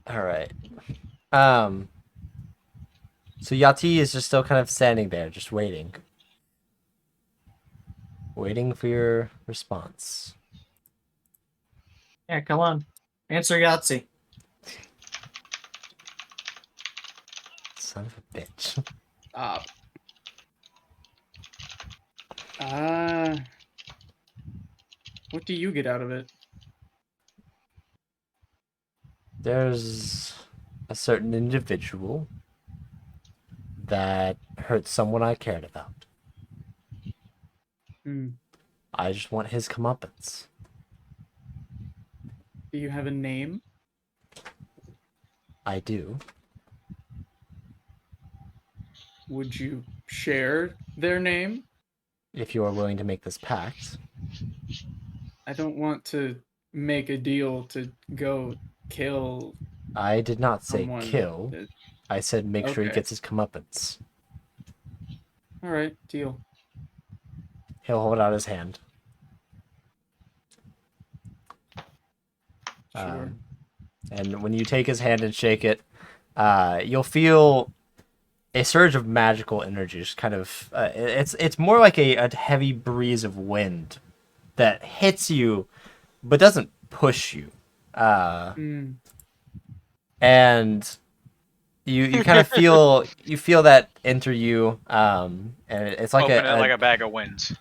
All right. So Yati is just still kind of standing there, just waiting. Waiting for your response. Yeah, come on. Answer Yahtzee. Son of a bitch. Stop. What do you get out of it? There's a certain individual that hurt someone I cared about. Hmm. I just want his comeuppance. Do you have a name? I do. Would you share their name? If you are willing to make this pact. I don't want to make a deal to go kill I did not say someone. kill. I said make sure he Okay. gets his comeuppance. All right, deal. He'll hold out his hand. Sure. And when you take his hand and shake it, you'll feel a surge of magical energy. Just kind of, it's more like a heavy breeze of wind that hits you, but doesn't push you. And you kind of feel that enter you, and it's like Open it like a bag of winds.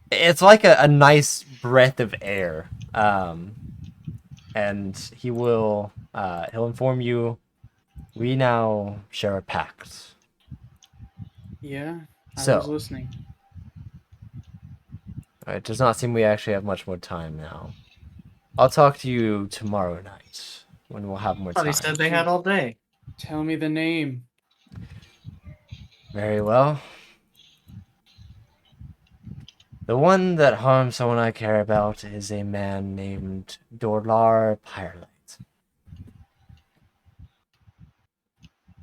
It's like a nice breath of air. And he'll inform you, we now share a pact. Yeah, I So, was listening. it does not seem we actually have much more time now. I'll talk to you tomorrow night when we'll have more Thought time. he said they had all day. Tell me the name. Very well. The one that harmed someone I care about is a man named Dorlar Pirelite.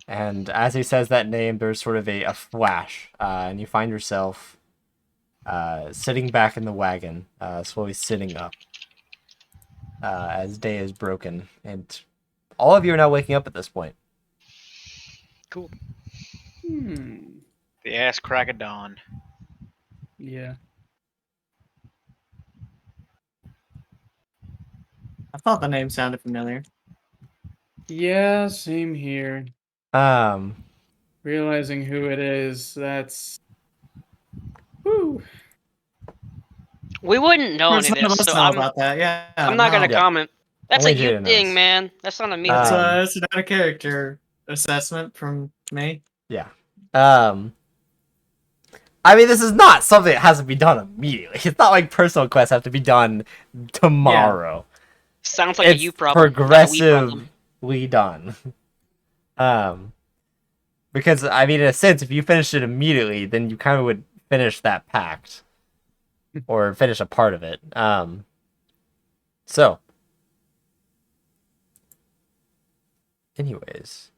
And as he says that name, there's sort of a flash, and you find yourself sitting back in the wagon, slowly sitting up, as day is broken. And all of you are now waking up at this point. Cool. Hmm. The ass crack of dawn. Yeah. I thought the name sounded familiar. Yeah, same here. Realizing who it is, that's... Whew. We wouldn't know any None of of this, us so know I'm about that. Yeah, not gonna Yeah. comment. That's Only a you Jada thing, knows. man. That's not a me That's thing. that's not a character assessment from me. Yeah. I mean, this is not something that has to be done immediately. It's not like personal quests have to be done tomorrow. Sounds like It's a you problem. not a we problem. progressively done. Because I mean, in a sense, if you finished it immediately, then you kind of would finish that pact, or finish a part of it. So, anyways,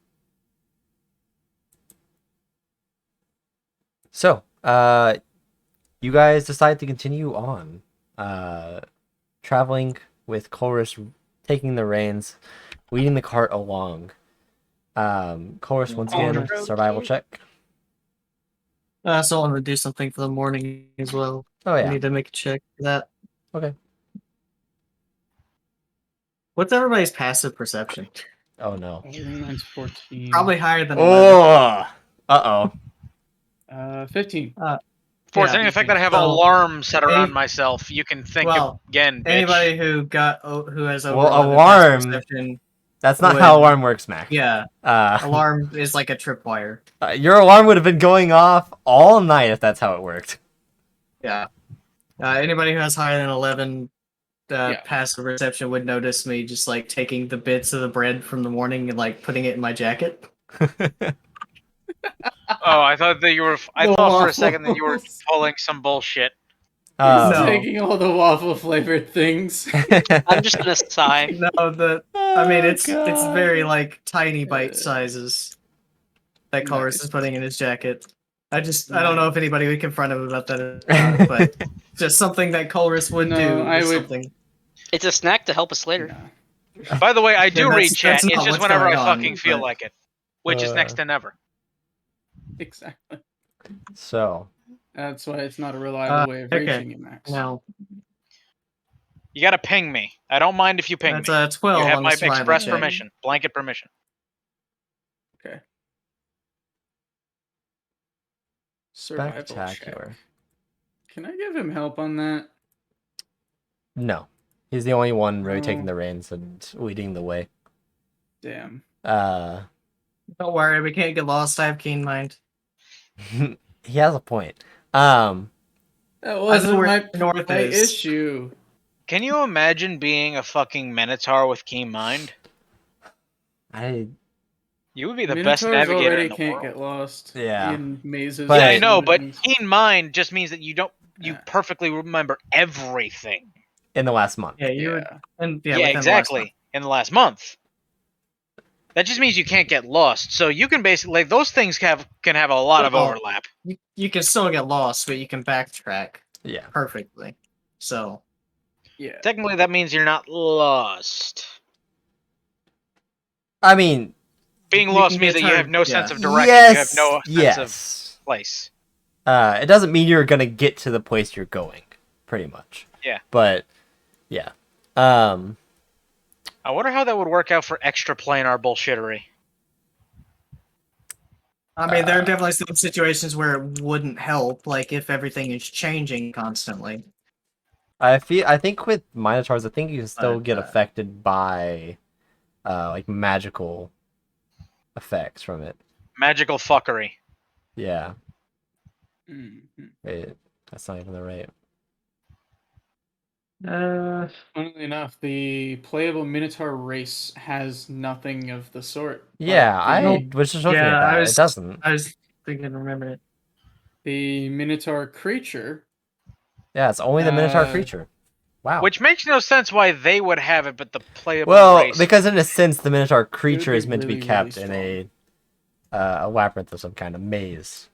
you guys decide to continue on, traveling with Chorus taking the reins, leading the cart along. Chorus, once again, survival check. So I'm gonna do something for the morning as well. Oh I yeah. need to make a check for that. Okay. What's everybody's passive perception? Oh no. Mine's 14. Probably higher than 11. Oh. Uh-oh. 15. Fortunately, the fact that I have So, alarms set around any- myself, you can think well, again, bitch. Anybody who has over Well, 11 alarm- passive perception, That's not would- how alarm works, Mac. yeah, Uh, alarm is like a tripwire. your alarm would have been going off all night if that's how it worked. Yeah. Anybody who has higher than 11 Yeah. passive perception would notice me just like taking the bits of the bread from the morning and like putting it in my jacket. Oh, I thought that you were. I The thought for a second that you were waffles. pulling some bullshit. He's No. taking all the waffle flavored things. I'm just gonna sigh. No, I mean it's very God. like tiny bite sizes that Chorus is putting in his jacket. I don't know if anybody would confront him about that or not, but just something that Colrus would No, do. I is would- something. It's a snack to help us later. No. By the way, I do Yeah, read that's chat. It's not just what's whenever I going on, fucking feel but- like it, which is next to never. Exactly. So, That's why it's not a reliable way of okay. reaching you, Max. Now, You gotta ping me. I don't mind if you ping that's me. 12 You have on my the survival express check. permission, blanket permission. Okay. Survival check. spectacular. Can I give him help on that? No. He's the only one really Oh. taking the reins and leading the way. Damn. Don't worry, we can't get lost. I have keen mind. He has a point. That wasn't where my north is. issue. Can you imagine being a fucking Minotaur with keen mind? I You would be the Minotaurs best navigator already in the can't world. get lost. Yeah. In mazes. But- Yeah, I and know, but things. keen mind just means that you Yeah. perfectly remember everything. in the last month. Yeah, you were. Yeah. And, Yeah, within the last exactly. In the last month. That just means you can't get lost. So you can basically those things can have a lot of Well, overlap. You can still get lost, but you can backtrack Yeah. perfectly. So, Yeah. Technically, that means you're not lost. I mean, Being You lost can means get that you have turned- no yeah. sense of direction. yes, You have no sense of yes. place. It doesn't mean you're gonna get to the place you're going, pretty much. Yeah. But, yeah. I wonder how that would work out for extra planar bullshittery. I mean, there are definitely some situations where it wouldn't help, like if everything is changing constantly. I think with Minotaurs, I think you can still But, get affected by, like magical effects from it. Magical fuckery. Yeah. Mhm. Wait, that's not even the right. Funnily enough, the playable Minotaur race has nothing of the sort. but Yeah, I the, was just looking Yeah, at that. I was- It doesn't. I was thinking, remember it. the Minotaur creature. Yeah, it's only the Minotaur Uh, creature. Wow. Which makes no sense why they would have it, but the playable Well, race. because in a sense, the Minotaur creature be is meant to be really, kept really in a labyrinth of some kind of maze.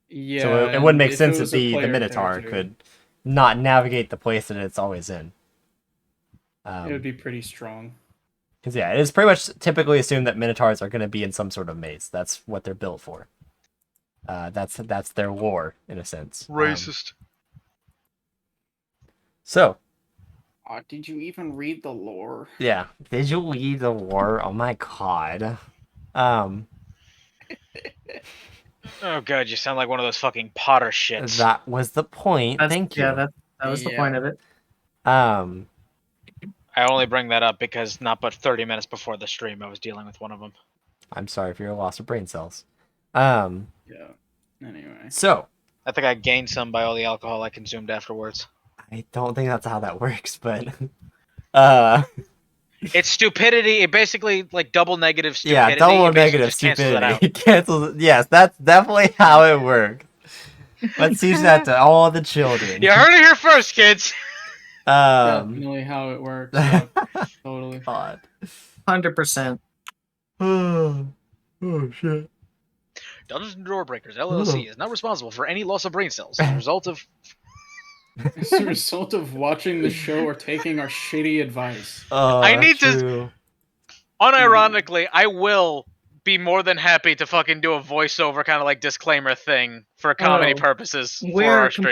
Yeah. So it wouldn't make and if sense it that was a the player Minotaur character, could not navigate the place that it's always in. It would be pretty strong. Because yeah, it is pretty much typically assumed that Minotaurs are going to be in some sort of maze. That's what they're built for. That's their lore in a sense. Racist. So Did you even read the lore? yeah, did you read the lore? Oh my god. Oh god, you sound like one of those fucking Potter shits. That was the point. Thank you. Yeah, that was the Yeah. point of it. I only bring that up because not but 30 minutes before the stream, I was dealing with one of them. I'm sorry for your loss of brain cells. Yeah. Anyway. So I think I gained some by all the alcohol I consumed afterwards. I don't think that's how that works, but It's stupidity. It basically like double negative stupidity. yeah, double it basically negative just cancels it out. stupidity. Cancels. Yes, that's definitely how it works. Let's teach that to all the children. You heard it here first, kids. Definitely how it works. Yeah, totally. God. 100%. Oh shit. Dungeons and DoorBreakers LLC is not responsible for any loss of brain cells as a result of. It's the result of watching the show or taking our shitty advice. Oh, I need to- true. Unironically, I will be more than happy to fucking do a voiceover kind of like disclaimer thing for comedy Oh, purposes for We're our stream.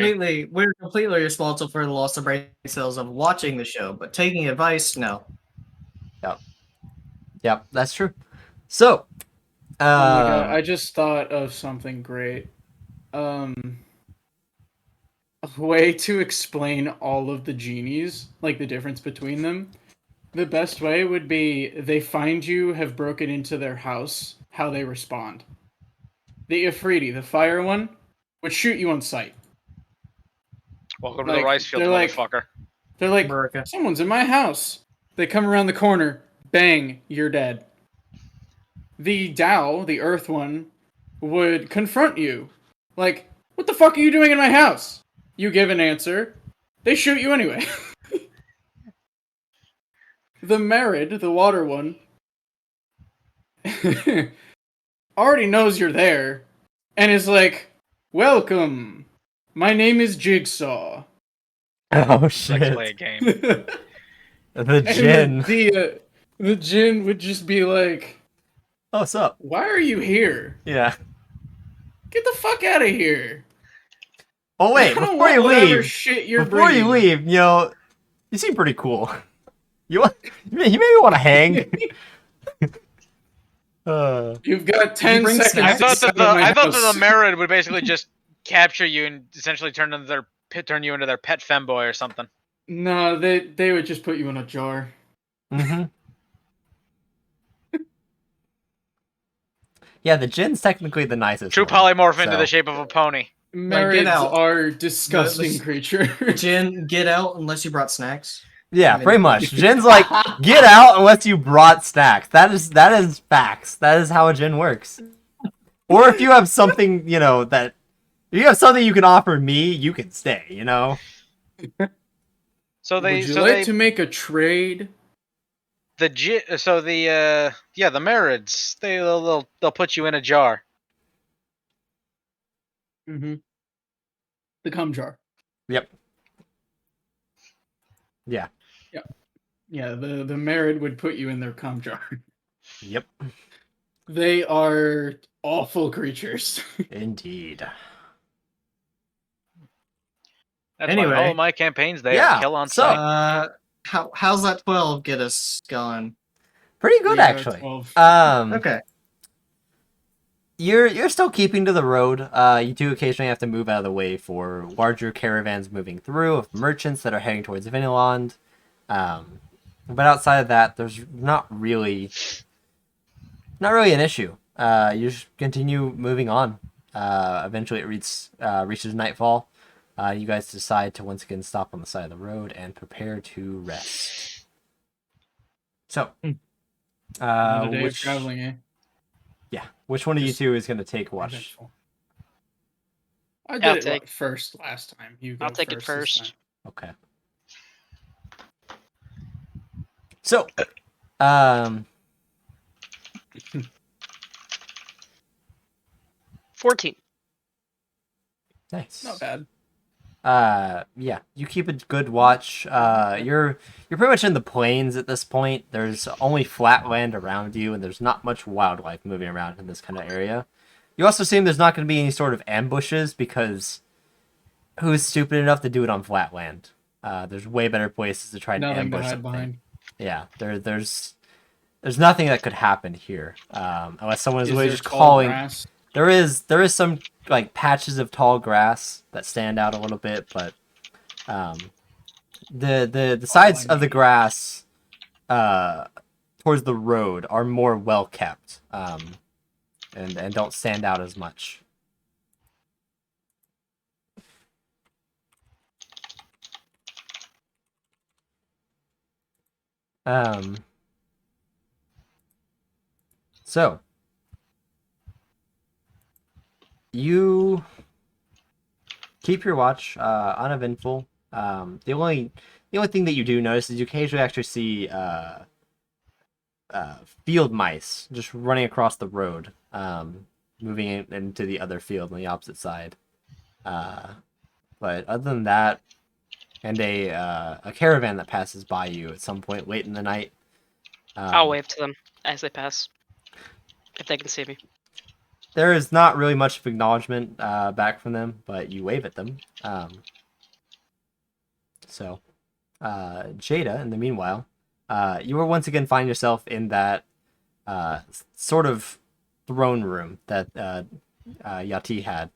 completely responsible for the loss of brain cells of watching the show, but taking advice, no. Yep, that's true. So, Oh my god, I just thought of something great. A way to explain all of the genies, like the difference between them. The best way would be they find you, have broken into their house, how they respond. The Ifriti, the fire one, would shoot you on sight. Welcome to like, the rice field, they're like- motherfucker. They're like, America. someone's in my house. They come around the corner, bang, you're dead. The Tao, the Earth one, would confront you. Like, what the fuck are you doing in my house? You give an answer. They shoot you anyway. The Merid, the water one, already knows you're there. and is like, "Welcome. My name is Jigsaw." Oh Let's play a shit! game. The And Jinn. the Jinn would just be like, Oh, what's up? "Why are you here? Yeah. Get the fuck out of here! Oh I wait, don't before want you whatever leave, shit you're before bringing." you leave, you seem pretty cool. You maybe want to hang. You've got you 10 bring seconds. I snacks? to thought that get out of my the house. Merid would basically just capture you and essentially turn you into their pet femboy or something. No, they would just put you in a jar. Mm-hmm. Yeah, the Jinn's technically the nicest. True one, polymorph into so- the shape of a pony. Marids out. are disgusting The- creatures. Jin, get out unless you brought snacks. Yeah, I mean- pretty much. Jinn's like, get out unless you brought snacks. That is facts. That is how a Jinn works. Or if you have something, that if you have something you can offer me, you can stay. So they, Would you so like they, to make a trade? the Marids, they'll put you in a jar. Mm-hmm. The cum jar. Yep. Yeah. Yeah, the Merid would put you in their cum jar. Yep. They are awful creatures. Indeed. That's Anyway. why all of my campaigns they Yeah, kill on so- sight. How's that 12 get us going? Pretty good, Yeah, actually. 12. Okay. You're still keeping to the road. You do occasionally have to move out of the way for larger caravans moving through of merchants that are heading towards Vinland. But outside of that, there's not really an issue. You just continue moving on. Eventually, it reaches nightfall. You guys decide to once again stop on the side of the road and prepare to rest. So, Another day of which traveling, eh? yeah, which one of you Just- two is going to take watch? Eventful. I I'll did it take- first last time. You go I'll take it this first. time. Okay. So, 14. nice. Not bad. Yeah, you keep a good watch. You're pretty much in the plains at this point. There's only flat land around you, and there's not much wildlife moving around in this kind of area. You also assume there's not going to be any sort of ambushes because who's stupid enough to do it on flat land? There's way better places to try and Nothing to ambush hide something. behind. Yeah, there's nothing that could happen here, unless someone is Is really there just tall calling. grass? There is some like patches of tall grass that stand out a little bit, but the sides of the grass towards the road are more well kept, and don't stand out as much. So you keep your watch uneventful. The only thing that you do notice is you occasionally actually see field mice just running across the road, moving into the other field on the opposite side. But other than that, and a caravan that passes by you at some point late in the night. I'll wave to them as they pass. If they can see me. There is not really much of acknowledgement back from them, but you wave at them. So, Jada, in the meanwhile, you will once again find yourself in that sort of throne room that Yati had.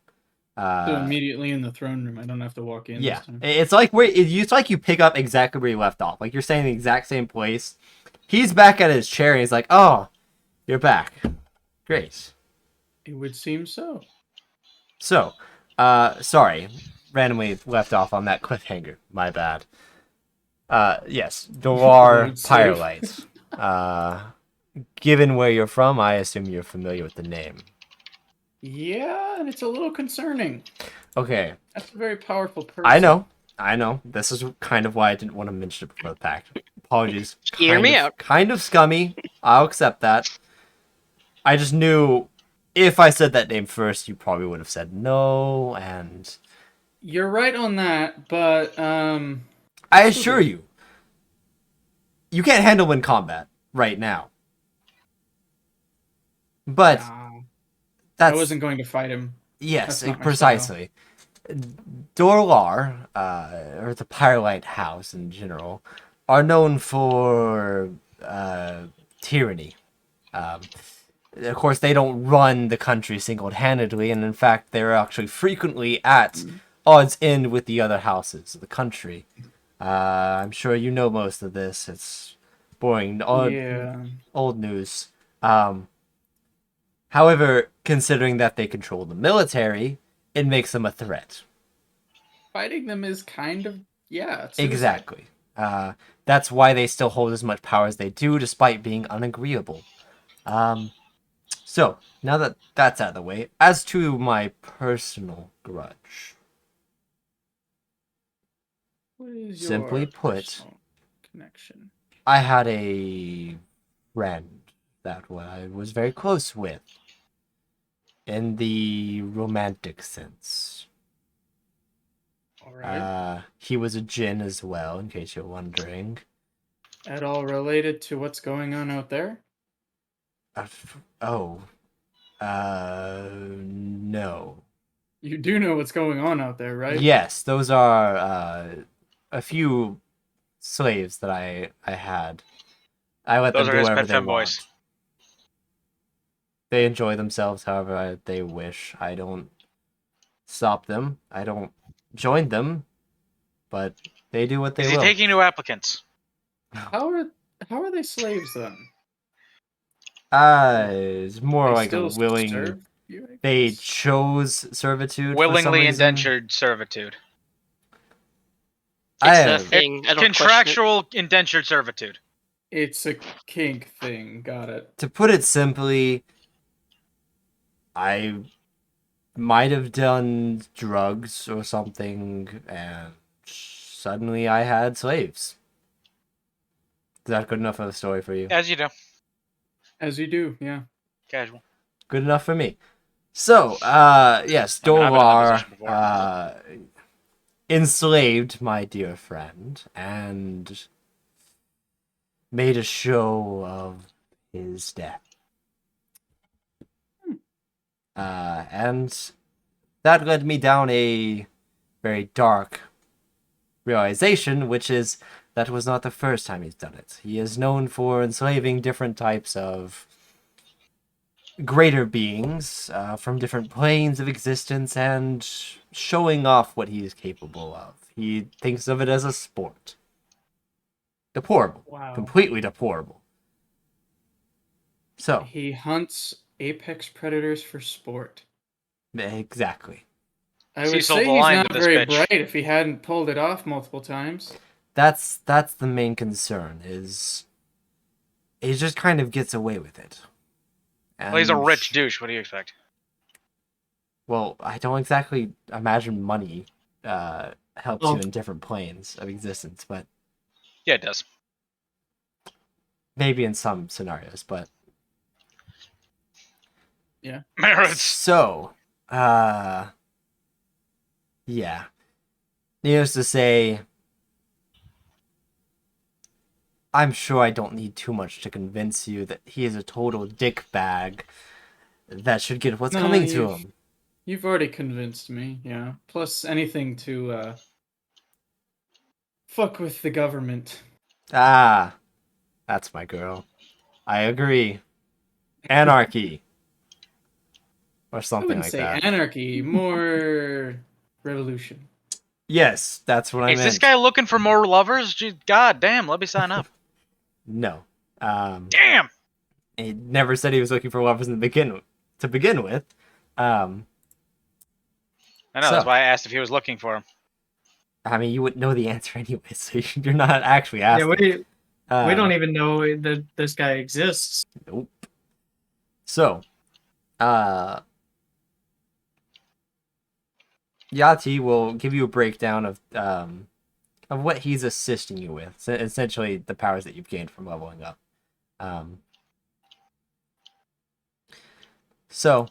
So immediately in the throne room, I don't have to walk in. Yeah, This time. it's like it's like you pick up exactly where you left off. Like you're staying in the exact same place. He's back at his chair. And he's like, "Oh, you're back. Great." It would seem so. So, sorry, randomly left off on that cliffhanger. My bad. Yes, Doar Road safe. Pyrelites. Given where you're from, I assume you're familiar with the name. Yeah, and it's a little concerning. Okay, That's a very powerful person. I know. This is kind of why I didn't want to mention it before the pact. Apologies. Hear me out. Kind of scummy. I'll accept that. I just knew if I said that name first, you probably would have said no, and You're right on that, but I assure you, you can't handle him in combat right now. But nah, I that's wasn't going to fight him. yes, that's not my precisely. Dorlar, or the Firelight House in general, are known for tyranny. Of course, they don't run the country single-handedly, and in fact, they're actually frequently at odds end with the other houses of the country. I'm sure you know most of this. It's boring, Yeah. old news. However, considering that they control the military, it makes them a threat. Fighting them is kind of suicide. Exactly. That's why they still hold as much power as they do, despite being unagreeable. So, now that that's out of the way, as to my personal grudge, What is simply your put, personal connection? I had a friend that I was very close with, in the romantic sense. All right. He was a djinn as well, in case you're wondering. At all related to what's going on out there? Oh. No. You do know what's going on out there, right? Yes, those are a few slaves that I had. I let Those them are do his whatever pet they femboys. want. They enjoy themselves however they wish. I don't stop them. I don't join them, but they do what they Is he will. taking new applicants? How are they slaves then? It's more They like a still willing. serve you, I They guess? chose servitude for some Willingly reason. indentured servitude. I It's the have- thing. I don't question it. Contractual indentured servitude. It's a kink thing. Got it. To put it simply, I might have done drugs or something, and suddenly I had slaves. Is that good enough of a story for you? As you do. As you do, yeah. Casual. Good enough for me. So, yes, I mean, I've been in that Dolar position before. enslaved my dear friend and made a show of his death. And that led me down a very dark realization, which is that was not the first time he's done it. He is known for enslaving different types of greater beings from different planes of existence and showing off what he is capable of. He thinks of it as a sport. Deplorable. Wow. Completely deplorable. So, He hunts apex predators for sport. exactly. I See, would sold say the he's line not to this very bitch. bright if he hadn't pulled it off multiple times. That's the main concern, is he just kind of gets away with it. Well, he's a And- rich douche. What do you expect? Well, I don't exactly imagine money helps Oh. you in different planes of existence, but Yeah, it does. maybe in some scenarios, but Merits. so, yeah. Needless to say, I'm sure I don't need too much to convince you that he is a total dickbag that should get what's No, coming to you've- him. You've already convinced me, yeah. Plus anything to fuck with the government. Ah, that's my girl. I agree. Anarchy. Or I something wouldn't like say that. anarchy, more revolution. Yes, that's what I Is meant. this guy looking for more lovers? God damn, let me sign up. No. Damn! He never said he was looking for lovers to begin with. I know, So- that's why I asked if he was looking for him. I mean, you wouldn't know the answer anyway, so you're not actually Yeah, asking. we don't even know that this guy exists. Nope. So, Yati will give you a breakdown of what he's assisting you with. So essentially, the powers that you've gained from leveling up. So,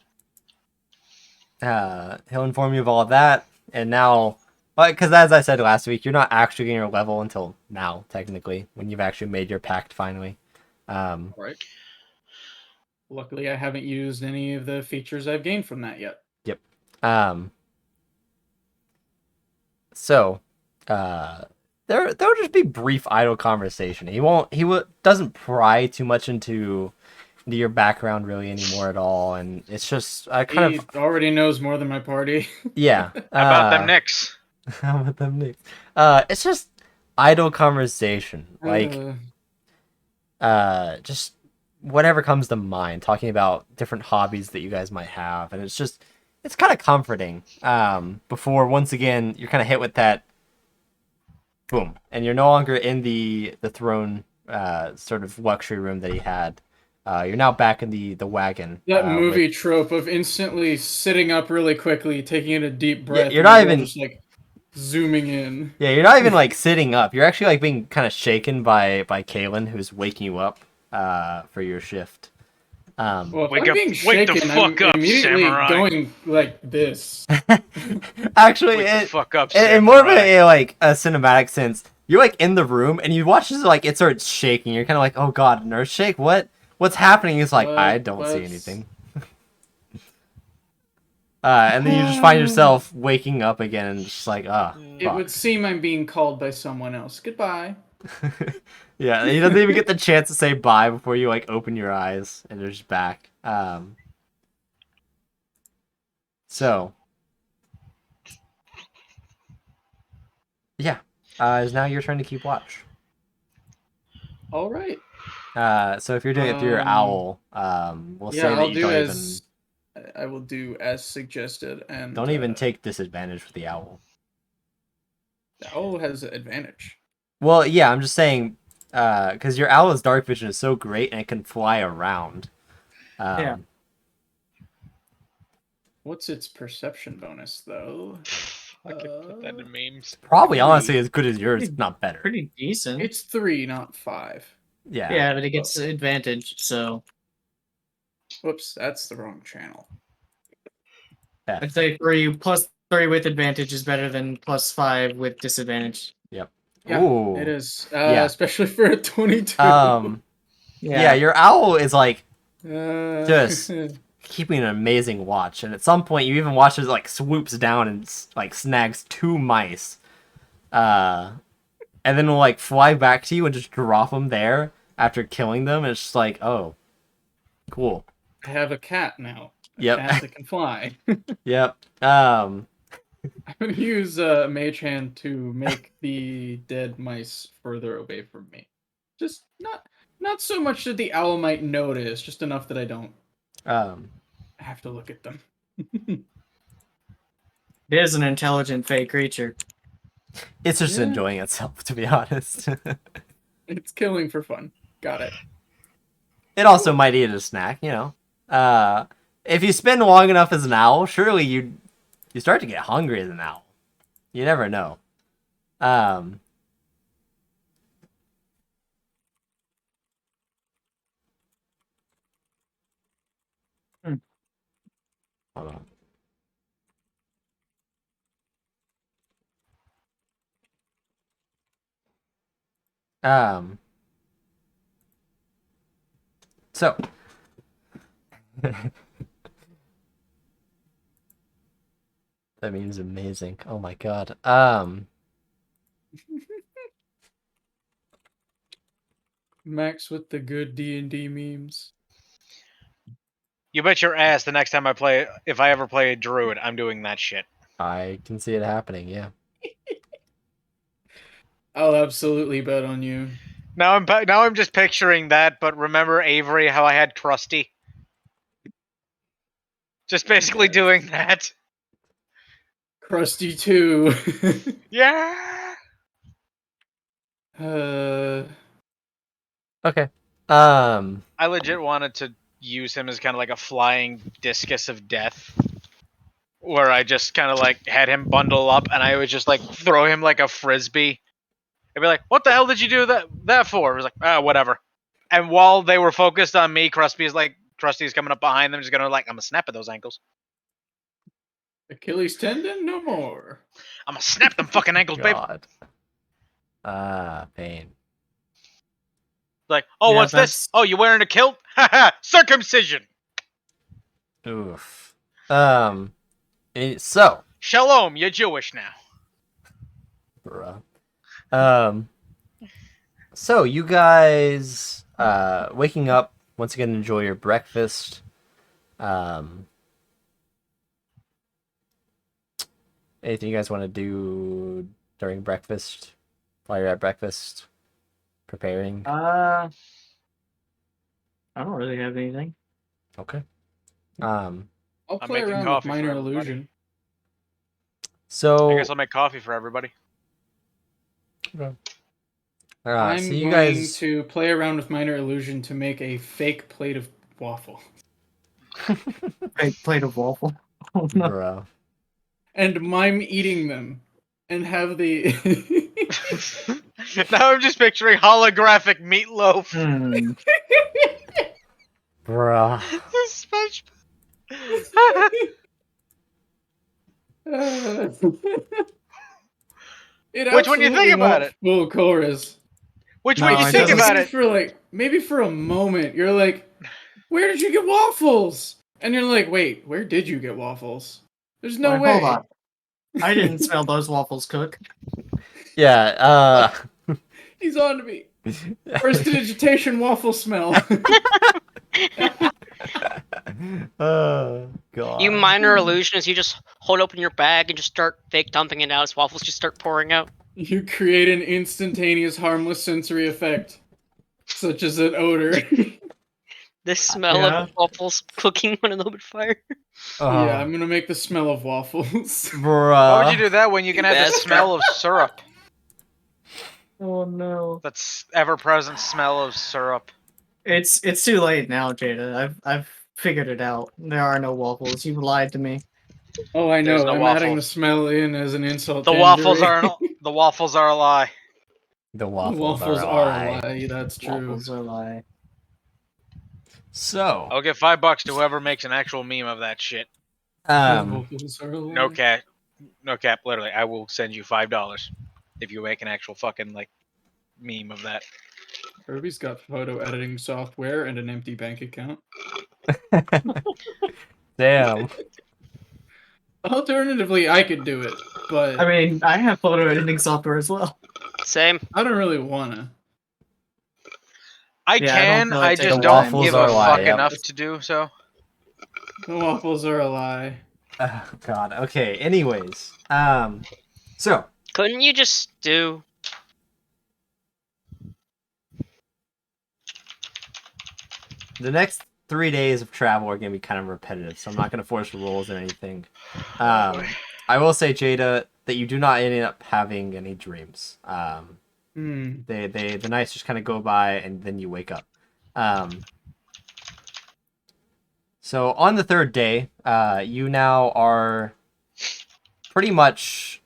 He'll inform you of all of that, and now, because as I said last week, you're not actually getting your level until now, technically, when you've actually made your pact finally. All right. Luckily, I haven't used any of the features I've gained from that yet. Yep. So, there'll just be brief idle conversation. Doesn't pry too much into your background really anymore at all, and it's just He already knows more than my party. yeah. How about them Knicks? How about them Knicks? It's just idle conversation, like just whatever comes to mind, talking about different hobbies that you guys might have, and it's kind of comforting. Before once again you're kind of hit with that boom, and you're no longer in the throne sort of luxury room that he had. You're now back in the wagon. That movie trope of instantly sitting up really quickly, taking in a deep breath. You're not even just like zooming in. Yeah, you're not even like sitting up. You're actually like being kind of shaken by Kaylin, who's waking you up for your shift. Well, if Wake I'm up- being wake the shaken, fuck I'm up, immediately samurai. going like this. Actually, Wake the fuck up, in more of samurai. a cinematic sense, you're like in the room and you watch as like it starts shaking. You're kind of like, oh god, an earth shake. What's happening? It's like I don't see anything. And then you just find yourself waking up again and just like, It would seem I'm being called by someone else. Goodbye. Yeah, he doesn't even get the chance to say bye before you like open your eyes and they're just back. So yeah, it's now your turn to keep watch. All right. So if you're doing it through your owl, we'll say that I'll you do don't as I will do as suggested, and don't even take disadvantage with the owl. The owl has advantage. Well, yeah, I'm just saying, because your owl's dark vision is so great and it can fly around. Yeah. What's its perception bonus though? I could put that in memes. Probably, 3. honestly, as good as yours, if not better. Pretty decent. It's 3, not 5. Yeah. Yeah, but it gets advantage, so Whoops, that's the wrong channel. Yeah. I'd say 3 plus 3 with advantage is better than plus 5 with disadvantage. Yep. Yeah, Ooh. it is. Yeah. Especially for a 22. Yeah, your owl is like just keeping an amazing watch, and at some point you even watch as it like swoops down and like snags 2 mice, and then will like fly back to you and just drop them there after killing them. And it's just like, oh, cool. I have a cat now. Yep. Cat that can fly. Yep. I'm gonna use Mage Hand to make the dead mice further away from me. Just not so much that the owl might notice, just enough that I don't have to look at them. It is an intelligent fey creature. It's just Yeah. enjoying itself, to be honest. It's killing for fun. Got it. It also might eat a snack, you know. If you spend long enough as an owl, surely you start to get hungry as an owl. You never know. Hold on. So that means amazing. Oh my god. Max with the good D&D memes. You bet your ass the next time if I ever play a druid, I'm doing that shit. I can see it happening, yeah. I'll absolutely bet on you. Now I'm just picturing that, but remember Avery, how I had Krusty? Just basically Yes. doing that. Krusty 2. Yeah. Okay. I legit wanted to use him as kind of like a flying discus of death, where I just kind of like had him bundle up and I would just like throw him like a frisbee. I'd be like, "What the hell did you do that for?" It was like, whatever." And while they were focused on me, Krusty's coming up behind them, just gonna like, I'm gonna snap at those ankles. Achilles tendon, no more. I'm gonna snap them fucking ankles, babe. God. Pain. Like, oh, Yeah, what's this? that's- Oh, you wearing a kilt? Haha, circumcision. Oof. So, Shalom, you're Jewish now. bruh. So you guys, waking up once again, enjoy your breakfast. Anything you guys want to do during breakfast? While you're at breakfast, preparing. I don't really have anything. Okay. I'll I'm play making around with coffee for minor everybody. illusion. So, I guess I'll make coffee for everybody. I'm so you going guys, to play around with minor illusion to make a fake plate of waffle. Fake plate of waffle. Oh, no. bro. And mime eating them. And have the... Now I'm just picturing holographic meatloaf. Hmm. Bruh. SpongeBob. It Which one do you think absolutely about won't it? fool chorus. Which No, one you it think doesn't. about Maybe it? for like, maybe for a moment, you're like, "Where did you get waffles?" And you're like, "Wait, where did you get waffles?" There's no Wait, way. hold on. I didn't smell those waffles cook. Yeah. He's on to me. Prestidigitation waffle smell. Oh god. You minor illusionist, you just hold open your bag and just start fake dumping it out as waffles just start pouring out. You create an instantaneous harmless sensory effect, such as an odor. The smell Yeah. of waffles cooking on an open fire. Yeah, I'm gonna make the smell of waffles. Bruh. Why would you do that when you can have the Bastard. smell of syrup? Oh no. That's ever-present smell of syrup. It's too late now, Jada. I've figured it out. There are no waffles. You lied to me. Oh, I There's know. no I'm adding the waffles. smell in as an insult. The to waffles injury. are the waffles are a lie. The The waffles, waffles are, are a lie. a lie. That's true. Waffles are lie. So, I'll give $5 to whoever makes an actual meme of that shit. Waffles are a lie. No cap, no cap. Literally, I will send you $5 if you make an actual fucking like meme of that. Kirby's got photo editing software and an empty bank account. damn. Alternatively, I could do it, but I mean, I have photo editing software as well. Same. I don't really wanna. I Yeah, I don't can. feel like I taking just the don't waffles give are a a lie, fuck yep. enough to do so. The waffles are a lie. Oh god. Okay. Anyways, so Couldn't you just do the next 3 days of travel are gonna be kind of repetitive, so I'm not gonna force rules or anything. I will say, Jada, that you do not end up having any dreams. The nights just kind of go by and then you wake up. So on the third day, you now are pretty much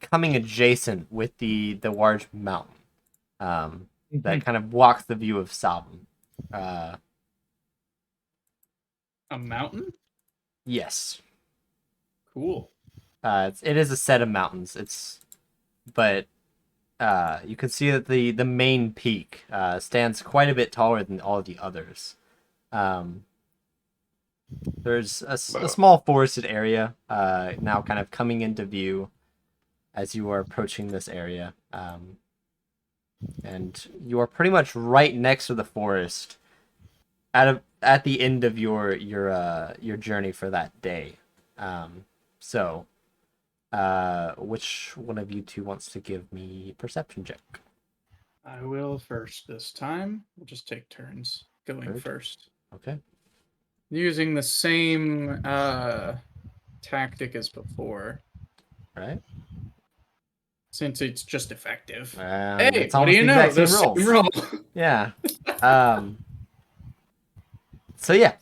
coming adjacent with the large mountain that kind of blocks the view of Savum. A mountain? Yes, Cool. it is a set of mountains. But you can see that the main peak stands quite a bit taller than all the others. There's a small forested area now kind of coming into view as you are approaching this area. And you are pretty much right next to the forest at the end of your journey for that day. So which one of you two wants to give me a perception check? I will first this time. We'll just take turns going Good. first. Okay. Using the same tactic as before, All right. since it's just effective. Hey, Hey, what do you know? The same roll. Yeah. So yeah.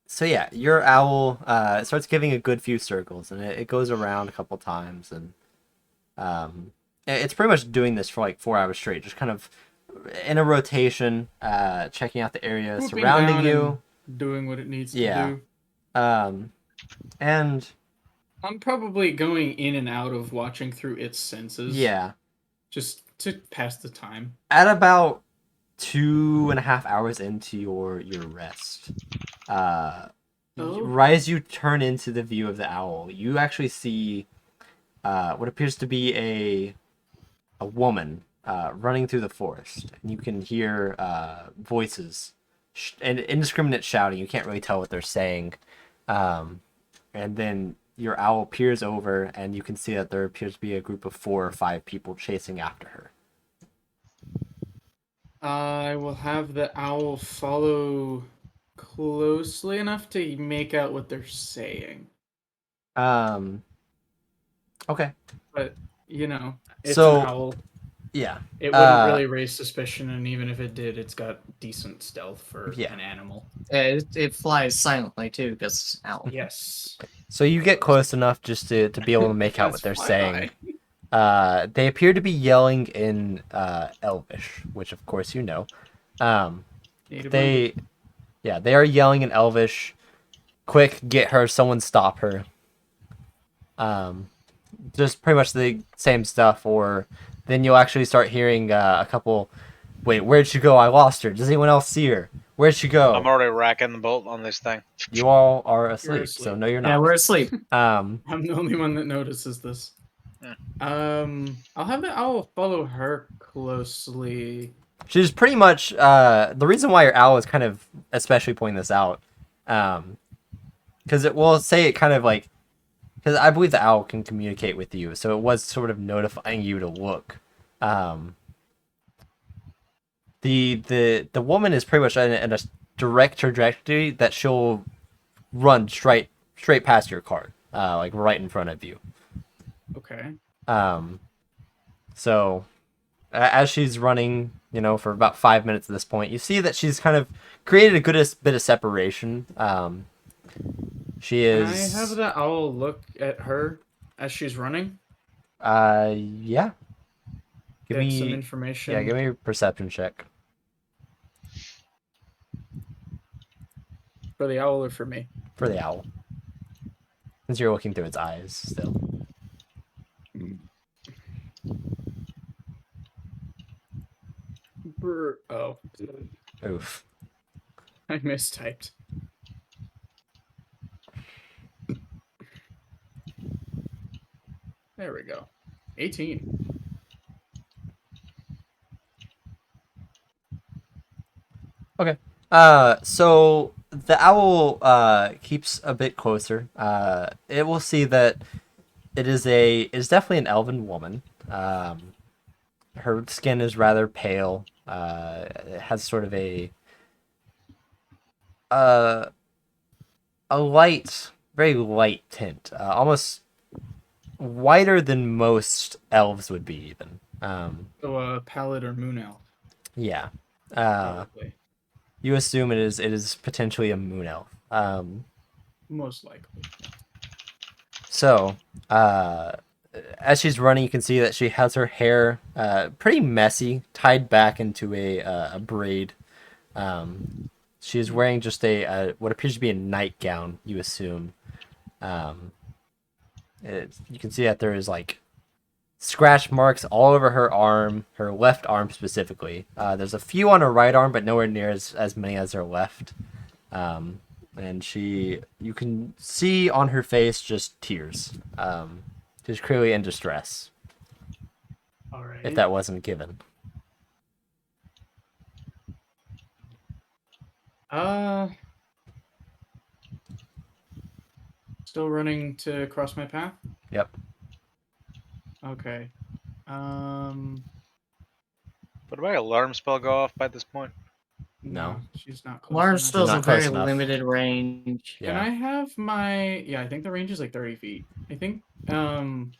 So yeah, your owl starts giving a good few circles, and it goes around a couple times, and it's pretty much doing this for like 4 hours straight, just kind of in a rotation, checking out the area Swooping surrounding down you. and doing what it needs Yeah. to do. And I'm probably going in and out of watching through its senses. yeah, Just to pass the time. at about 2.5 hours into your rest, Oh. right as you turn into the view of the owl, you actually see what appears to be a woman running through the forest, and you can hear voices and indiscriminate shouting. You can't really tell what they're saying, and then your owl peers over, and you can see that there appears to be a group of 4 or 5 people chasing after her. I will have the owl follow closely enough to make out what they're saying. Okay. But, it's So, an owl. yeah. It wouldn't really raise suspicion, and even if it did, it's got decent stealth for Yeah. an animal. It flies silently too, because owl. Yes. So you get close enough just to be able to make out what they're That's saying. fly-by. They appear to be yelling in Elvish, which of course you know. Native They are yelling in Elvish. Quick, get her, someone stop her. Just pretty much the same stuff, or then you'll actually start hearing a couple, wait, where'd she go? I lost her. Does anyone else see her? Where'd she go? I'm already racking the bolt on this thing. You all are asleep, asleep. so no, you're Yeah, not. we're asleep. I'm the only one that notices this. Yeah. I'll have the owl follow her closely. She's pretty much the reason why your owl is kind of especially pointing this out, because it will say it kind of like, because I believe the owl can communicate with you, so it was sort of notifying you to look. The woman is pretty much in a direct trajectory that she'll run straight past your car, like right in front of you. Okay. So as she's running, for about 5 minutes at this point, you see that she's kind of created a good bit of separation. She Can is. I have the owl look at her as she's running? Yeah. Give Get me some information. Yeah, give me a perception check For the owl or for me? for the owl, since you're looking through its eyes still. Oh. Oof. I mistyped. There we go. 18. Okay. So the owl keeps a bit closer. It will see that it's definitely an elven woman. Her skin is rather pale. It has sort of a light, very light tint, almost whiter than most elves would be, even. So pallid or moon elf. Yeah. Probably. You assume it is potentially a moon elf. Most likely. So, as she's running, you can see that she has her hair pretty messy, tied back into a braid. She is wearing just a what appears to be a nightgown, you assume. You can see that there is like scratch marks all over her arm, her left arm specifically. There's a few on her right arm, but nowhere near as many as her left. And you can see on her face just tears. She's clearly in distress, All right. if that wasn't given. Still running to cross my path? Yep. Okay. Would my alarm spell go off by this point? No. She's not close Alarm enough. still has a Not close very enough. limited range. Can I have my... Yeah, I think the range is like 30 feet. I think... Can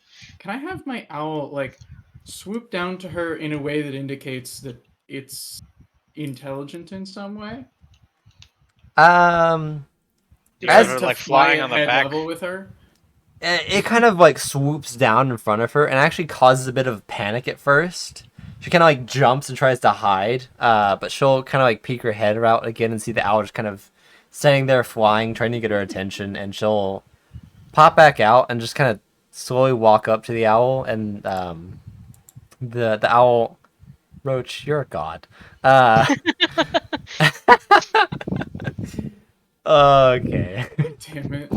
I have my owl, like, swoop down to her in a way that indicates that it's intelligent in some way? You guys As are to like fly flying at on the head back. level with her? It kind of like swoops down in front of her and actually causes a bit of panic at first. She kind of like jumps and tries to hide, but she'll kind of like peek her head out again and see the owl just kind of standing there flying, trying to get her attention, and she'll pop back out and just kind of slowly walk up to the owl, and the owl, Roach, you're a god. Okay. Damn it.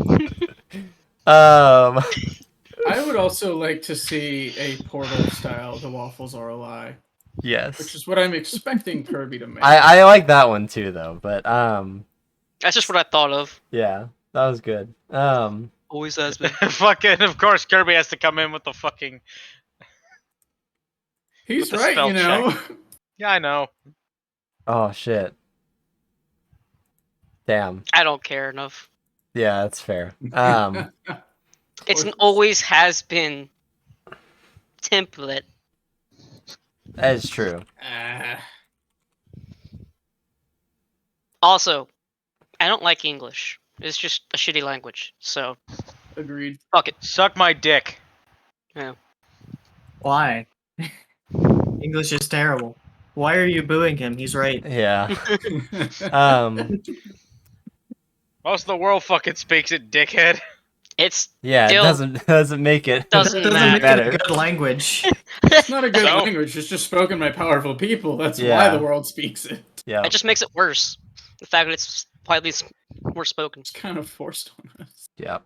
I would also like to see a Portal style The Waffles Are a Lie, Yes. which is what I'm expecting Kirby to make. I like that one too, though. But That's just what I thought of. yeah, that was good. Always has been. Fucking, of course, Kirby has to come in with the fucking. He's with the right, spell you know. Yeah, I know. Oh shit. Damn. I don't care enough. Yeah, that's fair. It's an always has been template. That is true. Also, I don't like English. It's just a shitty language. So, Agreed. fuck it. Suck my dick. Why? English is terrible. Why are you booing him? He's right. Yeah. Most of the world fucking speaks it, dickhead. It's Yeah, Still- it doesn't make it. Doesn't Doesn't matter. make better. it a good language. It's not a good No. language. It's just spoken by powerful people. That's why Yeah. the world speaks it. Yeah. it just makes it worse. The fact that it's widely more spoken. It's kind of forced on us. Yeah.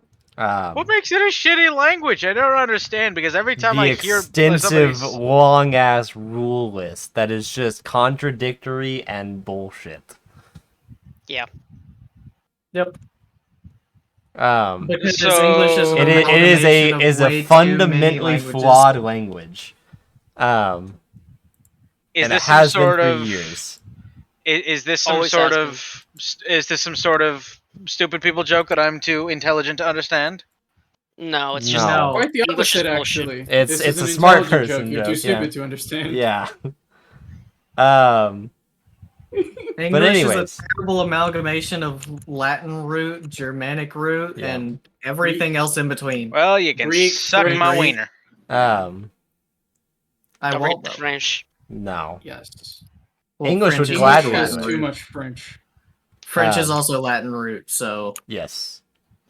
What makes it a shitty language? I don't understand, because every time the I hear extensive, somebody's- long ass rule list that is just contradictory and bullshit. Yep. It Because So- English is an is amalgamation of is way a too many fundamentally languages. flawed language. is And it this some has been sort for of years. is this some Always sort has of is this some sort of stupid people joke that I'm too intelligent to understand? No, it's just No. Quite the English is opposite, bullshit. actually. It's- This it's is a an smart intelligent person You're too joke, stupid yeah. to understand. Yeah. English anyways. is a terrible amalgamation of Latin root, Germanic root, Yeah. and everything else in between. Well, you can Greek, suck French. my wiener. I don't won't. read Though. French. No. Yes. Well, English French would is gladly also English do has it. too Latin root. much French. French is Um, also Latin root, so Yes.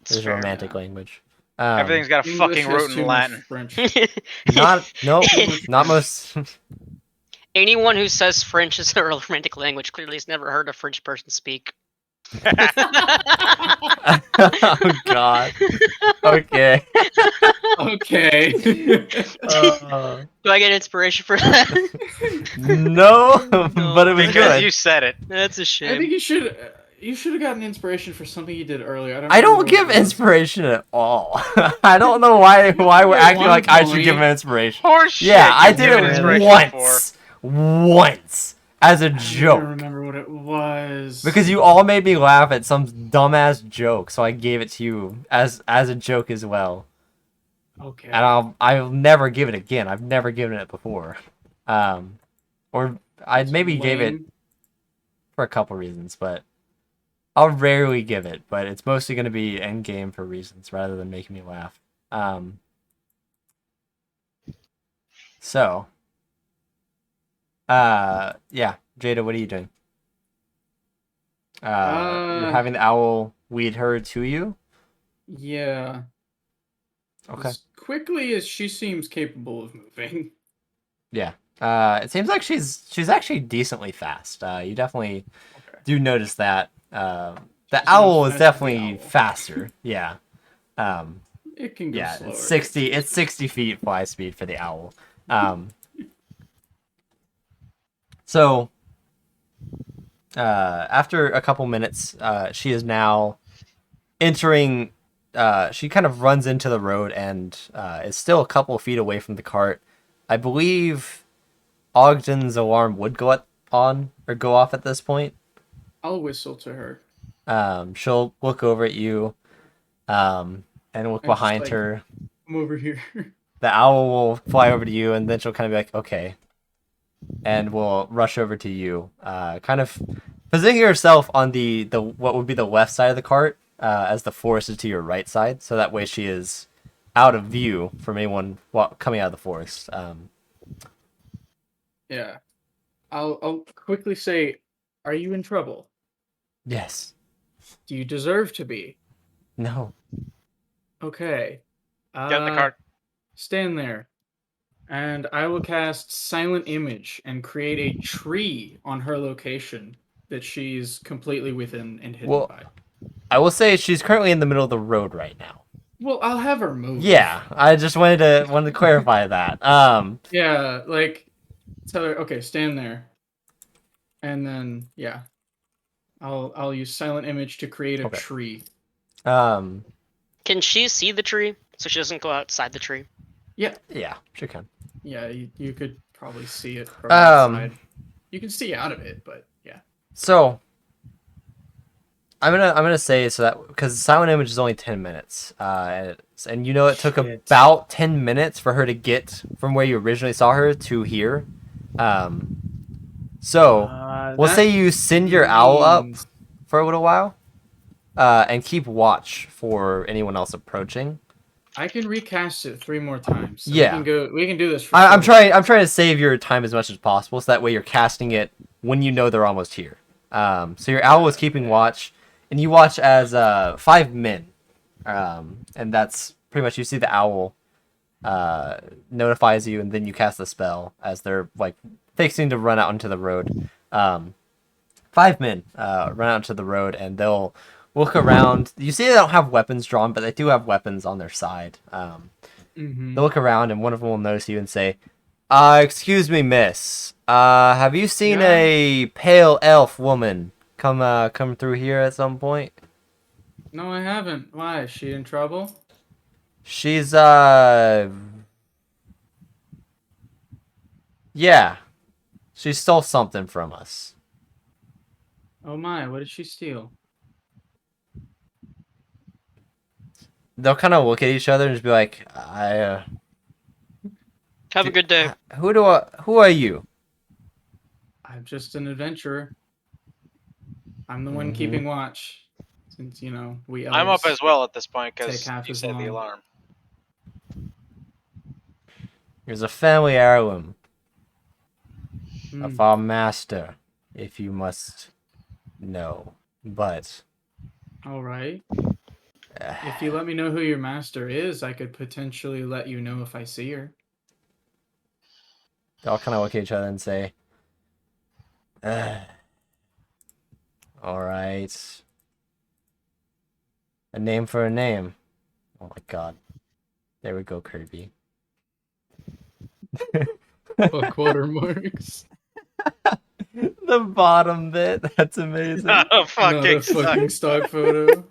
It's It's a fair. romantic Yeah. language. Everything's got a English fucking has root too in much Latin. French. not no, Too much not French. most. Anyone who says French is a romantic language clearly has never heard a French person speak. Oh God. Okay. Okay. Do I get inspiration for that? No, but it was Because good. you said it. That's a I shame. think you should have gotten inspiration for something you did earlier. I don't remember what give it was. inspiration at all. I don't know why we're At acting one like I should point- give him inspiration. Horse Yeah, shit, I you've did given it inspiration once as a I don't even joke remember what it was. because you all made me laugh at some dumbass joke, so I gave it to you as a joke as well. Okay. And I'll never give it again. I've never given it before. Or I maybe gave it Lame. for a couple reasons, but I'll rarely give it. But it's mostly going to be end game for reasons rather than making me laugh. So, yeah, Jada, what are you doing? You're having the owl lead her to you. Yeah. Okay. As quickly as she seems capable of moving. Yeah. It seems like she's actually decently fast. You definitely Okay. do notice that. The She's owl not is fast as the definitely owl. faster. Yeah. It can go Yeah. slower. It's 60 feet fly speed for the owl. So after a couple minutes, she is now entering. She kind of runs into the road and is still a couple of feet away from the cart. I believe Ogden's alarm would go off at this point. I'll whistle to her. She'll look over at you, and look just, behind like- her. I'm over here. The owl will fly over to you, and then she'll kind of be like, okay. And will rush over to you, kind of positioning herself on the what would be the left side of the cart, as the forest is to your right side, so that way she is out of view from anyone coming out of the forest. Yeah. I'll quickly say, are you in trouble? Yes. Do you deserve to be? No. Okay. Get in the cart. Stand there. And I will cast Silent Image and create a tree on her location that she's completely within and hidden Well, by. I will say she's currently in the middle of the road right now. Well, I'll have her move. Yeah, I just wanted to clarify that. Yeah, like tell her, okay, stand there. And then yeah. I'll use Silent Image to create a Okay. tree. Um, Can she see the tree so she doesn't go outside the tree? Yeah. yeah, she can. Yeah, you could probably see it from Um, outside. You can see out of it, but yeah. So I'm gonna say so that because Silent Image is only 10 minutes, and you know it took Shit. about 10 minutes for her to get from where you originally saw her to here. So we'll That say you send your owl up means- for a little while, and keep watch for anyone else approaching. I can recast it 3 more times. So Yeah. we can do this for I'm 4 trying to save your time as much as possible, so that way you're casting it when you know they're almost here. So your owl is keeping watch, and you watch as 5 men, and that's pretty much you see the owl notifies you, and then you cast the spell as they're like fixing to run out into the road. 5 men run out into the road, and they'll look around. You see they don't have weapons drawn, but they do have weapons on their side. Mhm. They'll look around, and one of them will notice you and say, excuse me, miss. Have you seen Yeah. a pale elf woman come through here at some point? No, I haven't. Why? Is she in trouble? She's, yeah. She stole something from us. Oh my, what did she steal? They'll kind of look at each other and just be like, Have a good day. who are you? I'm just an adventurer. I'm the one Mhm. keeping watch. Since, you know, we I'm up elves as well at this point take because half you as said the long. alarm. Here's a family heirloom Hmm. of our master, if you must know. But All right. If you let me know who your master is, I could potentially let you know if I see her. they all kind of look at each other and say, all right. A name for a name. Oh my god. There we go, Kirby. Fuck watermarks. The bottom bit. That's amazing. Oh, Not a fucking fucking sucks. stock photo.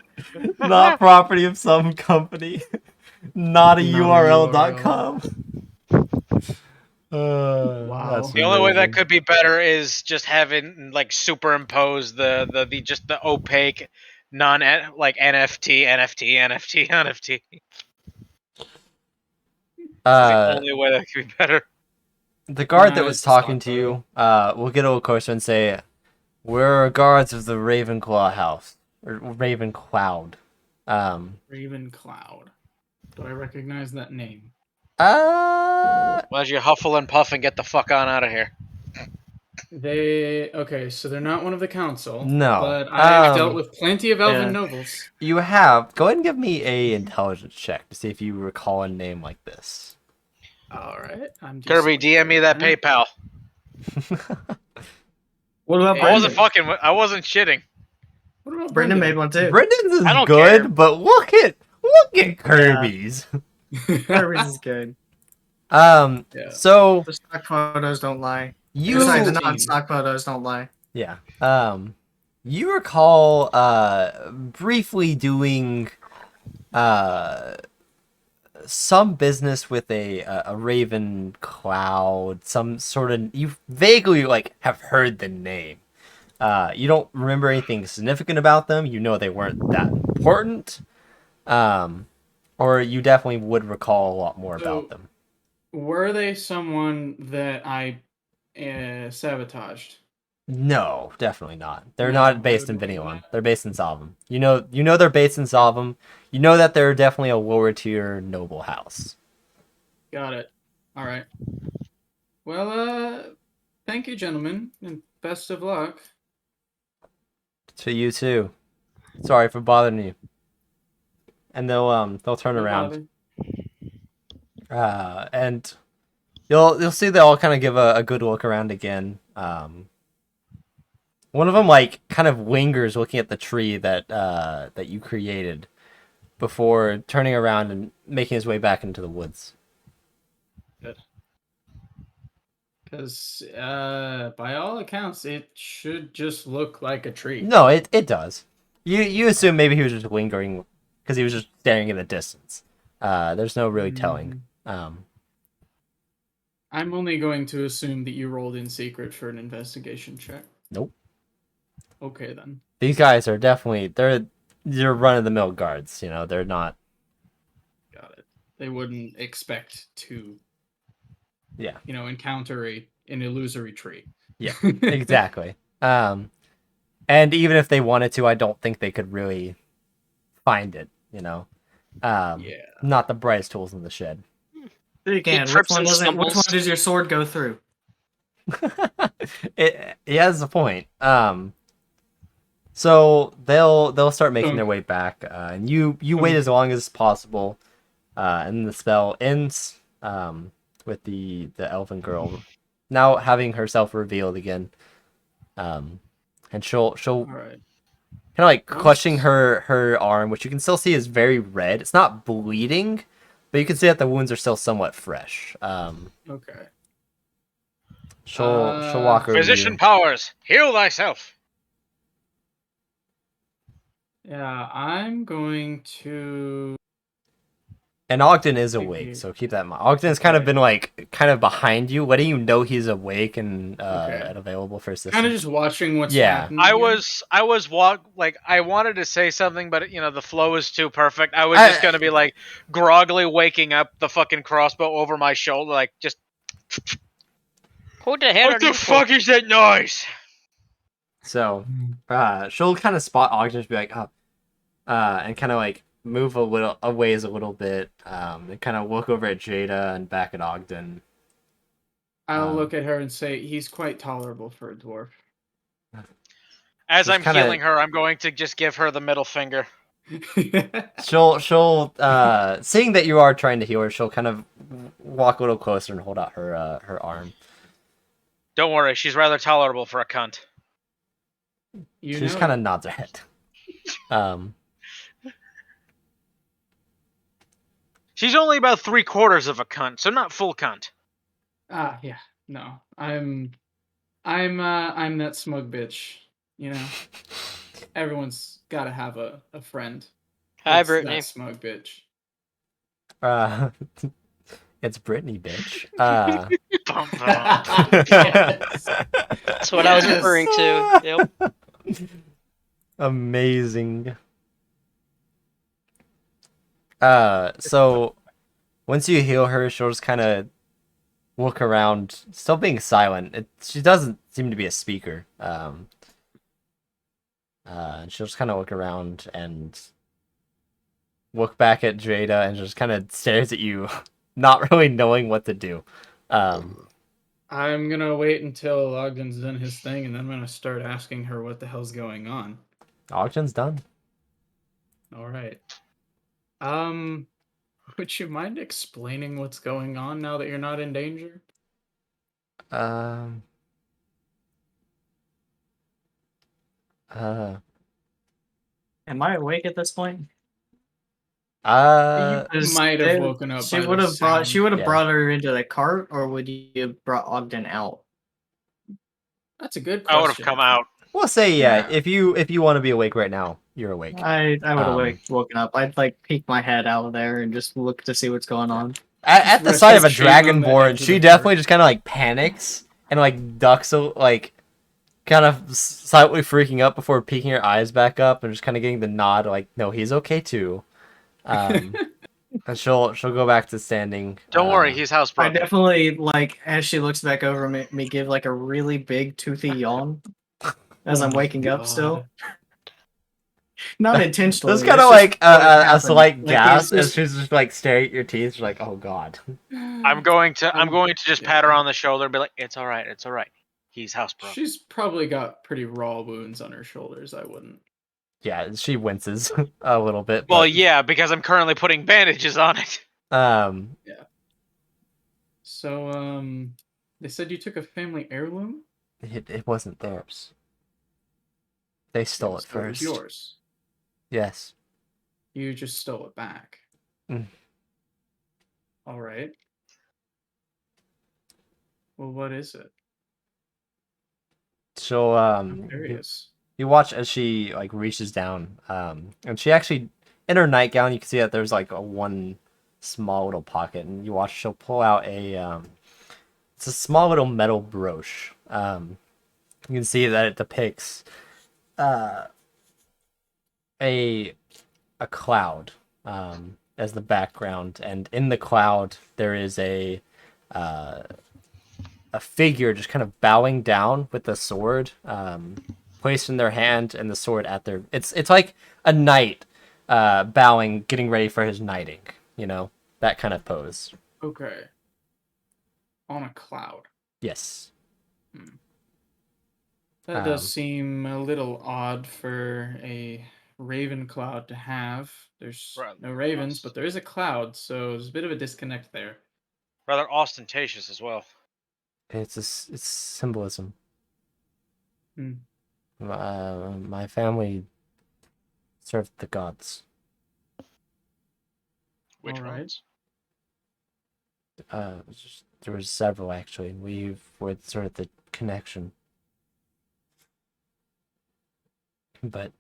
Not property of some company. Not a URL.com. Wow. That's The only way that amazing. could be better is just having like superimpose the just the opaque non like NFT. That's the only way that could be better. The guard that Nah, was it's a talking stock to you will get a little closer and say, we're guards of the Ravenclaw house. Or Ravencloud. Raven Cloud. Do I recognize that name? Uh, Why don't you huffle and puff and get the fuck on out of here? Okay, so they're not one of the council. No. But I've Um, dealt with plenty of elven yeah. nobles. you have. Go ahead and give me a intelligence check to see if you recall a name like this. Alright. I'm Kirby, DM me that PayPal. What about Hey, I wasn't Brendan? fucking. I wasn't shitting. What about Brendan made one too. Brendan's is I don't good, care. but look at Kirby's. Kirby's is good. Yeah. So The stock photos don't lie. you Sorry, the 16. non-stock photos don't lie. Yeah. You recall briefly doing some business with a Raven Cloud, some sort of you vaguely like have heard the name. You don't remember anything significant about them. You know they weren't that important. Or you definitely would recall a lot more about So- them. Were they someone that I sabotaged? No, definitely not. They're No, not based I in would- Vinilon. They're based in Savum. You know they're based in Savum. You know that they're definitely a lower tier noble house. Got it. Alright. Well, thank you, gentlemen, and best of luck. To you too. Sorry for bothering you. And they'll turn No around. bother. And you'll see they all kind of give a good look around again. One of them like kind of lingers looking at the tree that you created before turning around and making his way back into the woods. Because by all accounts, it should just look like a tree. No, it does. You assume maybe he was just lingering because he was just staring in the distance. There's no really telling. I'm only going to assume that you rolled in secret for an investigation check. Nope. Okay then. These guys are definitely they're run of the mill guards. You know, they're not. Got it. They wouldn't expect to, Yeah. encounter an illusory tree. Yeah. Exactly. And even if they wanted to, I don't think they could really find it. Yeah. Not the brightest tools in the shed. Again, which trips one and doesn't? Which one stumbles. does your sword go through? He has a point. So they'll start making their way back, and you wait as long as possible, and the spell ends with the elven girl now having herself revealed again, and she'll All right. kind of like clutching her arm, which you can still see is very red. It's not bleeding, but you can see that the wounds are still somewhat fresh. Okay. She'll walk over to Physician you. Powers, heal thyself. Yeah, I'm going to. And Ogden is Thank awake, you. so keep that in mind. Ogden's kind of Okay. been kind of behind you, letting you know he's awake and Okay. and available for assistance. Kind of just watching what's Yeah. happening. I here. was I wanted to say something, but the flow is too perfect. I was I- just gonna be like groggily waking up the fucking crossbow over my shoulder, like just Who the hell what are the you? fuck is that noise? So she'll kind of spot Ogden and be like, oh, and kind of like move a ways a little bit, and kind of look over at Jada and back at Ogden. I'll um, look at her and say he's quite tolerable for a dwarf. As Just I'm kinda- healing her, I'm going to just give her the middle finger. She'll seeing that you are trying to heal her, she'll kind of walk a little closer and hold out her arm. Don't worry, she's rather tolerable for a cunt. You She just know kind of it. nods her head. She's only about 3/4 of a cunt, so not full cunt. Yeah. No, I'm that smug bitch. Everyone's got to have a friend. Hi, That's Brittany. that smug bitch. It's Brittany, bitch. Bum, bum. That's what I was Yes. referring to. Yep. Amazing. So once you heal her, she'll just kind of look around, still being silent. She doesn't seem to be a speaker. And she'll just kind of look around and look back at Jada and just kind of stares at you, not really knowing what to do. I'm gonna wait until Ogden's done his thing, and then I'm gonna start asking her what the hell's going on. Ogden's done. All right. Would you mind explaining what's going on now that you're not in danger? Um. Am I awake at this point? Uh. You might have woken up. She by the would have brought. She sound. would have Yeah. brought her into the cart, or would you have brought Ogden out? That's a good I question. would have come out. We'll say yeah. Yeah. If you want to be awake right now, you're awake. I would have Um, woken up. I'd peek my head out of there and just look to see what's going on. At the Rest sight of a his chin on the dragonborn, edge of she the definitely just kind of panics and ducks, kind of slightly freaking up before peeking her eyes back up and just kind of getting the nod, no, he's okay too. And she'll go back to standing. Don't worry, he's I housebroken. definitely as she looks back over me give a really big toothy yawn as I'm Oh my waking up still. God. Not intentionally. There's kind it's of just what a happened. slight gasp it's as she's just staring at your teeth. She's like, "Oh God." I'm going to just pat her yeah. on the shoulder and be like, "It's all right, He's housebroken." She's probably got pretty raw wounds on her shoulders. I wouldn't Yeah, she winces a little bit. Well, But, yeah, because I'm currently putting bandages on it. So, they said you took a family heirloom? it wasn't theirs. They stole it So it was first. yours. Yes. You just stole it back. Mm. All right. Well, what is it? So I'm curious. you watch as she like reaches down, and she actually in her nightgown you can see that there's like a one small little pocket, and you watch she'll pull out it's a small little metal brooch. You can see that it depicts a cloud as the background, and in the cloud there is a figure just kind of bowing down with the sword placed in their hand and the sword at their. It's like a knight bowing, getting ready for his knighting. You know, that kind of pose. Okay. On a cloud. Yes. That does Um, seem a little odd for a raven cloud to have. There's Right. no ravens, but there is a cloud, so there's a bit of a disconnect there. Rather ostentatious as well. it's symbolism. Hmm. My family served the gods. Which All right. ones? There was several actually. We were sort of the connection. But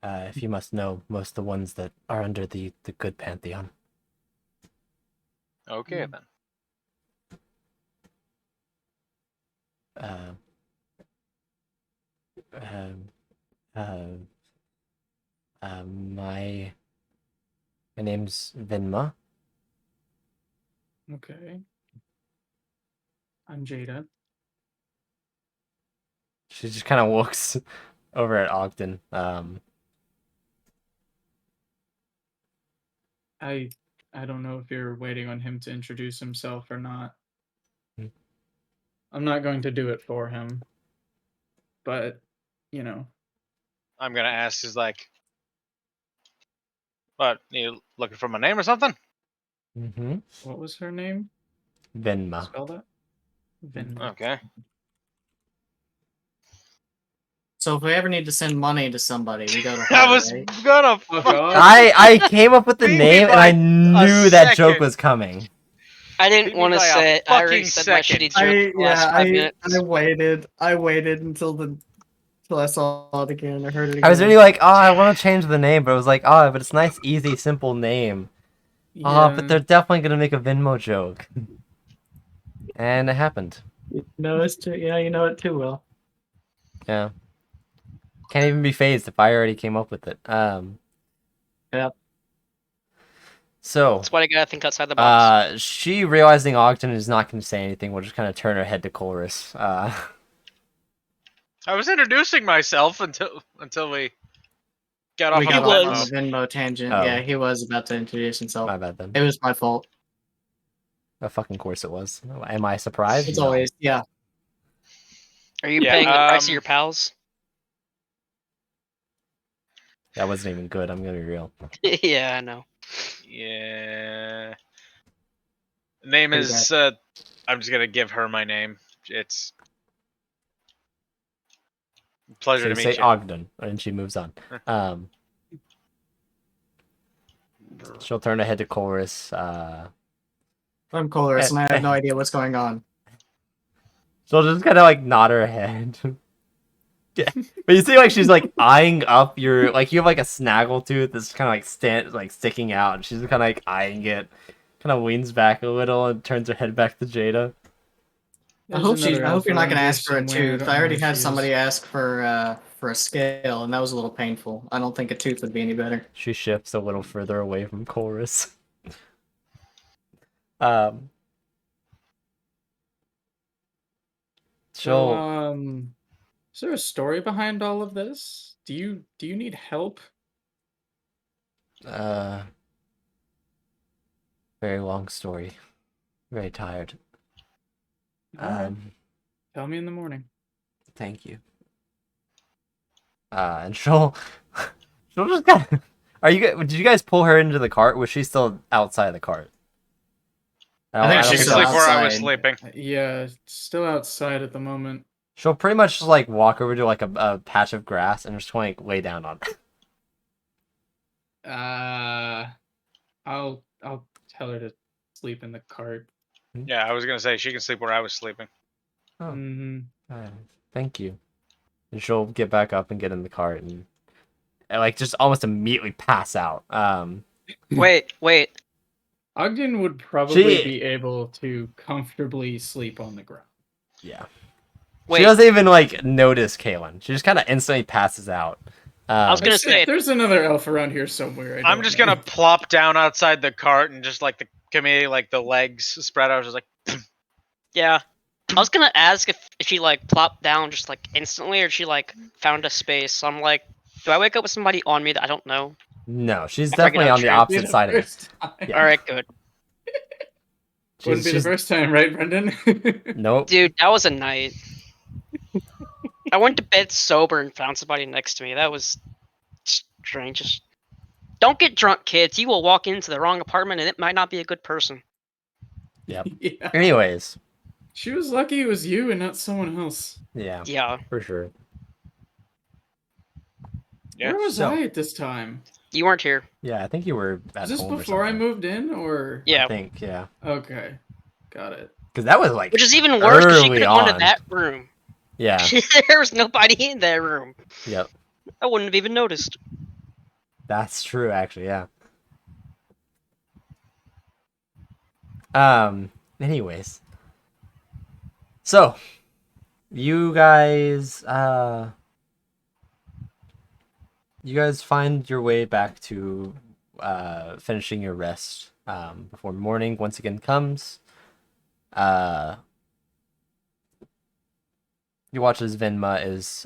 if you must know, most of the ones that are under the good pantheon. Okay, Hmm. then. Uh, um, uh, my name's Vinma. Okay. I'm Jada. She just kind of looks over at Ogden. I don't know if you're waiting on him to introduce himself or not. Hmm. I'm not going to do it for him. But, you know. I'm gonna ask is like, what, you looking for my name or something? Mm-hmm. What was her name? Vinma. Spell that? Vin. Okay. So if we ever need to send money to somebody, we go to her, I was right? gonna Fuck fuck off. I came up with the Beat me name and by I a knew that joke second. was coming. I Beat didn't me want to by a say it. I already fucking said my second. shitty joke for the last 5 minutes. I waited until I saw it again. I heard it again. I was really like, oh, I want to change the name, but I was like, oh, but it's a nice, easy, simple name. Oh, but they're definitely gonna make a Venmo joke. And it happened. You know it's too, yeah, you know it too well. Yeah. Can't even be phased if I already came up with it. Yep. So, That's why I gotta think outside the box. she realizing Ogden is not going to say anything, will just kind of turn her head to Chorus. I was introducing myself until we got off We on got the off on Venmo. the Venmo tangent. Oh. Yeah, he was about to introduce himself. My bad then. It was my fault. Of fucking course it was. Am I surprised? It's No. always, yeah. Are you Yeah, paying the price of your pals? That wasn't even good. I'm gonna be real. Yeah, I know. Yeah. Name Pretty is I'm just gonna give her my name. It's pleasure So to you say meet you. Ogden, and she moves on. She'll turn her head to Chorus. I'm Chorus, and I have no idea what's going on. She'll just kind of like nod her head. Yeah, but you see, like she's like eyeing up your like you have like a snaggle tooth that's kind of like sticking out, and she's kind of like eyeing it. Kind of leans back a little and turns her head back to Jada. I hope you're not gonna ask for a tooth. I already had somebody ask for a scale, and that was a little painful. I don't think a tooth would be any better. She shifts a little further away from Chorus. Um. So, is there a story behind all of this? Do you need help? Very long story. Very tired. Alright. Tell me in the morning. Thank you. And she'll She'll just kind of. Did you guys pull her into the cart? Was she still outside the cart? I think She she's can still sleep where I was outside. sleeping. Yeah, still outside at the moment. She'll pretty much just like walk over to like a patch of grass and just like lay down on it. I'll tell her to sleep in the cart. Yeah, I was gonna say she can sleep where I was sleeping. Oh. Mm-hmm. Thank you. And she'll get back up and get in the cart and like just almost immediately pass out. Wait. Ogden would probably She- be able to comfortably sleep on the ground. Yeah. Wait. She doesn't even like notice Kaylin. She just kind of instantly passes out. I was gonna say- There's another elf around here somewhere. I'm just gonna plop down outside the cart and just like the committee, like the legs spread out, just like. Yeah. I was gonna ask if she like plopped down just like instantly, or if she like found a space. So I'm like, do I wake up with somebody on me that I don't know? No, she's If I get definitely out on the straight. opposite side of it. Yeah. All right, good. Wouldn't be the first time, right, Brendan? Nope. Dude, that was a night. I went to bed sober and found somebody next to me. That was strange. Just don't get drunk, kids. You will walk into the wrong apartment and it might not be a good person. Yeah. Anyways, She was lucky it was you and not someone else. yeah, Yeah. for sure. Yeah. Where was So- I at this time? You weren't here. Yeah, I think you were at Was this home or before I something. moved in, or? Yeah. I think, yeah. Okay, got it. Because that was like, Which is even worse because she Early could have gone to on. that room. yeah, There was nobody in that room. yep. I wouldn't have even noticed. That's true, actually, yeah. Anyways. So, you guys find your way back to finishing your rest before morning once again comes. You watch as Venma is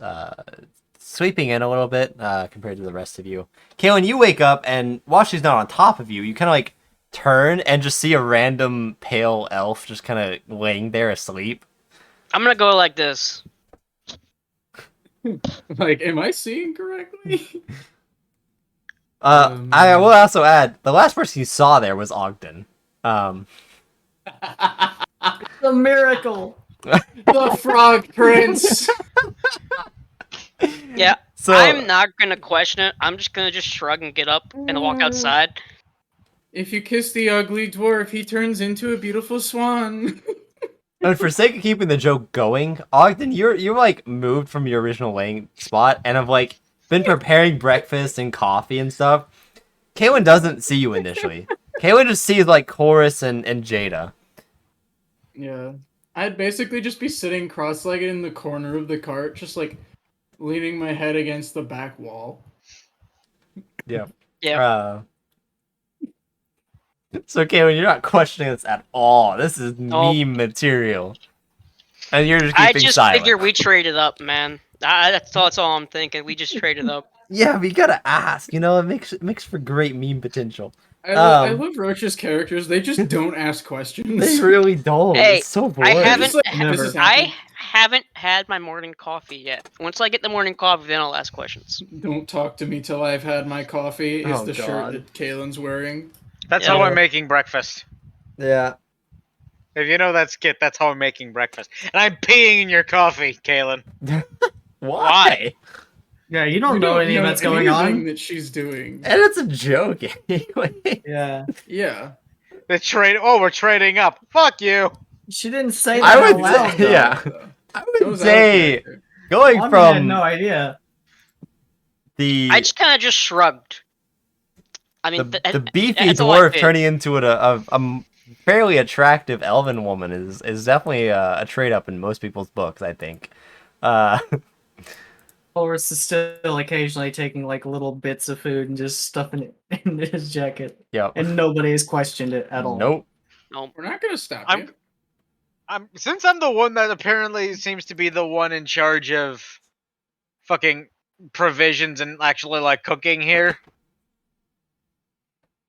sleeping in a little bit compared to the rest of you. Kaylin, you wake up, and while she's not on top of you, you kind of like turn and just see a random pale elf just kind of laying there asleep. I'm gonna go like this. Like, am I seeing correctly? I will also add, the last person you saw there was Ogden. The miracle. The Frog Prince. Yeah. So I'm not gonna question it. I'm just gonna shrug and get up and walk outside. If you kiss the ugly dwarf, he turns into a beautiful swan. and for sake of keeping the joke going, Ogden, you're like moved from your original laying spot and have like been preparing breakfast and coffee and stuff. Kaylin doesn't see you initially. Kaylin just sees like Chorus and Jada. Yeah. I'd basically just be sitting cross-legged in the corner of the cart, just like leaning my head against the back wall. Yeah. Yeah. So, Kaylin, you're not questioning this at all. This is Nope. meme material. And you're just I keeping just silent. figure we traded up, man. That's all I'm thinking. We just traded up. Yeah, but you gotta ask. You know, it makes for great meme potential. I love Roach's characters. They just don't ask questions. They really don't. Hey, It's so I boring. haven't. Just like, Never. this is happening. I haven't had my morning coffee yet. Once I get the morning coffee, then I'll ask questions. Don't talk to me till I've had my coffee. Is Oh, the God. shirt that Kaylin's wearing? That's Yeah. how I'm making breakfast. Yeah. If you know that skit, that's how I'm making breakfast. And I'm peeing in your coffee, Kaylin. Why? Yeah, you don't know anything that's going anything on. that she's doing. And it's a joke anyway. Yeah. Yeah. The trade. Oh, we're trading up. Fuck you. She didn't say I that out would loud, say- though. yeah. I That would was out of say character. going Ogden from had no idea. the I just kind of just shrugged. I mean, the beefy that's all I dwarf did. turning into a fairly attractive elven woman is definitely a trade up in most people's books, I think. Horace is still occasionally taking like little bits of food and just stuffing it in his jacket, Yep. and nobody has questioned it at all. Nope. We're not gonna stop I'm- you. Since I'm the one that apparently seems to be the one in charge of fucking provisions and actually like cooking here.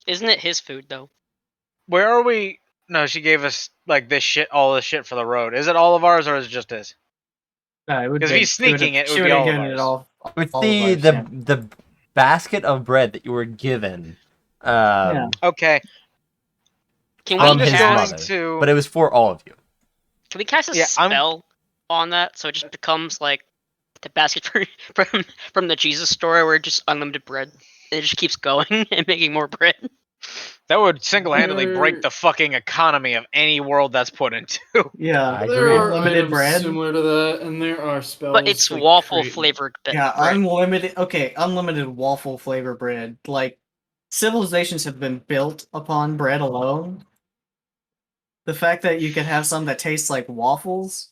Isn't it his food though? Where are we? No, she gave us like this shit, all this shit for the road. Is it all of ours or is it just his? It would 'Cause if be- he's she would've- sneaking it, it she would be would've all of given it ours. all. With all of the ours, yeah. basket of bread that you were given Yeah. Okay. Can I'm from we just his going cast? mother, to- but it was for all of you. Can we cast a Yeah, I'm- spell on that so it just becomes like the basket from the Jesus story where it's just unlimited bread? And it just keeps going and making more bread. That would single-handedly break There- the fucking economy of any world that's put into. Yeah. I There agree. are Unlimited items bread? similar to that, and there are spells. But it's like waffle create- flavored Yeah, bread. unlimited. Okay, unlimited waffle flavor bread. Like, civilizations have been built upon bread alone. The fact that you could have some that tastes like waffles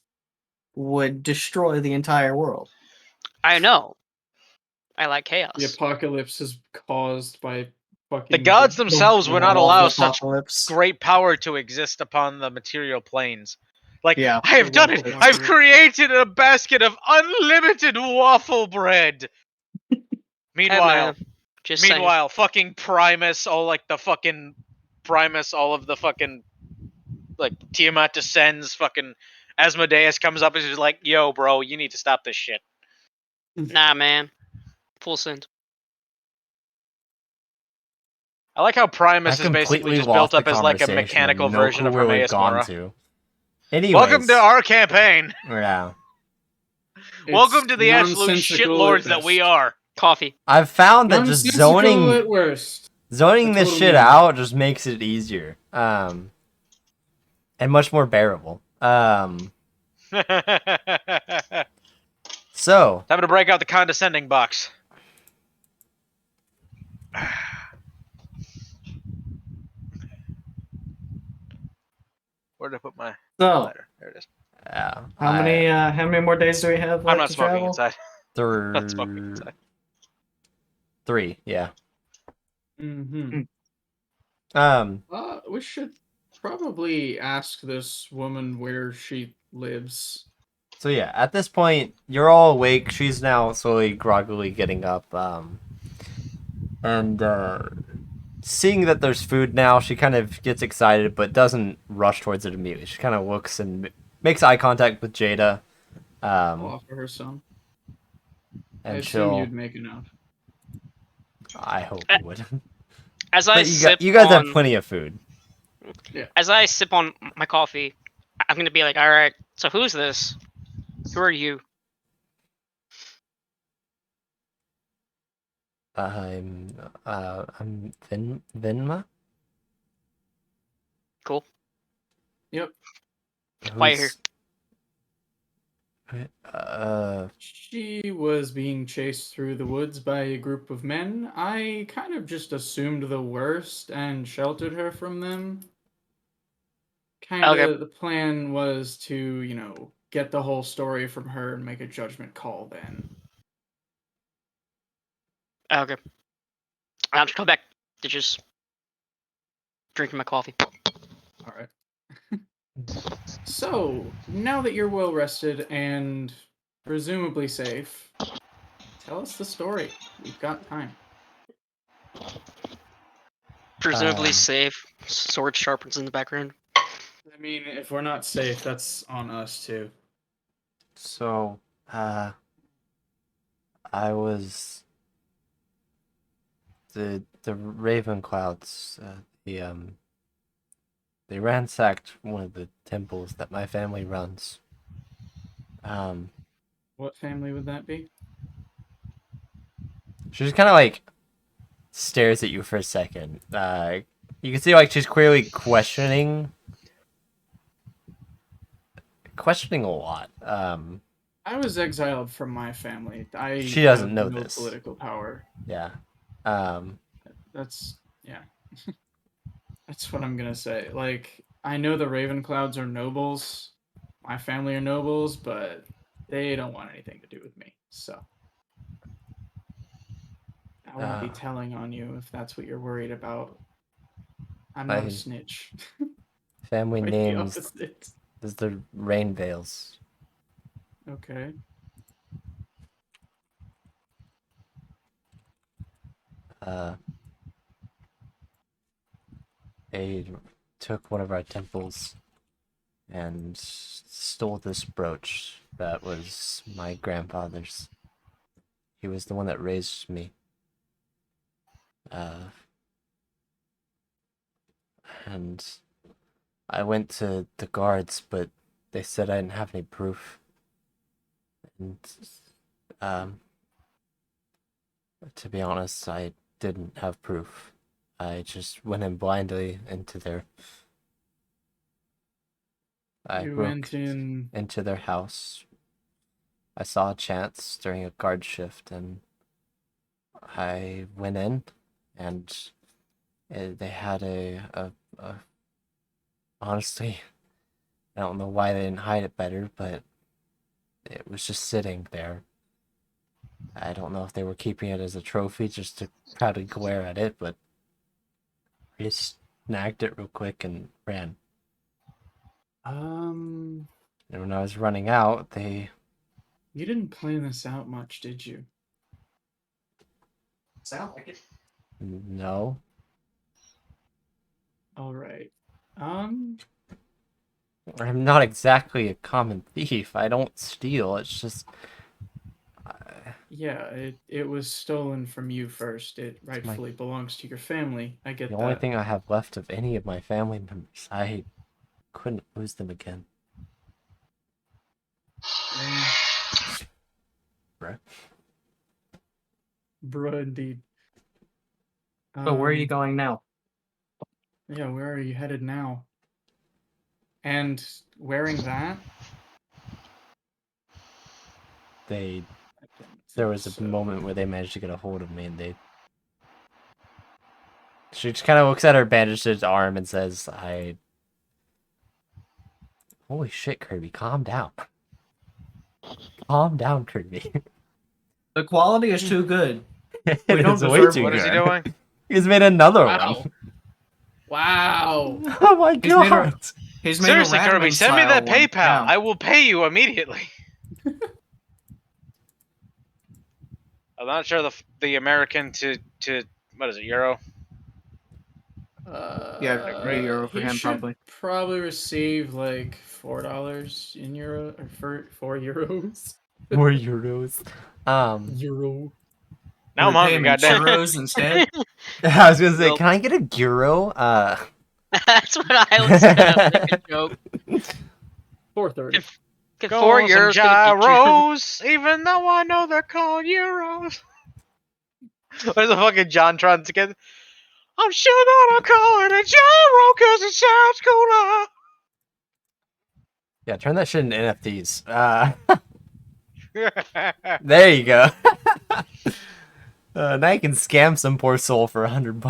would destroy the entire world. I know. I like chaos. The apocalypse is caused by fucking. The gods themselves would not Waffle allow such apocalypse. great power to exist upon the material planes. Like, Yeah. I have done it! Waffle I've bread. created a basket of unlimited waffle bread! Meanwhile, Hey, man. Just saying. meanwhile, fucking Primus, all of the fucking, like, Tiamat descends, fucking Asmodeus comes up and is like, yo, bro, you need to stop this shit. Nah, man. Full send. I like how I Primus is basically completely just lost built the up as like a conversation mechanical and no version clue of where we've Hermaeus gone Mora. to. Anyways, Welcome to our campaign! Yeah, Welcome to the absolute nonsensical shitlords at that we best. are. Coffee. I've found that just Nonsensical zoning at worst. this That's what shit I mean. out just makes it easier, and much more bearable. Time So to break out the condescending box. Where did I put my So, lighter? There it is. how many more days do we have I'm left not to smoking travel? inside. Not smoking inside. 3, yeah. Mm-hmm. Um, We should probably ask this woman where she lives. so yeah, at this point, you're all awake. She's now slowly, groggily getting up, and seeing that there's food now, she kind of gets excited, but doesn't rush towards it immediately. She kind of looks and makes eye contact with Jada, I'll offer her some. I and assume she'll. you'd make enough. I hope you would. As I But sip you guys have on, plenty of food. as I sip on my coffee, I'm gonna be like, all right. So who's this? Who are you? I'm Venma. Cool. Yep. Why you here? She was being chased through the woods by a group of men. I kind of just assumed the worst and sheltered her from them. Kind of Okay. the plan was to, get the whole story from her and make a judgment call then. Okay. I'll just come back to just drinking my coffee. All right. So, now that you're well rested and presumably safe, tell us the story. We've got time. Presumably safe. Sword sharpens in the background. I mean, if we're not safe, that's on us too. So, I was the Ravenclouds. They ransacked one of the temples that my family runs. What family would that be? She just kind of like stares at you for a second. You can see like she's clearly questioning a lot. I was exiled from my family. She doesn't have know no this. political power. Yeah. That's That's what I'm gonna say. Like, I know the Ravenclouds are nobles. My family are nobles, but they don't want anything to do with me. So I won't be telling on you if that's what you're worried about. I'm not a snitch. Family Quite the names opposite. is the Rainvales. Okay. They took one of our temples and stole this brooch that was my grandfather's. He was the one that raised me. And I went to the guards, but they said I didn't have any proof. And um, to be honest, I didn't have proof. I just went in blindly into their. I You broke went in. into their house. I saw a chance during a guard shift, and I went in, and they had a honestly, I don't know why they didn't hide it better, but it was just sitting there. I don't know if they were keeping it as a trophy just to proudly glare at it, but I just snagged it real quick and ran. And when I was running out, they You didn't plan this out much, did you? Sound like it. no. All right. I'm not exactly a common thief. I don't steal. It's just Yeah, it was stolen from you first. It rightfully belongs to your family. I get the that. only thing I have left of any of my family members. I couldn't lose them again. Bruh. Bruh, indeed. But where are you Um, going now? Yeah, where are you headed now? And wearing that? They I don't There think was a so. moment where they managed to get a hold of me, and they. She just kind of looks at her bandaged arm and says, "I." Holy shit, Kirby! Calm down. Calm down, Kirby. The quality is too good. It We don't is way deserve too What is he good. doing? He's made another Wow. one. Wow. Oh my He's made a- god! He's made Seriously, a Kirby, Ratman send me that style one. PayPal. Now. I will pay you immediately. I'm not sure the American to what is it, euro? Yeah, €1 for he him, should probably. receive like $4 in euro or for €4. €4. Euro. Now I'm We pay hungry. him in Goddamn. churros instead. I was gonna say, Nope. can I get a gyro? That's what I was gonna make a joke. 4.30. Could Go 4 on some euros gonna get you? gyros, even though I know they're called euros. Where's the fucking JonTron together? I'm sure gonna call it a gyro because it sounds cooler. Yeah, turn that shit into NFTs. There you go. Now you can scam some poor soul for $100.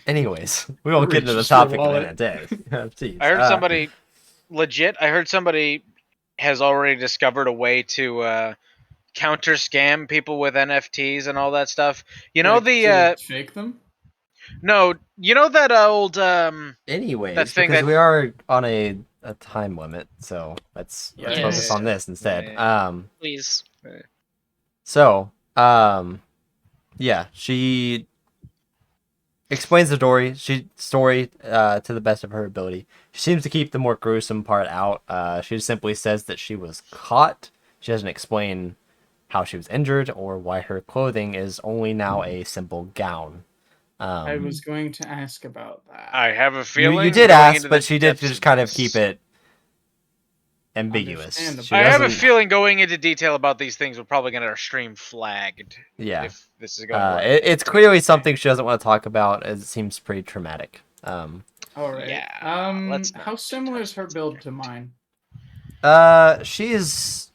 Anyways, we won't get into the Reaches for your topic of wallet. NFTs. I heard somebody legit. I heard somebody has already discovered a way to counter scam people with NFTs and all that stuff. You know Like, to fake them? no, you know that old Anyways, that thing because that we are on a time limit, so let's Yeah. focus on this instead. Please. So, yeah, she explains the story to the best of her ability. She seems to keep the more gruesome part out. She just simply says that she was caught. She doesn't explain how she was injured or why her clothing is only now a simple gown. I was going to ask about that. I have a feeling You did going ask, into but the she did depths just kind of this- keep it ambiguous. Understandable. She I have a doesn't- feeling going into detail about these things will probably get our stream flagged. Yeah. If this is going right. It's clearly something she doesn't want to talk about, as it seems pretty traumatic. All right. Yeah, let's not How similar is her build to mine? She's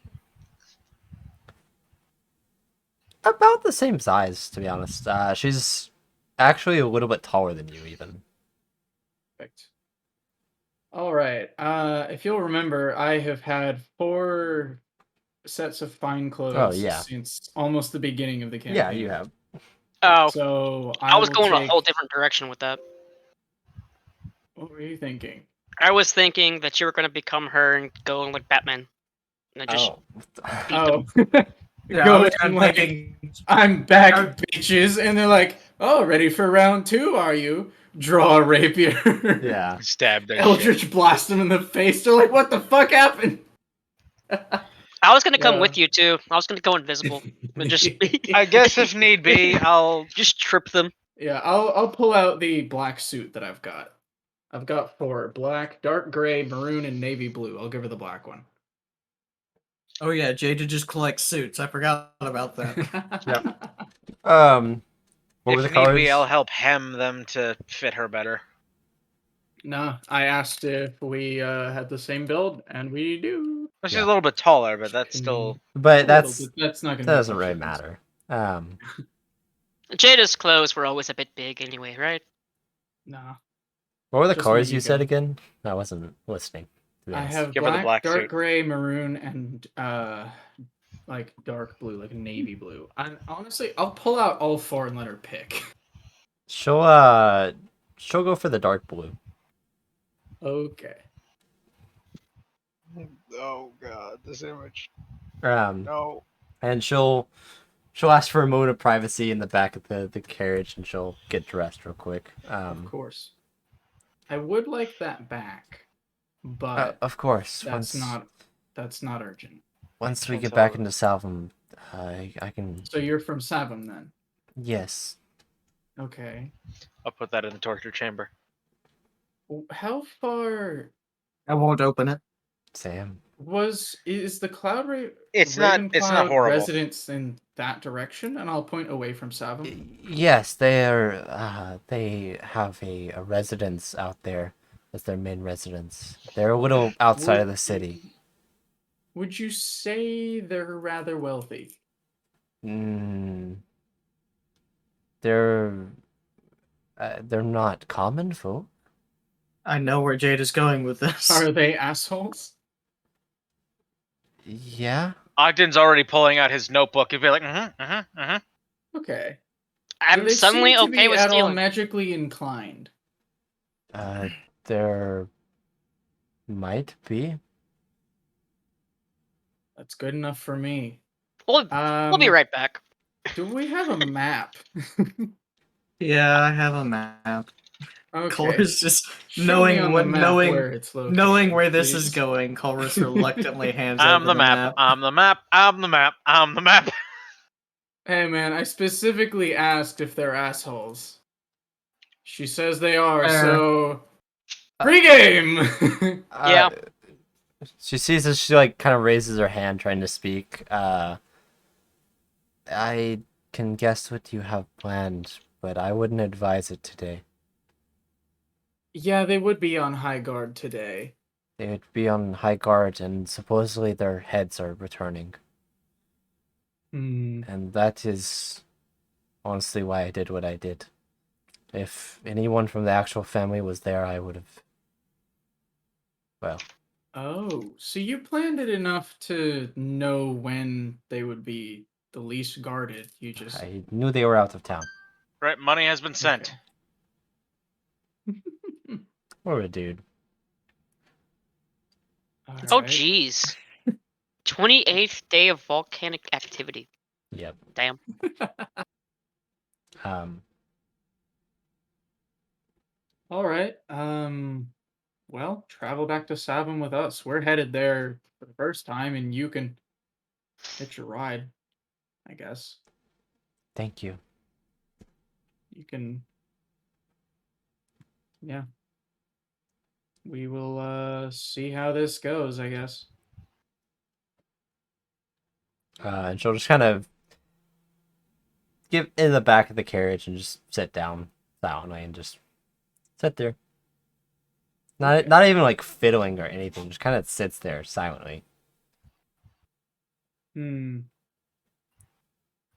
about the same size, to be honest. She's actually a little bit taller than you, even. Perfect. All right. If you'll remember, I have had 4 sets of fine clothes yeah. since almost the beginning of the campaign. Yeah, you have. Oh, So I was will going a take... whole different direction with that. What were you thinking? I was thinking that you were gonna become her and go like Batman. And then just Oh. Yeah, Go I was in kind of like, thinking. I'm back, bitches, and they're like, "Oh, ready for round 2, are you?" Draw a rapier. Yeah. Stab that shit. Eldritch blast him in the face. They're like, "What the fuck happened?" I was gonna come Yeah. with you too. I was gonna go invisible and just I guess if need be, I'll. just trip them. Yeah, I'll pull out the black suit that I've got. I've got 4: black, dark gray, maroon, and navy blue. I'll give her the black one. Oh yeah, Jada just collects suits. I forgot about that. Yep. What were If the need colors? be, I'll help hem them to fit her better. No, I asked if we had the same build, and we do. She's Yeah. a little bit taller, but that's still. But A little that's bit. That's not that gonna. doesn't really matter. Jada's clothes were always a bit big anyway, right? Nah. What were the Just colors my you said ego. again? I wasn't listening. To be I honest. have Give her the black, black dark suit. gray, maroon, and like dark blue, like navy blue. Honestly, I'll pull out all 4 and let her pick. She'll go for the dark blue. Okay. Oh god, this image. Um, No. and she'll ask for a moment of privacy in the back of the carriage, and she'll get dressed real quick. Of course. I would like that back, but Of course. that's not urgent. Once we She'll get tell back her. into Savum, I can. So you're from Savum then? Yes. Okay. I'll put that in the torture chamber. How far I won't open it. Sam. is the cloud It's not Ravencloud horrible. residents in that direction? And I'll point away from Savum. Yes, they are. They have a residence out there as their main residence. They're a little outside of the city. Would you say they're rather wealthy? Mm, they're not common folk. I know where Jada's going with this. Are they assholes? Yeah. Ogden's already pulling out his notebook. He'd be like, Okay. Do I'm they suddenly seem to okay be with at all stealing. magically inclined? There might be. That's good enough for me. We'll be right back. Do we have a map? Yeah, I have a map. Okay. Chorus just Show me knowing on what the map knowing where it's located, knowing where this please. is going. Chorus reluctantly hands I'm over the map. I'm the map. I'm the map. I'm the map. Hey man, I specifically asked if they're assholes. She says they are, so pregame. Yeah. She sees as she like kind of raises her hand trying to speak. I can guess what you have planned, but I wouldn't advise it today. Yeah, they would be on high guard today. They would be on high guard, and supposedly their heads are returning. Hmm. And that is honestly why I did what I did. If anyone from the actual family was there, I would have. Well, Oh, so you planned it enough to know when they would be the least guarded. You just I knew they were out of town. Right, money has been sent. What a dude. Oh Alright. jeez. 28th day of volcanic activity. Yep. Damn. All right. Well, travel back to Savum with us. We're headed there for the first time, and you can hitch a ride, I guess. Thank you. You can. Yeah. We will see how this goes, I guess. And she'll just kind of get in the back of the carriage and just sit down silently and just sit there. Not even like fiddling or anything, just kind of sits there silently. A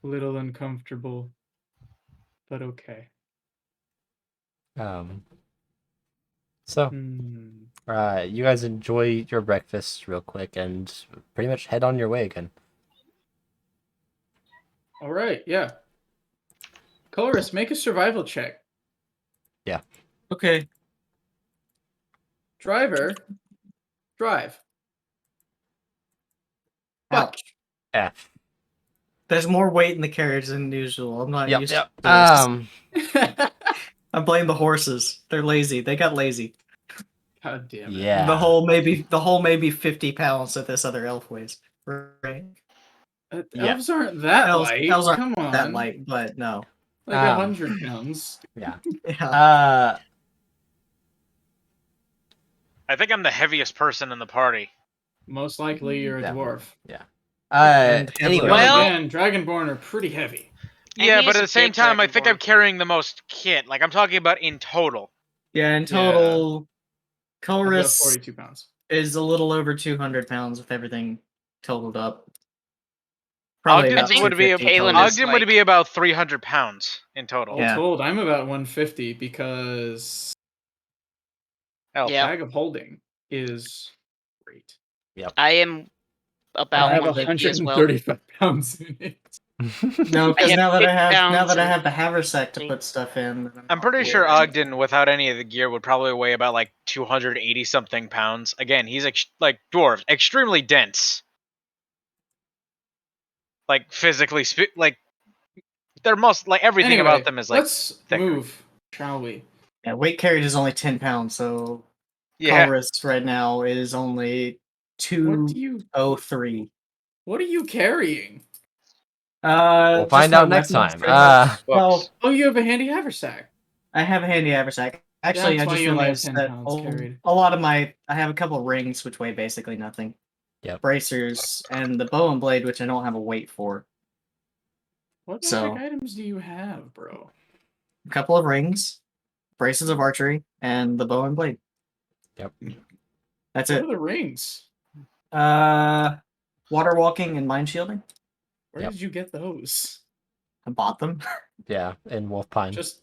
little uncomfortable, but okay. So you guys enjoy your breakfast real quick and pretty much head on your way again. All right, yeah. Colorist, make a survival check. Yeah. Okay. Driver, drive. Ouch. F. There's more weight in the carriage than usual. I'm not Yep. used Yep. to this. I blame the horses. They're lazy. They got lazy. God damn it. Yeah. The whole maybe 50 pounds that this other elf weighs. Right. Yeah. Elves aren't that light. Elves aren't Come on. that light, but no. Like 100 pounds. Yeah. Yeah. I think I'm the heaviest person in the party. Most likely you're a Definitely. dwarf. Yeah. And Anyway. Then Well- again, Dragonborn are pretty heavy. And Yeah, he but is at a the same big time, I think I'm dragonborn. carrying the most kit. Like, I'm talking about in total. Yeah, in total, I've got Colress 42 pounds. is a little over 200 pounds with everything totaled up. Probably Ogden about would be 250 Kalen total. is Ogden would like- be about 300 pounds in total. All Yeah. told, I'm about 150 because Elf. Yeah. bag of holding is great. I am I about have 150 as well. 135 pounds in it. No, because have now that I 50 have pounds the and- haversack to put stuff in. I'm pretty Yeah. sure Ogden, without any of the gear, would probably weigh about like 280 something pounds. Again, he's like dwarf, extremely dense. Like physically, like they're most like everything Anyway, about them is like let's thicker. move, shall we? Yeah, weight carried is only 10 pounds, so Yeah. Colress right now is only What do you 203. What are you carrying? We'll Just find my out next weapons time. right now. Well, Books. Oh, you have a handy haversack. I have a handy haversack. Actually, That's I why just you only have realized 10 that pounds carried. a lot of I have a couple of rings which weigh basically nothing. Yep. Bracers and the bow and blade, which I don't have a weight for. What So- magic items do you have, bro? A couple of rings, braces of archery, and the bow and blade. Yep. That's What it. are the rings? Water walking and mind shielding. Where Yep. did you get those? I bought them. Yeah, in Wolf Pine. Just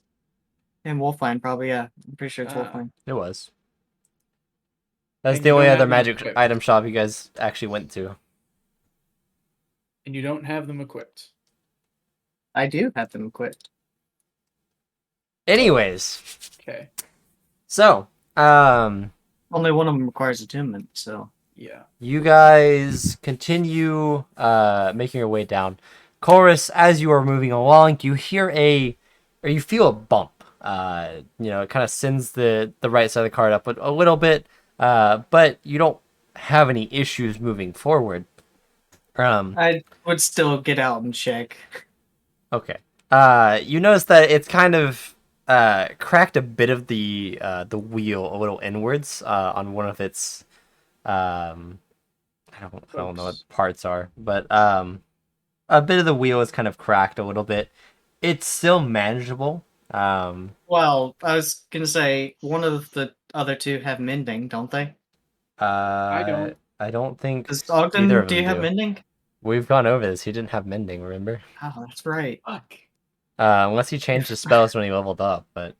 In Wolfine, probably, yeah. I'm pretty sure it's Ah. Wolfine. It was. That's And the you only don't other have them magic equipped. item shop you guys actually went to. and you don't have them equipped. I do have them equipped. Anyways, Okay. so Only one of them requires attunement, so. Yeah. you guys continue making your way down. Chorus, as you are moving along, you hear or you feel a bump. It kind of sends the right side of the cart up a little bit, but you don't have any issues moving forward. I would still get out and check. Okay. You notice that it's kind of cracked a bit of the wheel a little inwards on one of its I don't know what parts are, but a bit of the wheel is kind of cracked a little bit. It's still manageable. Well, I was gonna say, one of the other two have mending, don't they? I don't. I don't think Does either Ogden, of do you them have do. mending? We've gone over this. He didn't have mending, remember? Oh, that's right. Fuck. Unless he changed his spells when he leveled up, but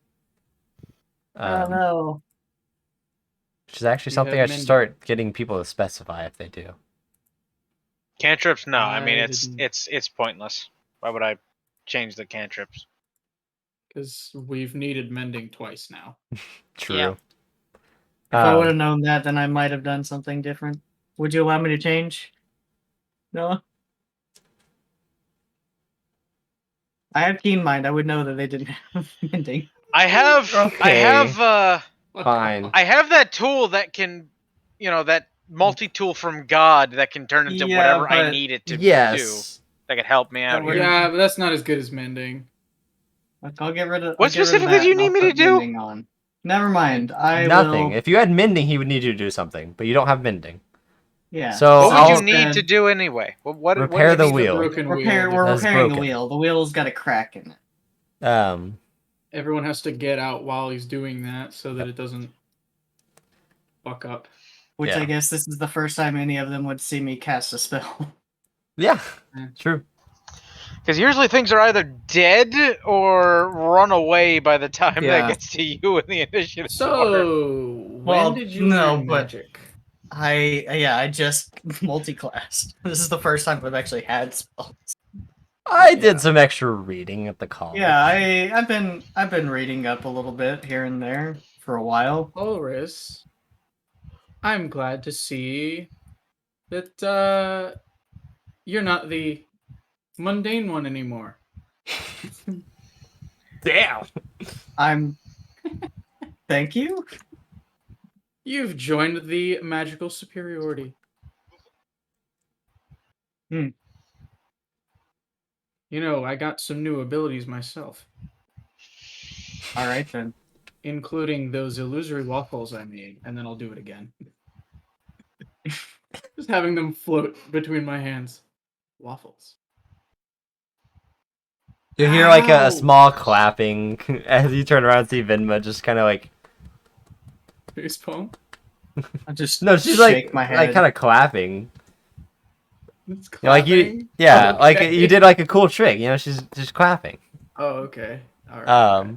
Oh no. which is actually You something have I should mending. start getting people to specify if they do. Cantrips? No, I mean I it's didn't- it's pointless. Why would I change the cantrips? Because we've needed mending twice now. True. Yeah. If I Um, would have known that, then I might have done something different. Would you allow me to change? No. I have keen mind. I would know that they didn't have mending. I have Okay. Fine. I have that tool that can, that multi-tool from God that can turn into Yeah, whatever I but- need it to do. Yes. That could help me out That here. Yeah, but that's not as good as mending. I'll get rid of. What I'll get rid of specifically that do you and I'll need me to put do? mending on. Never mind. I Nothing. will. If you had mending, he would need you to do something, but you don't have mending. Yeah. So What would I'll you need to do anyway? What Repair what the needs to- wheel. Broken Repair. wheel. We're That's repairing the broken. wheel. The wheel's got a crack in it. Everyone has to get out while he's doing that so that it doesn't fuck up. Which Yeah. I guess this is the first time any of them would see me cast a spell. Yeah, Yeah. true. Because usually things are either dead or run away by the time Yeah. that gets to you in the initiative. order. So, Well, when did you no, learn but- magic? I just multi-classed. This is the first time I've actually had spells. I did Yeah. some extra reading at the college. Yeah, I've been reading up a little bit here and there for a while. Ulrich, I'm glad to see that you're not the mundane one anymore. Damn. I'm. Thank you. You've joined the magical superiority. You know, I got some new abilities myself, All right then. including those illusory waffles I made, and then I'll do it again. Just having them float between my hands. Waffles. You hear like a Ow! small clapping as you turn around and see Vinma just kind of like. Facepalm? I just No, she's shake like my head. like kind of clapping. It's You know, like you, clapping? yeah, like Okay. you did like a cool trick. You know, she's just clapping. Oh, okay. Alright. I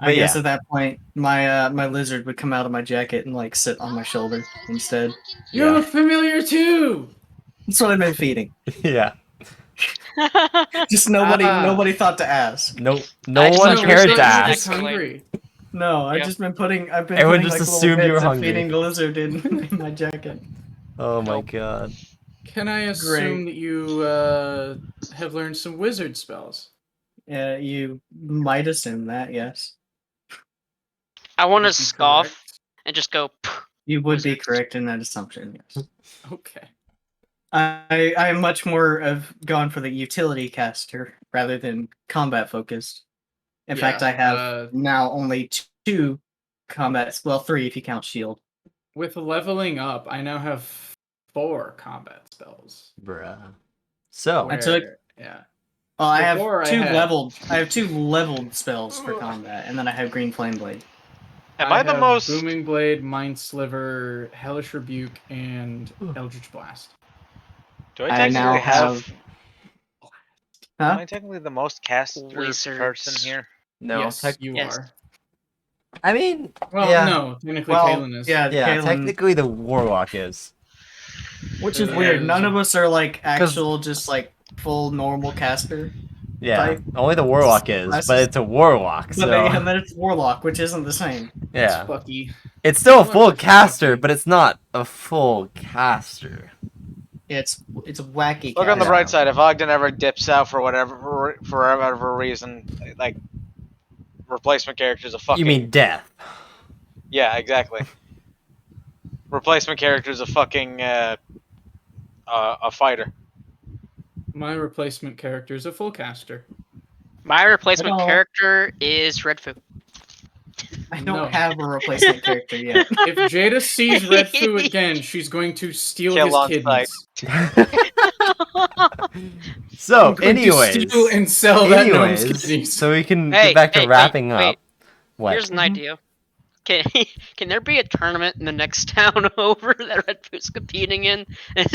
but guess yeah. at that point, my lizard would come out of my jacket and like sit on my shoulder instead. You're Yeah. familiar too! That's what I've been feeding. Yeah. Just nobody Ah. thought to ask. No I just one thought you were cared saying to that ask. next- hungry. No, I've Yeah. been putting Everyone just like little assumed you were bits of hungry. feeding the lizard in my jacket. Oh my Nope. god. Can I assume that you have learned some wizard spells? Yeah, you might assume that, yes. I want to Would be scoff correct? and just go. You would be Wizards. correct in that assumption, yes. Okay. I am much more of gone for the utility caster rather than combat focused. In fact, Yeah, I have now only 2 combats. Well, 3 if you count shield. With leveling up, I now have 4 combat spells. Bruh. So I took- Yeah. Well, I have Before I 2 had- leveled. I have 2 leveled spells for combat, and then I have Green Flame Blade. Am I the have most? Booming Blade, Mind Sliver, Hellish Rebuke, and Eldritch Blast. Do I I technically now have? Am Huh? I technically the most caster Wizards. person here? no, yes, you yes. are. I mean, Well, yeah, no, technically Well, Kaylin is. yeah, yeah. Kaylin- Technically, the warlock is. which is Yeah. weird. None of us are like actual, just like full normal caster. Yeah, Type. only the warlock is, Classes. but it's a warlock. But So then it's warlock, which isn't the same. yeah, It's fucky. it's still a Warlock's full are caster, fucky. but it's not a full caster. It's a wacky. Look on the Yeah. bright side. If Ogden ever dips out for whatever reason, like replacement character's a fucking. You mean death? Yeah, exactly. Replacement character's a fucking a fighter. My replacement character is a full caster. My replacement Hello. character is Redfu. I don't No. have a replacement character yet. If Jada sees Redfu again, she's going to steal Kill his on kidneys. So, I'm going to anyways, steal and sell that gnome's kidneys. anyways, so we can Hey, get back to hey, wrapping wait. up. What? Here's an idea. Can there be a tournament in the next town over that Redfu's competing in?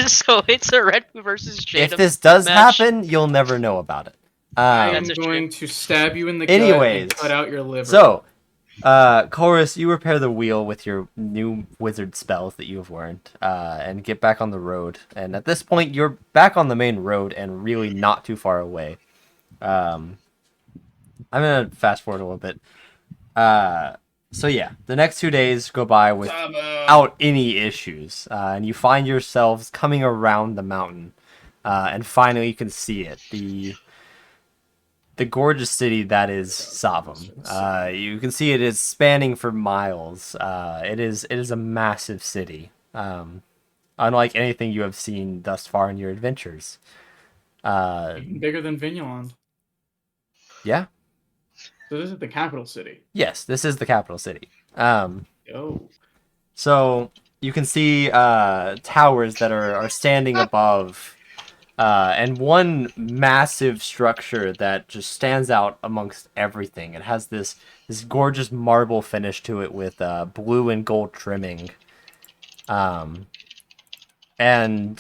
So it's a Redfu versus Jada. If this does match. happen, you'll never know about it. I am That's a going to stab you in the gut Anyways, and cut out your liver. So, Chorus, you repair the wheel with your new wizard spells that you have learned, and get back on the road. And at this point, you're back on the main road and really not too far away. I'm gonna fast forward a little bit. So yeah, the next 2 days go by without any issues, and you find yourselves coming around the mountain, and finally you can see it. The gorgeous city that is Savum. You can see it is spanning for miles. It is a massive city, unlike anything you have seen thus far in your adventures. Bigger than Vigneland. Yeah. So this is the capital city. Yes, this is the capital city. Oh. So you can see towers that are standing above, and one massive structure that just stands out amongst everything. It has this gorgeous marble finish to it with blue and gold trimming. And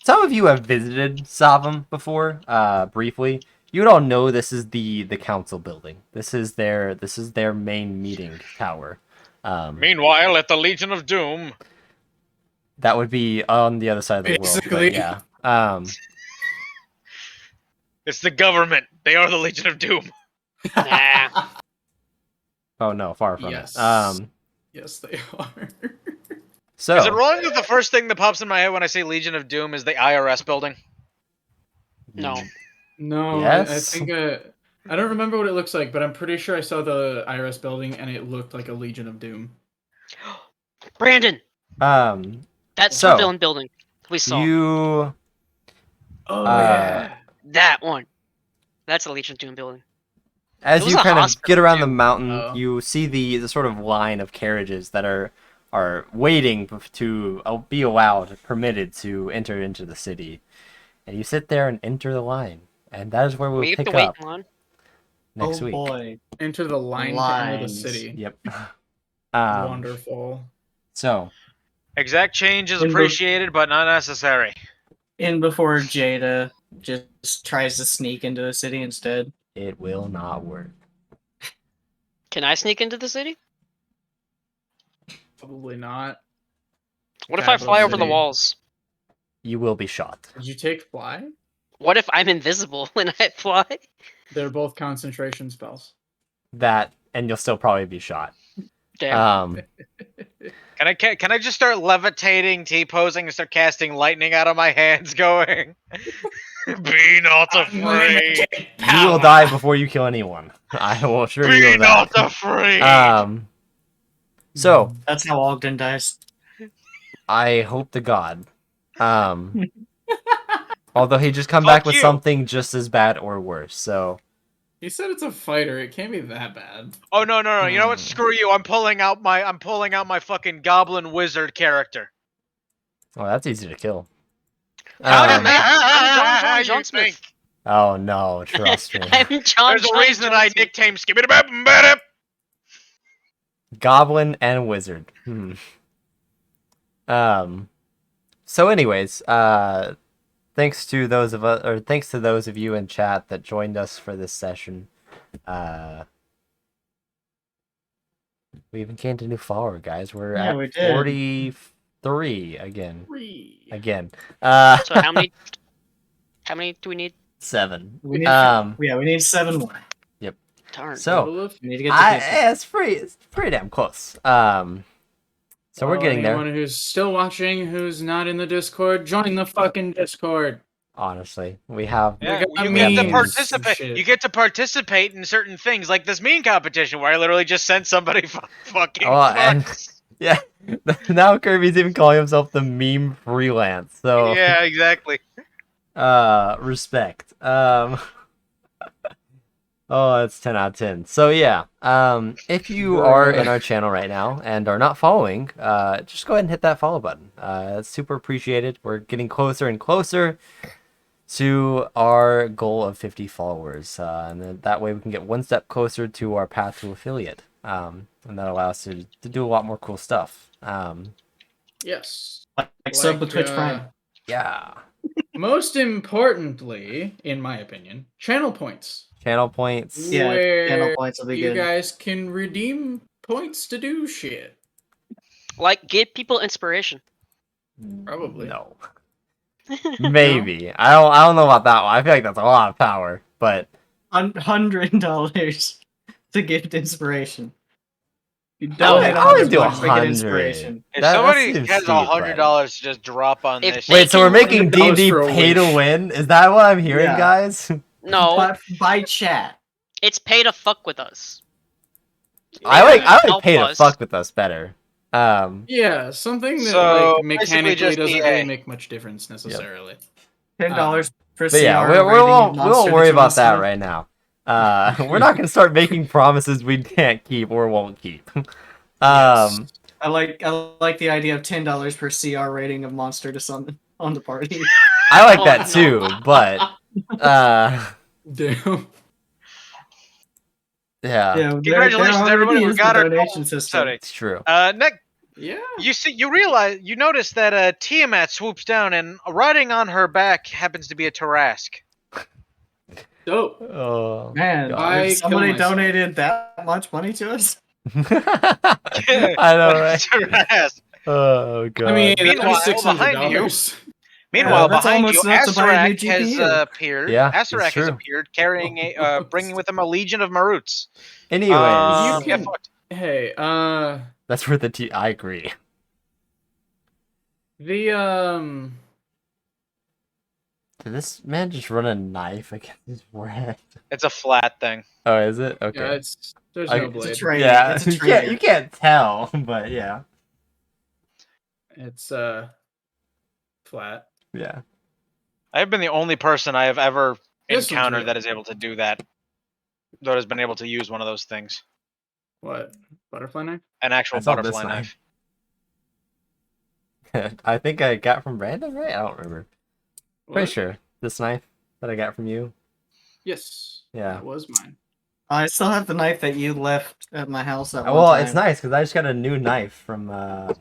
some of you have visited Savum before, briefly. You would all know this is the council building. This is their main meeting tower. Meanwhile, at the Legion of Doom, That would be on the other side of the world. Basically. But yeah. it's the government. They are the Legion of Doom. Nah. Oh no, far from Yes. it. Yes, they are. So Is it wrong that the first thing that pops in my head when I say Legion of Doom is the IRS building? No. No, Yes? I think I don't remember what it looks like, but I'm pretty sure I saw the IRS building and it looked like a Legion of Doom. Brandon. That's So, the villain building we saw. You Oh Uh, That one. That's the Legion of Doom building. as was you a kind of hospital, get around the too. mountain, Oh. you see the sort of line of carriages that are waiting to be allowed, permitted to enter into the city. And you sit there and enter the line. And that is where we'll We have pick to wait up in line. next oh week. boy. Enter the line to enter the Lines. city. Yep. Wonderful. So, Exact change is In the- appreciated, but not necessary. In before Jada just tries to sneak into the city instead. it will not work. Can I sneak into the city? Probably not. What if I Capital fly over the city. walls? You will be shot. Did you take fly? What if I'm invisible when I fly? They're both concentration spells. That, and you'll still probably be shot. Damn. Can I just start levitating, T-posing, and start casting lightning out of my hands going? Be not afraid. You will die before you kill anyone. I will assure you Be of that. not afraid. So, That's how Ogden dies. I hope to God. Although he just come Fuck back with you. something just as bad or worse. So, He said it's a fighter. It can't be that bad. Oh no! You know what? Screw you! I'm pulling out my fucking goblin wizard character. oh, that's easy to kill. How did Um, that? I'm John You Smith. think? oh no, trust me. I'm John. There's a reason that I Smith. nicknamed Skibidi Goblin and wizard. So anyways, thanks to those of you in chat that joined us for this session. We even gained a new follower, guys. We're Yeah, at we did. 43 again. Three. So how many? How many do we need? 7. We need, we need 7 more. Darn. So Total of- We need to get to 50. it's pretty damn close. So we're Well, getting there. Anyone who's still watching, who's not in the Discord, join the fucking Discord. Honestly, we have Yeah, got you memes get to and participate. shit. You get to participate in certain things, like this meme competition, where I literally just sent somebody fucking. Oh, and- fucks. yeah. Now Kirby's even calling himself the meme freelance. So Yeah, exactly. respect. Oh, that's 10 out of 10. So yeah, if you are in our channel right now and are not following, just go ahead and hit that follow button. It's super appreciated. We're getting closer and closer to our goal of 50 followers, and then that way we can get one step closer to our path to affiliate, and that allows us to do a lot more cool stuff. Yes. Like sub with Twitch Prime. Yeah, Most importantly, in my opinion, channel points. channel points. Yeah, Where channel points will be you good. guys can redeem points to do shit. Like, give people inspiration. Probably. No. Maybe. I don't know about that one. I feel like that's a lot of power, but $100 to gift inspiration. You I donate would do $100 to get 100. inspiration. If That somebody seems has steep, right? $100 to just drop on If this, they Wait, so we're can- making $100 D&D for a pay to wish. win? Is that what I'm hearing, Yeah. guys? No, But by chat. it's pay to fuck with us. I like Help pay to us. fuck with us better. Yeah, something that So, like basically mechanically just doesn't EA. really make much difference necessarily. $10 per But yeah, CR we rating won't monster worry you about that listen right now. We're not gonna start making promises we can't keep or won't keep. Yes. I like the idea of $10 per CR rating of monster to summon on the party. I like Oh, that no. too, but Damn. yeah, Congratulations, everybody, we got our donation goal. system. Sorry. it's true. Next, Yeah. you notice that Tiamat swoops down, and riding on her back happens to be a Tarask. Dope. Oh Man, God. I if somebody kill myself. donated that much money to us? I know, right? Tarask. Oh god. I mean, Meanwhile, that's behind you- $600. Meanwhile, that's behind you, almost enough to buy a new Asarak has GPU. appeared. Yeah, it's Asarak has true. appeared, carrying bringing with him a legion of Maruts. Anyways, You Yeah, can- fuck. Hey, that's where the I agree. the Did this man just run a knife against his forehead? It's a flat thing. Oh, is it? Okay. yeah, there's I- no it's a blade. trade. Yeah, It's a you trade. can't tell, but yeah. It's flat. Yeah. I've been the only person I have ever This one's encountered real. that is able to do that. That has been able to use one of those things. What? Butterfly knife? An actual I saw this butterfly knife. knife. I think I got from Brandon, right? I don't remember. Pretty What? sure. This knife that I got from you. Yes. Yeah. That was mine. I still have the knife that you left at my house at one Well, time. it's nice because I just got a new knife from a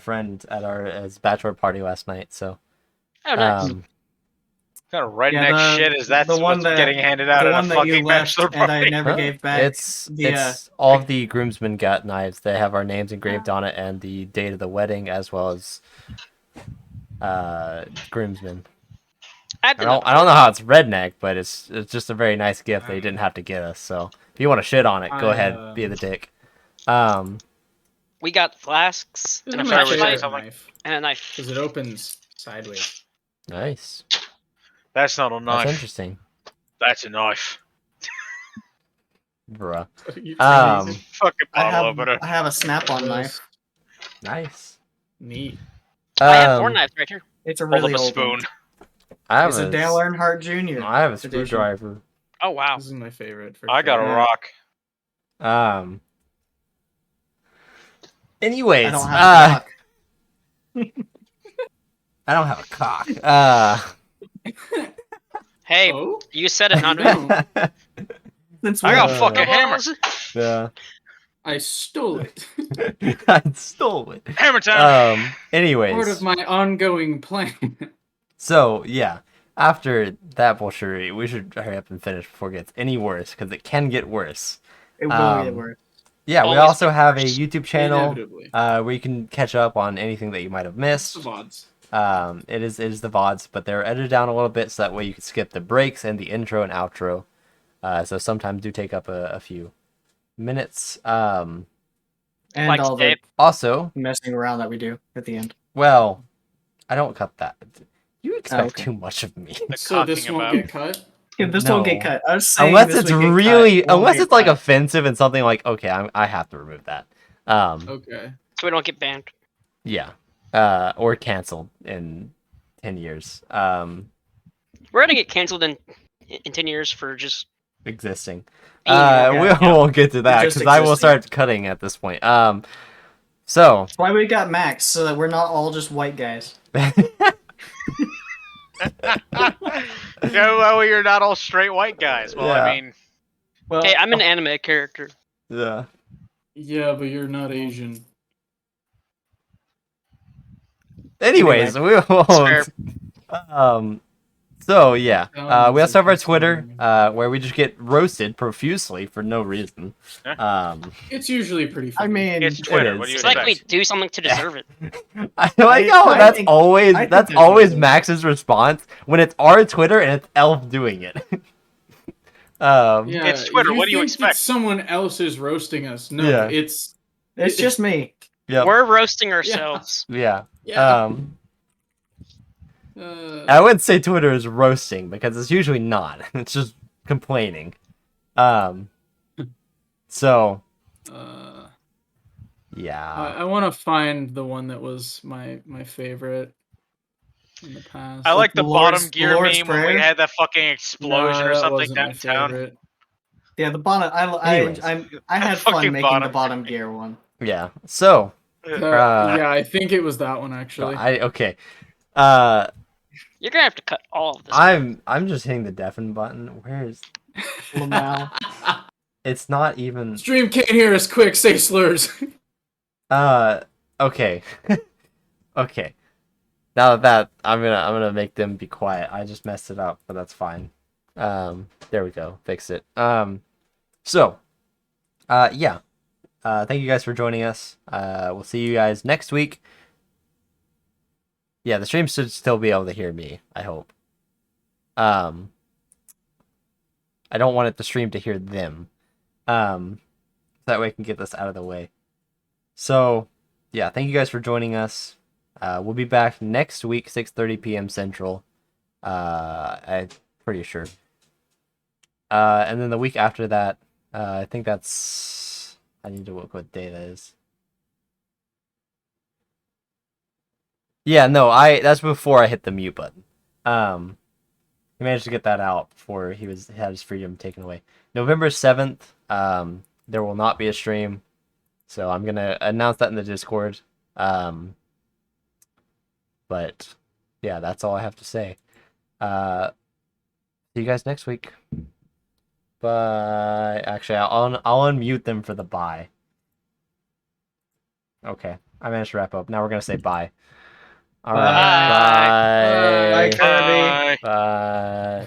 friend at his bachelor party last night. So, Oh, nice. What kind of redneck Yeah, the- shit is that? the one what's that- getting handed out the at a one that you fucking left bachelor and I party? never Huh? gave back. It's the, all of the groomsmen got knives. They have our names engraved on it and the date of the wedding as well as groomsmen. I I didn't know. don't know how it's redneck, but it's just a very nice gift they didn't have to get us. So if you want to shit on it, go ahead, be the dick. We got flasks This and a is sorry, my was that flashlight something? knife and a knife. because it opens sideways. Nice. That's not a That's knife. interesting, That's a knife. bruh. What are you Um, saying? Fucking bottle opener. I have a snap-on knife. nice. Neat. I have more knives right here. It's a Hold really up a old spoon. one. I have It's a Dale Earnhardt Jr. I have a edition. screwdriver. Oh wow. This is my favorite. For I got a sure. rock. Anyways, I don't have a cock. I don't have a cock. Hey, Oh, you said it, not me. no. Since I when? got Uh, fucking hammer. yeah. I stole it. I stole it. Hammer time. Part Anyways, of my ongoing plan. so yeah, after that bullshit, we should hurry up and finish before it gets any worse because it can get worse. It will get um, worse. Yeah, we Always also get have a worse. YouTube channel Inevitably. where you can catch up on anything that you might have It's missed. the VODs. It is the VODs, but they're edited down a little bit so that way you can skip the breaks and the intro and outro. So sometimes do take up a few minutes. And Like all today. the Also, messing around that we do at the end. well, I don't cut that. You expect okay. too much of me. The So this cocking won't about. get cut. Yeah, this won't get No. cut. I was saying Unless this it's would get really, cut, won't unless get it's like cut. offensive and something like, okay, I have to remove that. Okay. So we don't get banned. Yeah, or canceled in 10 years. We're gonna get canceled in 10 years for just Existing. being here. We yeah. won't get to that Just because I will existing. start cutting at this point. So That's why we got Max, so that we're not all just white guys. Yeah, well, you're not all straight white guys. Well, Yeah. I mean, Well, Okay, I'm an anime character. yeah. yeah, but you're not Asian. Anyways, we Fair. won't. So yeah, That we was also have our interesting. Twitter, where we just get roasted profusely for no reason. It's usually pretty I funny. mean, it's Twitter. is. What do you It's like expect? we do something to deserve it. I like how I that's think- always I think that's there's always reason. Max's response when it's our Twitter and it's Elf doing it. Yeah, It's Twitter, what do you think that expect? someone else is roasting us. No, Yeah. it's it's just me. Yep. We're roasting ourselves. Yeah. yeah. I wouldn't say Twitter is roasting because it's usually not. It's just complaining. So yeah. I want to find the one that was my favorite in the past. I like the The bottom Lord's- gear Lord's meme when we Prayer? had that fucking explosion Nah, or that something wasn't my downtown. favorite. Yeah, the bottom. Anyways. I had fun Fucking making the bottom. bottom gear one. Yeah. So Yeah, I think it was that one actually. okay. You're gonna have to cut all of this. I'm just hitting the deafen button. Where's Lamau. it's not even Stream can't hear us. Quick, say slurs. okay. Okay. Now that I'm gonna make them be quiet. I just messed it up, but that's fine. There we go. Fixed it. So yeah. Thank you guys for joining us. We'll see you guys next week. Yeah, the stream should still be able to hear me, I hope. I don't want it to stream to hear them. That way I can get this out of the way. So, yeah, thank you guys for joining us. We'll be back next week, 6:30 p.m. Central. I'm pretty sure. And then the week after that, I think that's... I need to look what day that is. Yeah, no, that's before I hit the mute button. He managed to get that out before he had his freedom taken away. November 7th, there will not be a stream, so I'm gonna announce that in the Discord. But yeah, that's all I have to say. See you guys next week. Bye. Actually, I'll unmute them for the bye. Okay, I managed to wrap up. Now we're gonna say bye. All right. Bye. Bye. Bye, Kirby. Bye. Bye.